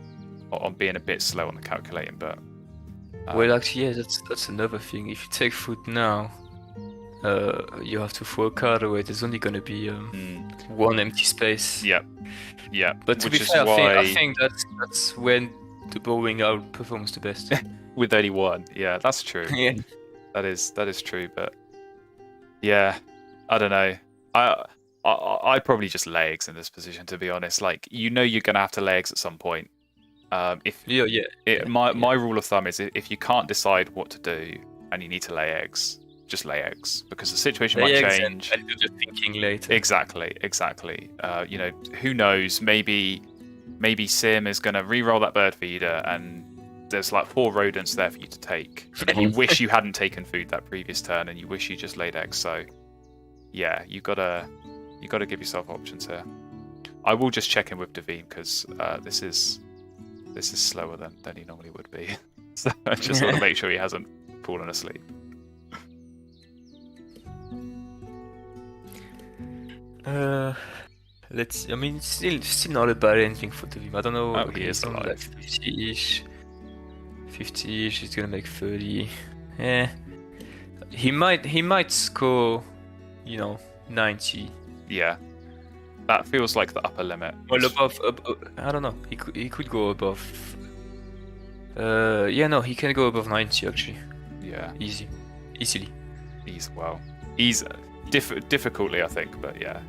on being a bit slow on the calculating, but well, actually, yeah, that's another thing. If you take food now, you have to throw a card away. There's only going to be 1 empty space. Yeah. But to be fair, I think that's when the Bowing Owl performs the best. With only 1, yeah, that's true. Yeah, that is true. But yeah, I don't know. I probably just lay eggs in this position, to be honest. Like, you're going to have to lay eggs at some point. My rule of thumb is if you can't decide what to do and you need to lay eggs, just lay eggs, because the situation might change. And do the thinking later. Exactly. Who knows? Maybe Sim is going to re-roll that bird feeder, and there's like 4 rodents there for you to take, and you wish you hadn't taken food that previous turn, and you wish you just laid eggs. So yeah, you gotta give yourself options here. I will just check in with Davim because this is slower than he normally would be. So I just want to make sure he hasn't fallen asleep. Let's see. I mean, it's still not a bad ending for Davim. I don't know. Oh, he is alive. Like 50-ish. 50-ish. He's gonna make 30. Yeah. He might score, 90. Yeah, that feels like the upper limit. Well, above, I don't know. He could go above. He can go above 90 actually. Yeah, easily. He's difficultly, I think, but yeah,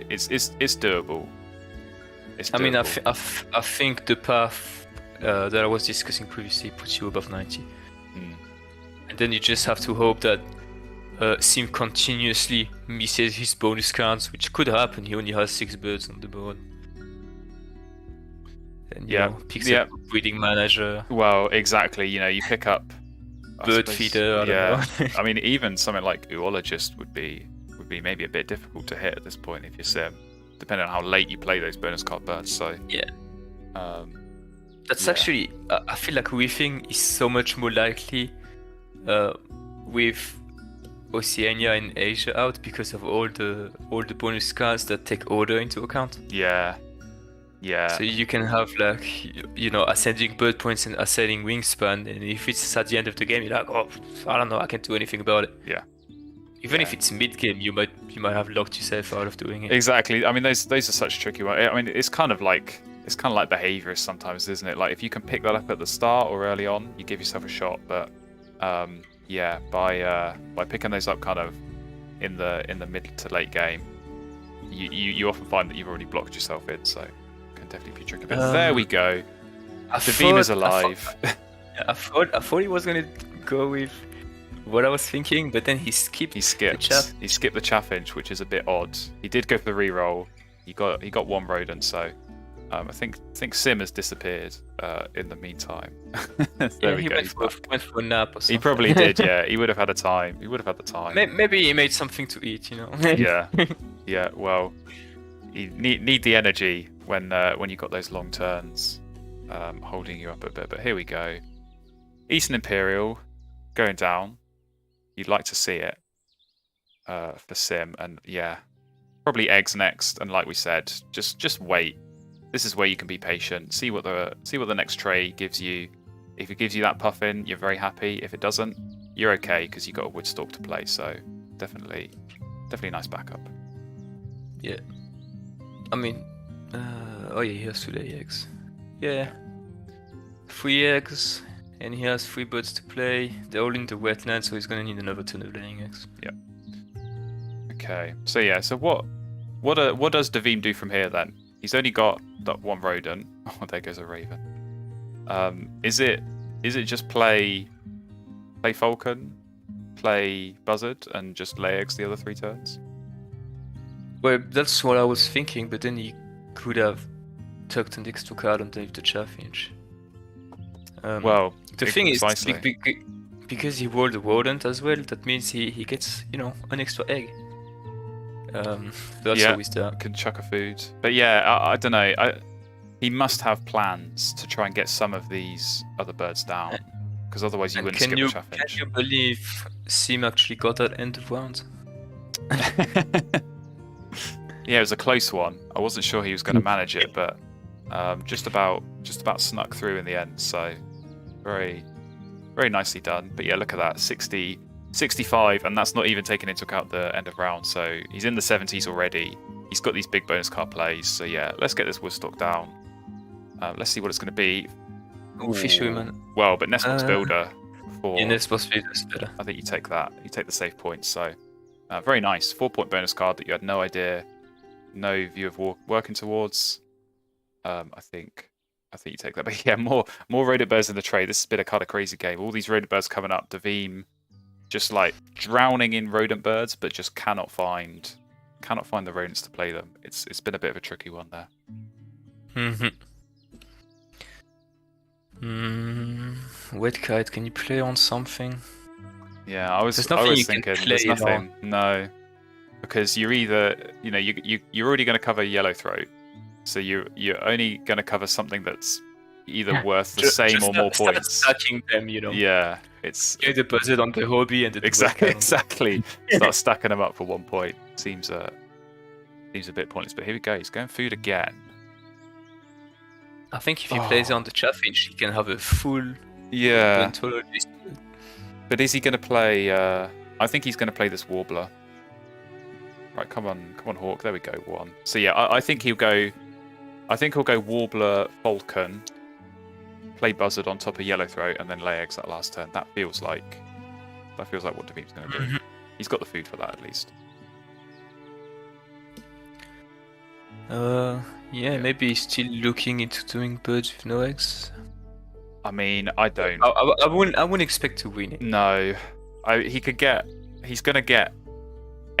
it's doable. It's doable. I mean, I think the path that I was discussing previously puts you above 90, and then you just have to hope that Sim continuously misses his bonus cards, which could happen. He only has 6 birds on the board. And picks up breeding manager. Well, exactly. You pick up bird feeder. I don't know. I mean, even something like Oologist would be maybe a bit difficult to hit at this point if you're Sim, depending on how late you play those bonus card birds. So yeah. That's actually, I feel like whiffing is so much more likely with Oceania and Asia out because of all the bonus cards that take order into account. Yeah. So you can have like, ascending bird points and ascending wingspan, and if it's at the end of the game, you're like, oh, I don't know, I can't do anything about it. Yeah. Even if it's mid game, you might have locked yourself out of doing it. Exactly. I mean, those are such tricky ones. I mean, it's kind of like behaviour sometimes, isn't it? Like if you can pick that up at the start or early on, you give yourself a shot. But yeah, by picking those up kind of in the mid to late game, you often find that you've already blocked yourself in. So it can definitely be tricky. But there we go. Davim is alive. I thought he was gonna go with what I was thinking, but then he skipped. He skipped the chaffinch, which is a bit odd. He did go for the reroll. He got one rodent, so I think Sim has disappeared in the meantime. There we go. Went for a nap or something. He probably did. Yeah, he would have had the time. Maybe he made something to eat, you know. Yeah. Well, you need the energy when you got those long turns holding you up a bit. But here we go. Eastern Imperial going down. You'd like to see it for Sim, and yeah, probably eggs next. And like we said, just wait. This is where you can be patient. See what the next tray gives you. If it gives you that puffin, you're very happy. If it doesn't, you're okay because you got a Woodstalk to play. So definitely a nice backup. Yeah, I mean, he has to lay eggs. Yeah, 3 eggs. And he has 3 birds to play. They're all in the wetland, so he's gonna need another turn of laying eggs. Yeah. Okay. So yeah. So what does Davim do from here then? He's only got that one rodent. Oh, there goes a raven. Is it just play falcon, play buzzard, and just lay eggs the other 3 turns? Well, that's what I was thinking, but then he could have tucked an extra card underneath the chaffinch. Well, the thing is, because he rolled a rodent as well, that means he gets, an extra egg. That's always there. Can chuck a food. But yeah, I don't know. He must have plans to try and get some of these other birds down, because otherwise you wouldn't skip the chaffinch. Can you believe Sim actually got that end of round? Yeah, it was a close one. I wasn't sure he was going to manage it, but just about snuck through in the end. So very, very nicely done. But yeah, look at that, 60, 65, and that's not even taking into account the end of round. So he's in the 70s already. He's got these big bonus card plays. So yeah, let's get this Woodstock down. Let's see what it's going to be. Ooh, Fisherman. Well, but Nestbox Builder. Yeah, Nestbox Builder is better. I think you take that. You take the save points. So very nice. 4-point bonus card that you had no idea, no view of working towards. I think you take that. But yeah, more rodent birds in the tray. This has been a kind of crazy game. All these rodent birds coming up. Davim just like drowning in rodent birds, but just cannot find the rodents to play them. It's been a bit of a tricky one there. Wet kite, can you play on something? Yeah, I was thinking there's nothing. No, because you're either you're already going to cover yellow throat. So you're only going to cover something that's either worth the same or more points. Stacking them, Yeah, it's the buzzard on the hobby and the exactly. Start stacking them up for 1 point. Seems a bit pointless. But here we go. He's going food again. I think if he plays on the chaffinch, he can have a full. Yeah. But is he going to play? I think he's going to play this warbler. Right, come on, Hawk. There we go. 1. So yeah, I think he'll go. I think he'll go Warbler, Falcon, play Buzzard on top of Yellowthroat, and then lay eggs that last turn. That feels like what Davim's going to do. He's got the food for that at least. Yeah, maybe he's still looking into doing birds with no eggs. I mean, I don't. I wouldn't expect to win it. No, he's going to get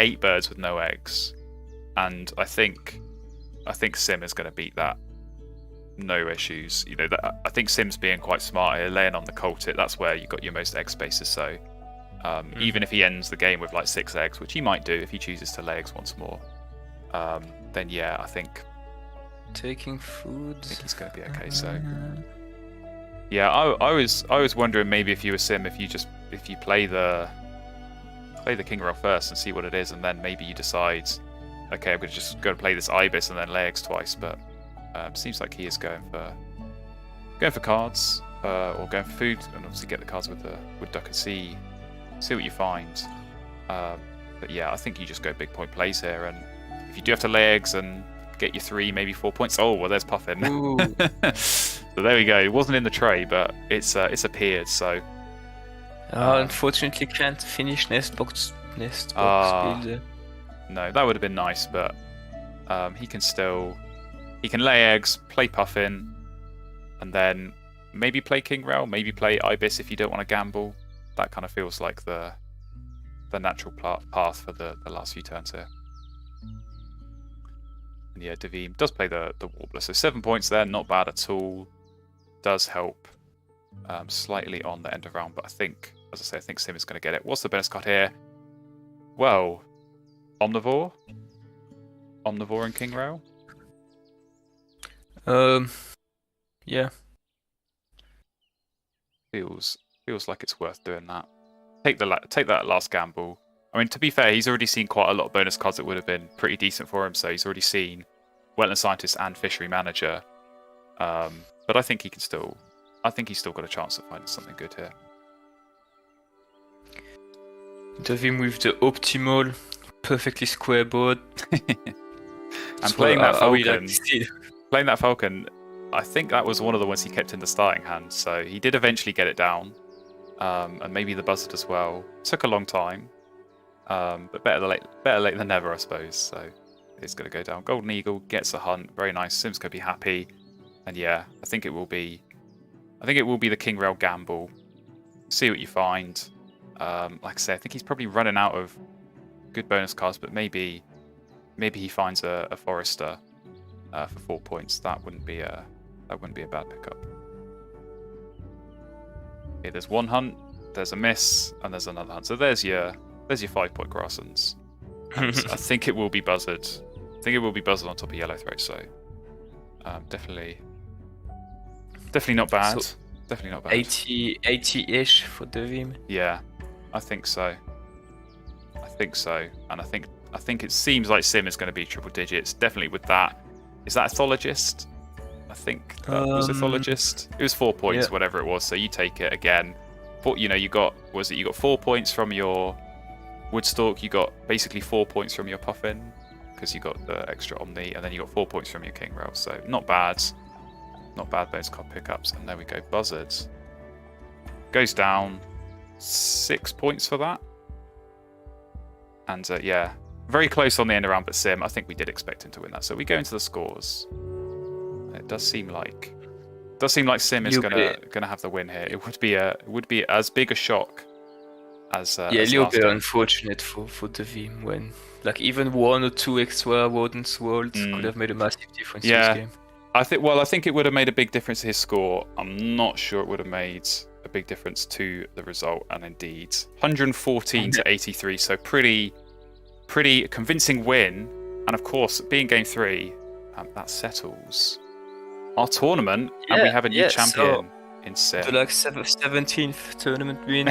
8 birds with no eggs, and I think Sim is going to beat that. No issues. I think Sim's being quite smart here, laying on the cultit. That's where you got your most egg spaces. So even if he ends the game with like 6 eggs, which he might do if he chooses to lay eggs once more, then yeah, I think taking food. I think he's going to be okay. So yeah, I was wondering maybe if you were Sim, if you play the King Roll first and see what it is, and then maybe you decide, okay, I'm going to just go and play this Ibis and then lay eggs twice. But seems like he is going for cards or going for food, and obviously get the cards with Duck and see what you find. But yeah, I think you just go big point plays here, and if you do have to lay eggs and get your 3, maybe 4 points. Oh, well, there's Puffin. So there we go. It wasn't in the tray, but it's appeared. So unfortunately, can't finish nest box builder. No, that would have been nice, but he can lay eggs, play Puffin, and then maybe play King Rail, maybe play Ibis if you don't want to gamble. That kind of feels like the natural path for the last few turns here. And yeah, Davim does play the Warbler, so 7 points there, not bad at all. Does help slightly on the end of round, but I think, as I say, I think Sim is going to get it. What's the bonus card here? Well, Omnivore and King Rail. Yeah. Feels like it's worth doing that. Take that last gamble. I mean, to be fair, he's already seen quite a lot of bonus cards that would have been pretty decent for him. So he's already seen Wetland Scientist and Fishery Manager. But I think he's still got a chance of finding something good here. Davim with the optimal, perfectly square board. And playing that Falcon, I think that was one of the ones he kept in the starting hand. So he did eventually get it down, and maybe the Buzzard as well. Took a long time, but better late than never, I suppose. So it's going to go down. Golden Eagle gets a hunt, very nice. Sim's going to be happy, and yeah, I think it will be the King Rail gamble. See what you find. Like I say, I think he's probably running out of good bonus cards, but maybe he finds a Forester for 4 points. That wouldn't be a bad pickup. Okay, there's one hunt, there's a miss, and there's another hunt. So there's your 5-point Grasslands. I think it will be Buzzard. I think it will be Buzzard on top of Yellowthroat. So definitely not bad. So definitely not bad. 80-ish for Davim. Yeah, I think so. And I think it seems like Sim is going to be triple digits. Definitely with that. Is that Ethologist? I think that was Ethologist. It was 4 points, yeah. Whatever it was. So you take it again. You got 4 points from your Woodstalk. You got basically 4 points from your Puffin because you got the extra Omni, and then you got 4 points from your King Rail. So not bad. Not bad bonus card pickups. And there we go. Buzzard goes down 6 points for that. And yeah, very close on the end around, but Sim, I think we did expect him to win that. So we go into the scores. It does seem like Sim is gonna have the win here. It would be as big a shock as a little bit unfortunate for Davim when like even 1 or 2 extra Warden's World could have made a massive difference in this game. I think it would have made a big difference to his score. I'm not sure it would have made a big difference to the result, and indeed 114 to 83, so pretty convincing win. And of course, being game 3, that settles our tournament, and we have a new champion in Sim. The 17th tournament win.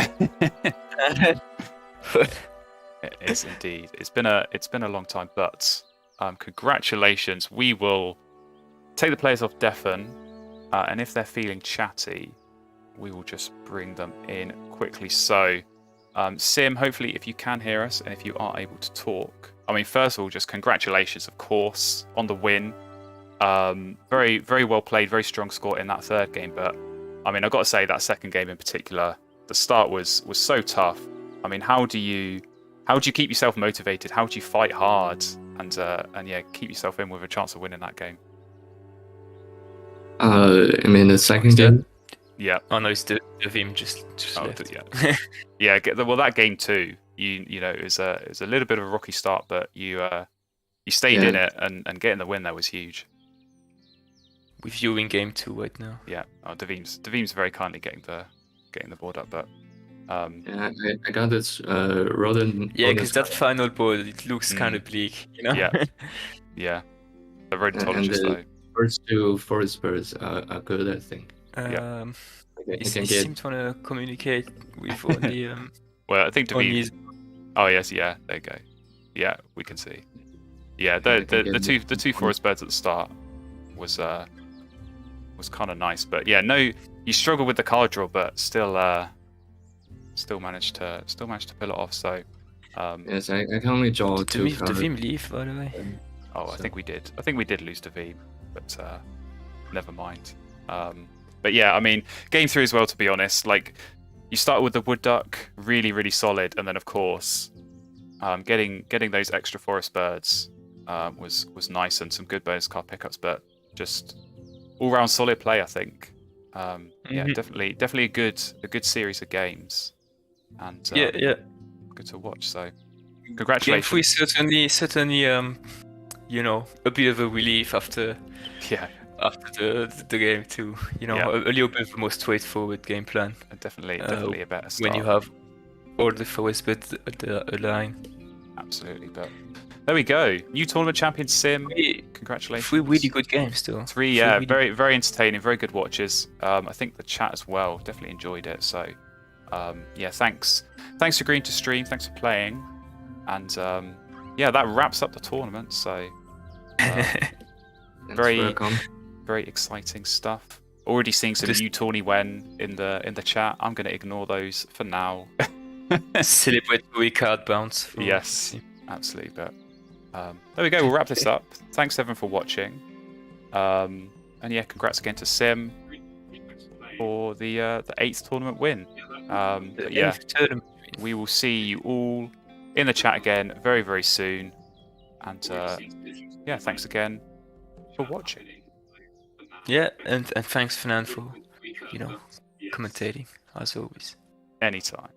It is indeed. It's been a long time, but congratulations. We will take the players off deafen, and if they're feeling chatty, we will just bring them in quickly. So, Sim, hopefully, if you can hear us and if you are able to talk, I mean, first of all, just congratulations, of course, on the win. Very, very well played, very strong score in that third game. But I mean, I've got to say that second game in particular, the start was so tough. I mean, how do you keep yourself motivated? How do you fight hard and yeah, keep yourself in with a chance of winning that game? I mean, the second game. Yeah. Oh no, it's Davim just left. Yeah. Yeah. Well, that game too. You know, it was a little bit of a rocky start, but you stayed in it, and getting the win there was huge. With you in game 2 right now. Yeah. Oh, Davim's very kindly getting the board up, but yeah, I got this rodent. Yeah, because that final board, it looks kind of bleak, you know. Yeah. Yeah. The rodentologist though. First 2 forest birds are good, I think. He seems to want to communicate with only. Well, I think Davim. Oh yes, yeah. There you go. Yeah, we can see. Yeah, the two forest birds at the start was kind of nice, but yeah, no, you struggle with the card draw, but still managed to pull it off. So Yes, I can only draw Did two we cards. Vim leave, by the way? Oh, I So- think we did. I think we did lose to Veeb, but never mind. But yeah, I mean, game 3 as well, to be honest. Like, you started with the Wood Duck, really, really solid, and then of course, getting those extra forest birds was nice and some good bonus card pickups, but just all round solid play, I think. Yeah, definitely a good series of games, and Yeah. good to watch. So, Game congratulations. 3 certainly, you know, a bit of a relief after Yeah, the game 2. You know, Yeah. a little bit of a more straightforward game plan definitely a better start. when you have all the forest birds aligned. Absolutely, but there we go. New tournament champion Sim. Congratulations. 3 really good games, though. 3, yeah, very entertaining, very good watches. I think the chat as well definitely enjoyed it. So, yeah, thanks for agreeing to stream. Thanks for playing, and yeah, that wraps up the tournament. So, very exciting stuff. Already seeing some new tourney when in the chat. I'm going to ignore those for now. Celebratory card bounce. Yes, absolutely. But there we go. We'll wrap this up. Thanks everyone for watching. And yeah, congrats again to Sim for the 8th tournament win. But yeah, we will see you all in the chat again very, very soon. And yeah, thanks again for watching. Yeah, and thanks, Fernand, for commentating as always. Anytime.